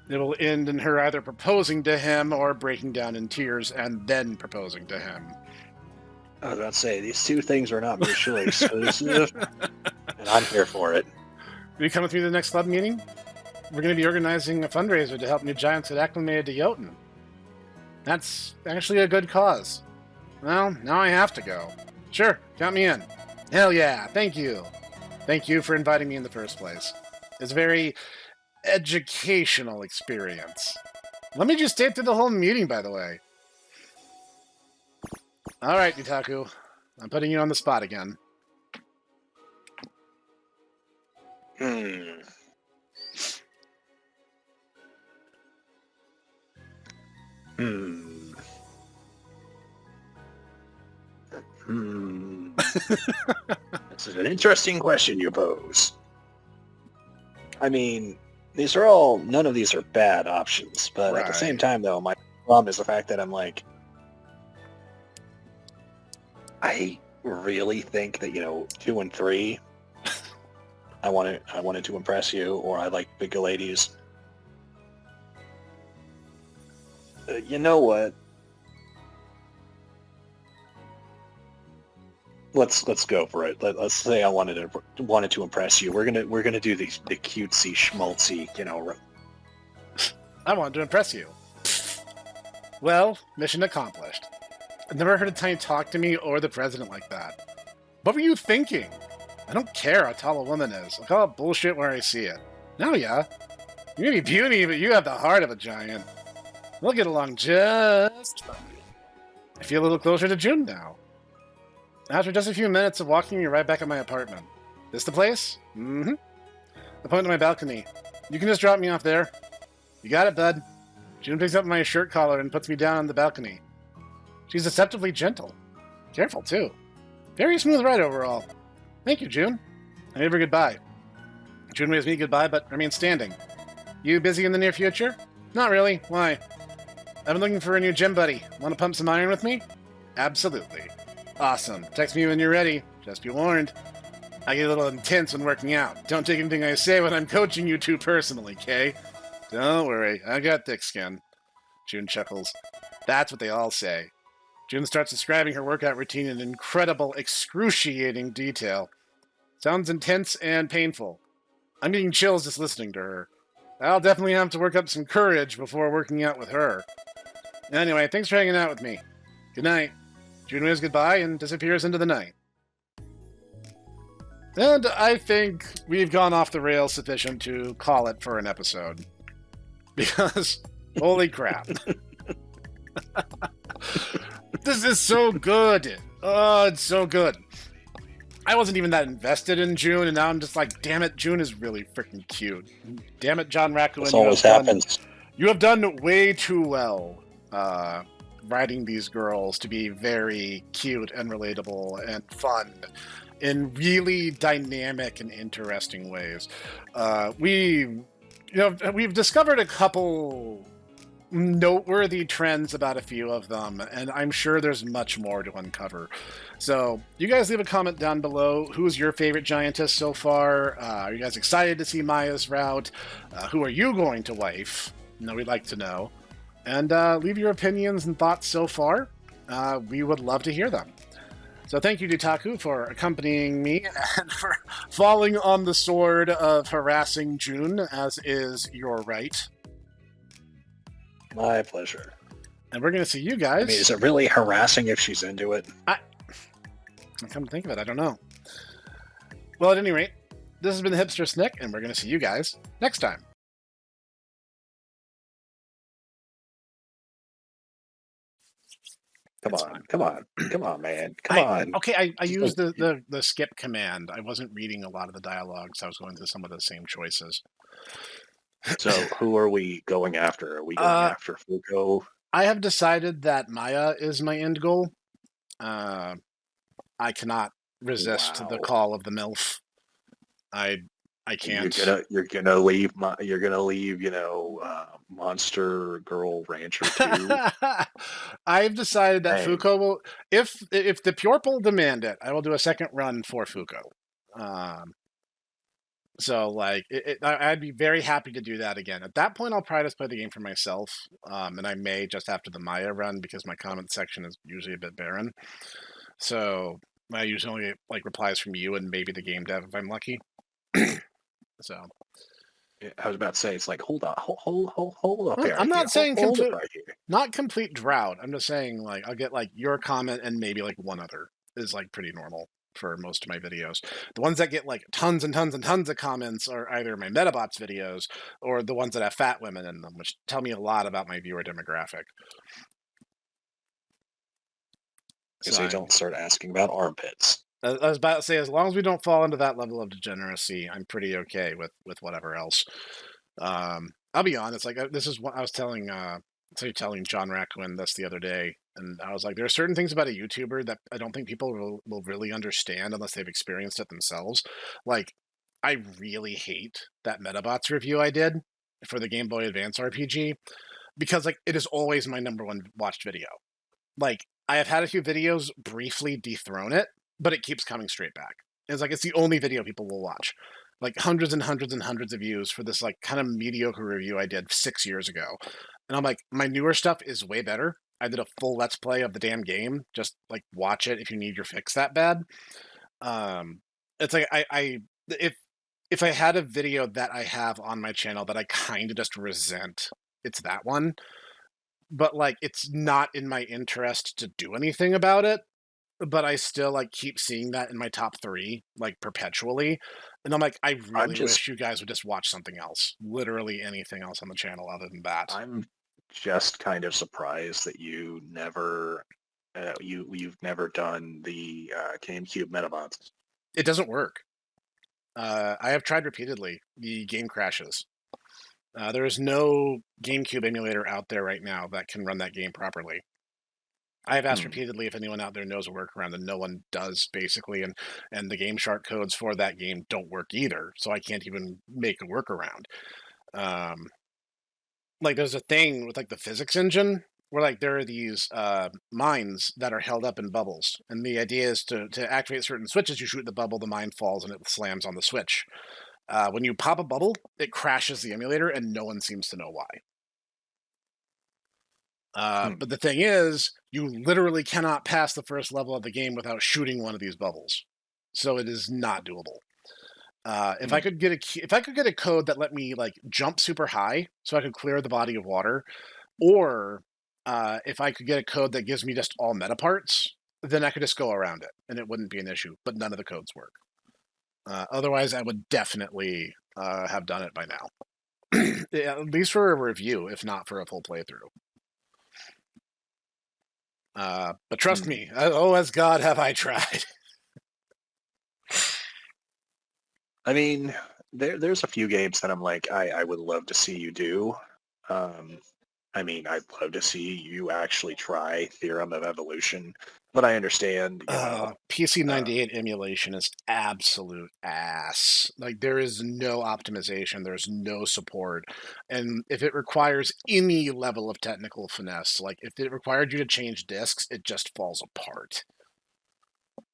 It will end in her either proposing to him or breaking down in tears and then proposing to him. I was about to say, these two things are not mutually exclusive, and I'm here for it. Will you come with me to the next club meeting? We're going to be organizing a fundraiser to help new giants get acclimated to Jotun. That's actually a good cause. Well, now I have to go. Sure, count me in. Hell yeah, thank you. Thank you for inviting me in the first place. It's a very educational experience. Let me just stay through the whole meeting, by the way. Alright, Ditaku. I'm putting you on the spot again. This is an interesting question you pose. I mean, none of these are bad options, but at the same time, though, my problem is the fact that I'm like, I really think that, 2 and 3, I wanted to impress you, or I like bigger ladies. You know what? Let's go for it. Let's say I wanted to impress you. We're gonna do the cutesy schmaltzy, I wanted to impress you. Well, mission accomplished. I've never heard a tiny talk to me or the president like that. What were you thinking? I don't care how tall a woman is. I'll call it bullshit where I see it. Naoya, you may be puny, but you have the heart of a giant. We'll get along just fine. I feel a little closer to June now. After just a few minutes of walking, you're right back at my apartment. This the place? Mm-hmm. I point to my balcony. You can just drop me off there. You got it, bud. June picks up my shirt collar and puts me down on the balcony. She's deceptively gentle. Careful, too. Very smooth ride overall. Thank you, June. I gave her goodbye. June waves me goodbye, but remains standing. You busy in the near future? Not really. Why? I've been looking for a new gym buddy. Want to pump some iron with me? Absolutely. Awesome. Text me when you're ready. Just be warned. I get a little intense when working out. Don't take anything I say when I'm coaching you too personally, Kay? Don't worry. I got thick skin. June chuckles. That's what they all say. June starts describing her workout routine in incredible, excruciating detail. Sounds intense and painful. I'm getting chills just listening to her. I'll definitely have to work up some courage before working out with her. Anyway, thanks for hanging out with me. Good night. June waves goodbye and disappears into the night. And I think we've gone off the rails sufficient to call it for an episode. Because, holy crap. This is so good. Oh, it's so good. I wasn't even that invested in June, and now I'm just like, damn it, June is really freaking cute. Damn it, John Raccoon. This always happens. You have done way too well writing these girls to be very cute and relatable and fun in really dynamic and interesting ways. We've discovered a couple noteworthy trends about a few of them, and I'm sure there's much more to uncover. So you guys leave a comment down below. Who's your favorite giantess so far? Are you guys excited to see Maya's route? Who are you going to wife? We'd like to know. And leave your opinions and thoughts so far. We would love to hear them. So thank you, Dutaku, for accompanying me and for falling on the sword of harassing June, as is your right. My pleasure. And we're going to see you guys. I mean, is it really harassing if she's into it? Come to think of it, I don't know. Well, at any rate, this has been the Hipster Snek, and we're going to see you guys next time. Come on, man. Come on. Okay, I used the skip command. I wasn't reading a lot of the dialogue, so I was going through some of the same choices. So, who are we going after? Are we going after Fuko? I have decided that Maya is my end goal. I cannot resist the call of the MILF. I can't. You're gonna leave. Monster Girl Rancher 2. I've decided that Fuko will. If the Purple demand it, I will do a second run for Fuko. So, like, I'd be very happy to do that again. At that point, I'll probably just play the game for myself, and I may just after the Maya run, because my comment section is usually a bit barren. So, I usually only get, like, replies from you and maybe the game dev if I'm lucky. So, I was about to say, it's like, hold up here. I'm not saying not complete drought. I'm just saying, like, I'll get, like, your comment and maybe, like, one other is, like, pretty normal for most of my videos. The ones that get like tons and tons and tons of comments are either my Metabots videos or the ones that have fat women in them, which tell me a lot about my viewer demographic. So you don't start asking about armpits. I was about to say, as long as we don't fall into that level of degeneracy, I'm pretty okay with whatever else. I'll be honest, like, this is what I was telling John Raccoon this the other day. And I was like, there are certain things about a YouTuber that I don't think people will really understand unless they've experienced it themselves. Like, I really hate that Metabots review I did for the Game Boy Advance RPG, because, like, it is always my number one watched video. Like, I have had a few videos briefly dethrone it, but it keeps coming straight back. It's like, it's the only video people will watch. Like, hundreds and hundreds and hundreds of views for this, like, kind of mediocre review I did 6 years ago. And I'm like, my newer stuff is way better. I did a full Let's Play of the damn game. Just, like, watch it if you need your fix that bad. It's like, if I had a video that I have on my channel that I kind of just resent, it's that one. But, like, it's not in my interest to do anything about it. but I still like keep seeing that in my top 3 like perpetually. And I'm like, I I'm really just wish you guys would just watch something else. Literally anything else on the channel other than that. I'm just kind of surprised that you've never done the GameCube Metabots. It doesn't work. I have tried repeatedly. The game crashes. There is no GameCube emulator out there right now that can run that game properly. I have asked Hmm. repeatedly if anyone out there knows a workaround, and no one does, basically. And the Game Shark codes for that game don't work either, so I can't even make a workaround. Um, like, there's a thing with like the physics engine where like there are these mines that are held up in bubbles, and the idea is to activate certain switches. You shoot the bubble, the mine falls, and it slams on the switch. When you pop a bubble, it crashes the emulator, and no one seems to know why. Hmm. But the thing is, you literally cannot pass the first level of the game without shooting one of these bubbles. So it is not doable. If I Hmm. could get if I could get a code that let me like jump super high, so I could clear the body of water, or if I could get a code that gives me just all meta parts, then I could just go around it, and it wouldn't be an issue. But none of the codes work. Otherwise, I would definitely have done it by now, at least for a review, if not for a full playthrough. But trust Hmm. me, oh, as God have I tried. I mean, there's a few games that I'm like, I would love to see you do. Um, I mean, I'd love to see you actually try Theorem of Evolution, but I understand, PC uh, 98 emulation is absolute ass. Like, there is no optimization, there's no support. And if it requires any level of technical finesse, like if it required you to change disks, it just falls apart.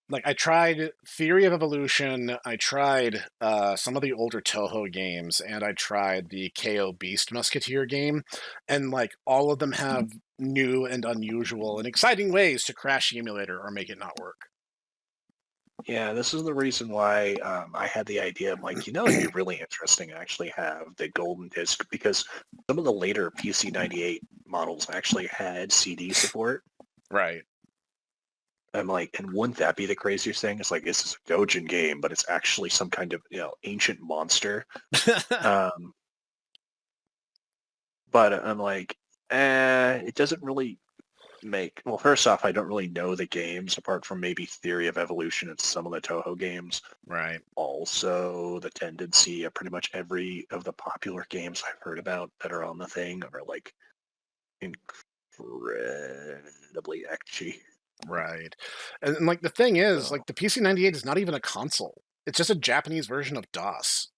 Like, I tried Theory of Evolution, I tried some of the older Toho games, and I tried the KO Beast Musketeer game, and like all of them have new and unusual and exciting ways to crash the emulator or make it not work. yeah, this is the reason why I had the idea. I'm like, it'd be really interesting to actually have the golden disc because some of the later PC 98 models actually had CD support. Right. I'm like, and wouldn't that be the craziest thing? It's like this is a Gojin game, but it's actually some kind of ancient monster. Um, but I'm like, it doesn't really make. Well, first off, I don't really know the games apart from maybe Theory of Evolution and some of the Toho games. Right. Also, the tendency of pretty much every of the popular games I've heard about that are on the thing are like incredibly ecchi. Right. And like the thing is, So like the PC 98 is not even a console. It's just a Japanese version of DOS.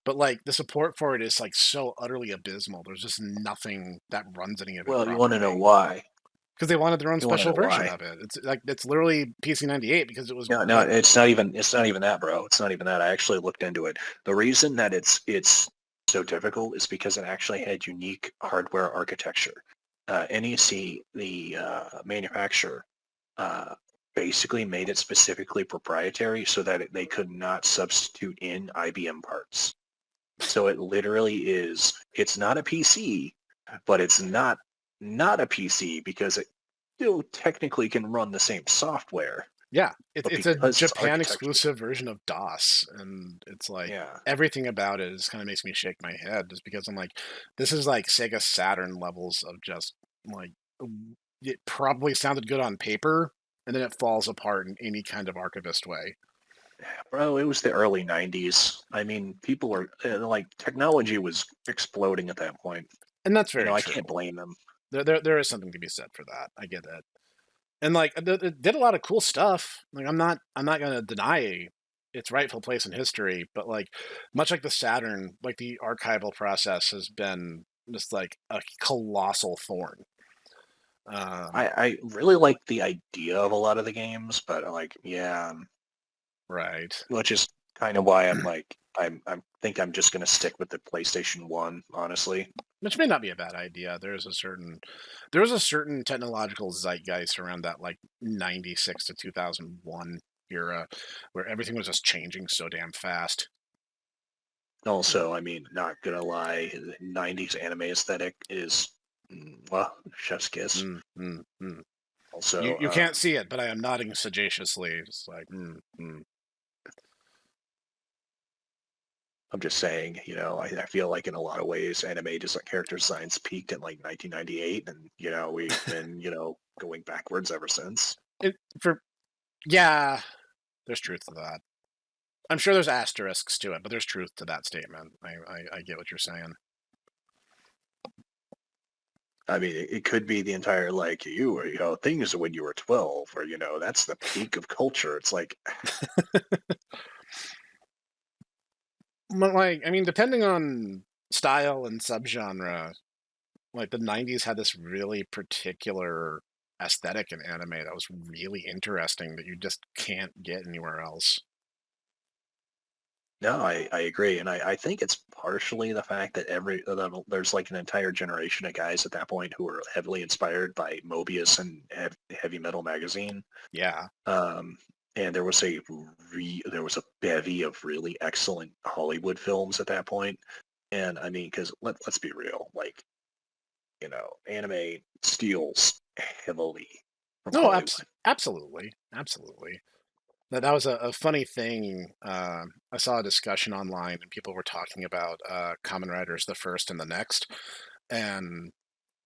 But like the support for it is like so utterly abysmal. There's just nothing that runs any of it well, you want to know properly. why? Because they wanted their own You want to special know version why? of it. It's like it's literally PC 98 because it was No, no, like it's not even that, bro. It's not even that. I actually looked into it. The reason that it's so difficult is because it actually had unique hardware architecture. NEC, the manufacturer, uh, basically made it specifically proprietary so that they could not substitute in IBM parts. So it literally is. It's not a PC, but it's not a PC because it still technically can run the same software, yeah, but it's a because its Japan architecture, exclusive version of DOS, and it's like yeah. everything about it just kind of makes me shake my head, just because I'm like, this is like Sega Saturn levels of just like it probably sounded good on paper, and then it falls apart in any kind of archivist way. Bro, it was the early 90s. I mean, people were like technology was exploding at that point. And that's very I true. can't blame them. There is something to be said for that. I get it. And like it did a lot of cool stuff. Like I'm not gonna deny its rightful place in history, but like much like the Saturn, like the archival process has been just like a colossal thorn. Um, I really like the idea of a lot of the games, but like, yeah, right. which is kind of why I'm like, I think I'm just gonna stick with the PlayStation 1, honestly. Which may not be a bad idea. There's a certain technological zeitgeist around that like 96 to 2001 era where everything was just changing so damn fast. Also, I mean, not gonna lie, the 90s anime aesthetic is, well, chef's kiss. Mm, mm, mm. So You can't see it, but I am nodding sagaciously. It's like, I'm just saying, I feel like in a lot of ways, anime just like character designs peaked in like 1998, and we've been going backwards ever since. For yeah, there's truth to that. I'm sure there's asterisks to it, but there's truth to that statement. I get what you're saying. I mean, it could be the entire like things when you were 12, or that's the peak of culture. It's like, But like, I mean, depending on style and subgenre, like the '90s had this really particular aesthetic in anime that was really interesting that you just can't get anywhere else. no, I agree, and I think it's partially the fact that there's like an entire generation of guys at that point who were heavily inspired by Mobius and Heavy Metal magazine. Yeah. Um, and there was a bevy of really excellent Hollywood films at that point. And I mean, because let's be real, like anime steals heavily from No, Hollywood. absolutely, absolutely. That was a funny thing. I saw a discussion online, and people were talking about Kamen Riders the first and the next, and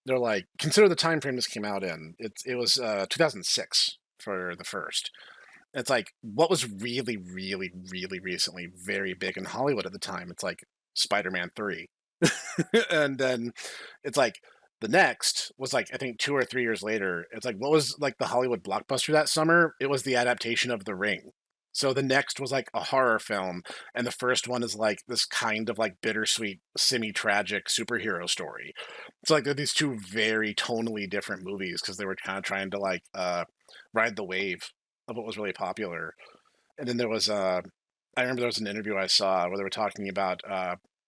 they're like, consider the time frame this came out in. It was 2006 for the first. It's like what was really, really, really recently very big in Hollywood at the time. It's like Spider-Man 3, and then it's like the next was like I think 2 or 3 years later. It's like what was like the Hollywood blockbuster that summer? It was the adaptation of The Ring. So the next was like a horror film, and the first one is like this kind of like bittersweet, semi-tragic superhero story. It's like they're these two very tonally different movies because they were kind of trying to like ride the wave of what was really popular. And then there was I remember there was an interview I saw where they were talking about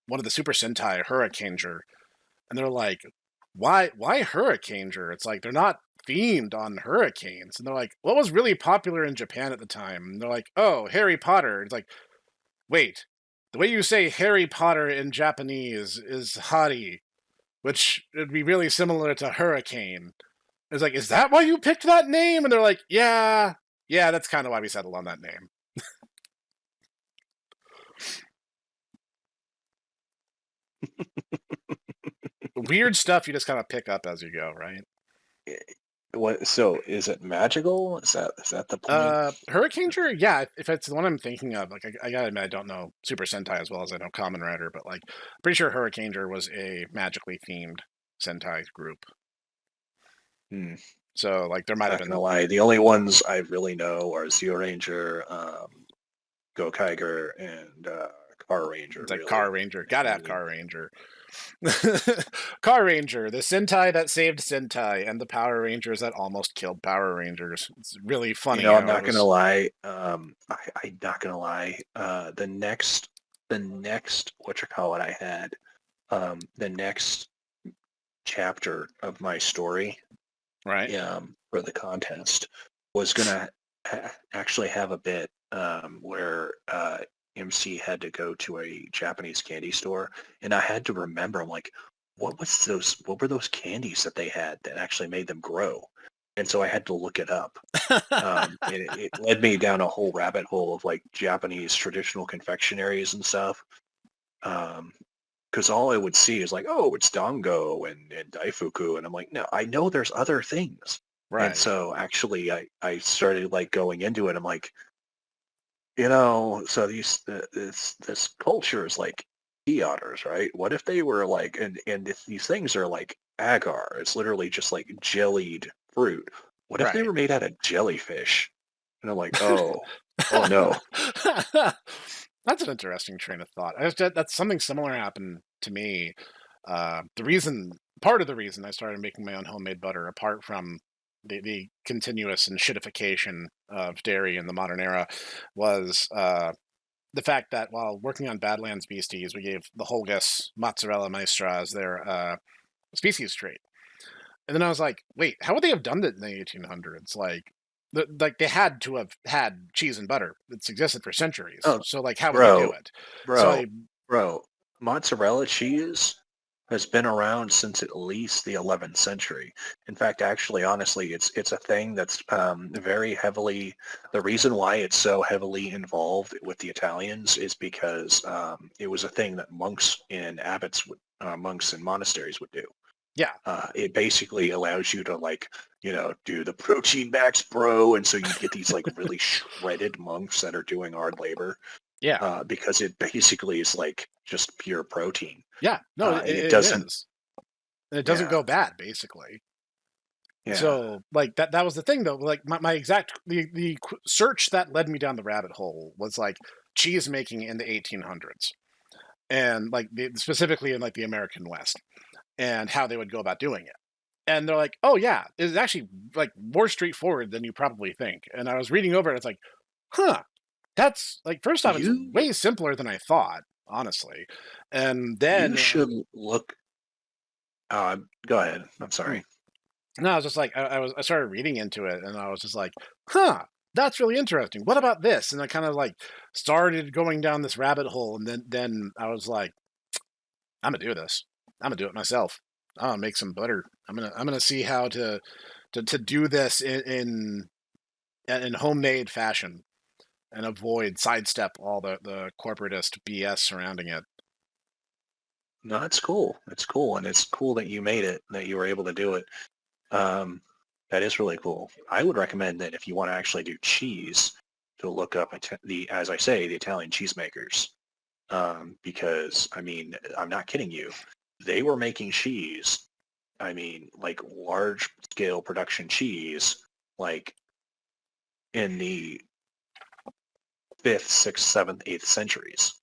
one of the Super Sentai Hurricaneger, and they're like, why Hurricaneger? It's like they're not themed on hurricanes. And they're like, what was really popular in Japan at the time? And they're like, oh, Harry Potter. It's like, wait, the way you say Harry Potter in Japanese is Hari, which would be really similar to hurricane. It's like, is that why you picked that name? And they're like, yeah, that's kind of why we settled on that name. Weird stuff you just kind of pick up as you go, right? What? So is it magical? Is that the point? Hurricaneger, yeah, if it's the one I'm thinking of, like I gotta admit I don't know Super Sentai as well as I know Kamen Rider, but like pretty sure Hurricaneger was a magically themed Sentai group. Hmm. So like there might have Not been gonna lie, the only ones I really know are Zeo Ranger, Go Kiger, and Car Ranger. it's like Really, Car Ranger, gotta have Car Ranger. Car Ranger, the Sentai that saved Sentai, and the Power Rangers that almost killed Power Rangers. It's really funny I'm how it not gonna was. lie. I'm not gonna lie. The next what you call it, I had the next chapter of my story Right. for the contest was gonna actually have a bit where MC had to go to a Japanese candy store, and I had to remember. I'm like, What were those candies that they had that actually made them grow? And so I had to look it up. And it led me down a whole rabbit hole of like Japanese traditional confectionaries and stuff. Because all I would see is like, oh, it's dango and daifuku, and I'm like, no, I know there's other things. And Right. so actually, I started like going into it. I'm like, so this culture is like sea otters, right? What if they were like, and if these things are like agar, it's literally just like jellied fruit. What if they Right. were made out of jellyfish? And I'm like, oh no. That's an interesting train of thought. That's something similar happened to me. Part of the reason I started making my own homemade butter, apart from the continuous and shitification of dairy in the modern era, was the fact that while working on Badlands Beasties, we gave the Holgus Mozzarella Maestra as their species trait. And then I was like, wait, how would they have done it in the 1800s? Like they had to have had cheese and butter. It's existed for centuries. Oh, So like, how would they do bro, it? So bro, bro, mozzarella cheese. has been around since at least the 11th century. In fact, actually, honestly, it's a thing that's very heavily. The reason why it's so heavily involved with the Italians is because it was a thing that monks in monasteries would do. Yeah, It basically allows you to like, do the protein backs, bro, and so you'd get these like really shredded monks that are doing hard labor yeah, because it basically is like just pure protein. yeah. No, And it it doesn't, is. And it doesn't yeah, go bad, basically. yeah. So, like that was the thing, though. Like my exact search that led me down the rabbit hole was like cheese making in the 1800s, and like specifically in like the American West, and how they would go about doing it. And they're like, oh yeah, it's actually like more straightforward than you probably think. And I was reading over it, it's like, huh, that's like, first off, it's You way simpler than I thought, honestly. And you then should look. Go ahead. I'm hmm, sorry. no, I was just like, I started reading into it, and I was just like, huh, that's really interesting. What about this? And I kind of like started going down this rabbit hole, and then I was like, I'm gonna do this. I'm gonna do it myself. I'm gonna make some butter. I'm gonna see how to do this in homemade fashion and avoid sidestep all the corporatist BS surrounding it. No, it's cool. It's cool, and it's cool that you made it, that you were able to do it. Um, that is really cool. I would recommend that if you want to actually do cheese, to look up as I say, the Italian cheesemakers, because I mean, I'm not kidding you. They were making cheese. I mean, like large scale production cheese, like in the fifth, sixth, seventh, eighth centuries.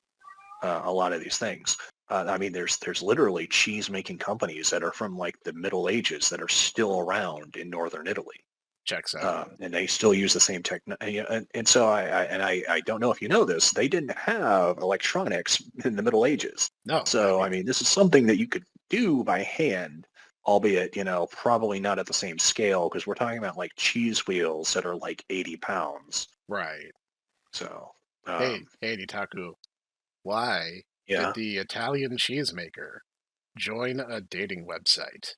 A lot of these things. I mean, there's literally cheese making companies that are from like the Middle Ages that are still around in northern Italy, Checks out. and they still use the same technology. And so I don't know if you know this, they didn't have electronics in the Middle Ages. No, So I mean, this is something that you could do by hand, albeit probably not at the same scale because we're talking about like cheese wheels that are like 80 pounds. right. So Hey, Nitaku. Why did yeah. the Italian cheesemaker join a dating website?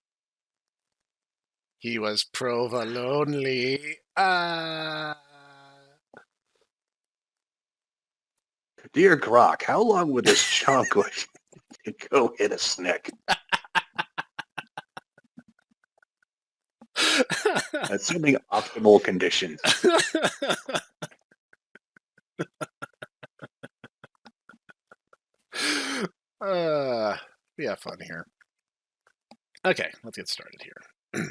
He was provolone. Ah. Dear Grok, how long would this chunk go hit a Snek? Assuming optimal conditions. uh, we have fun here. Okay, let's get started here.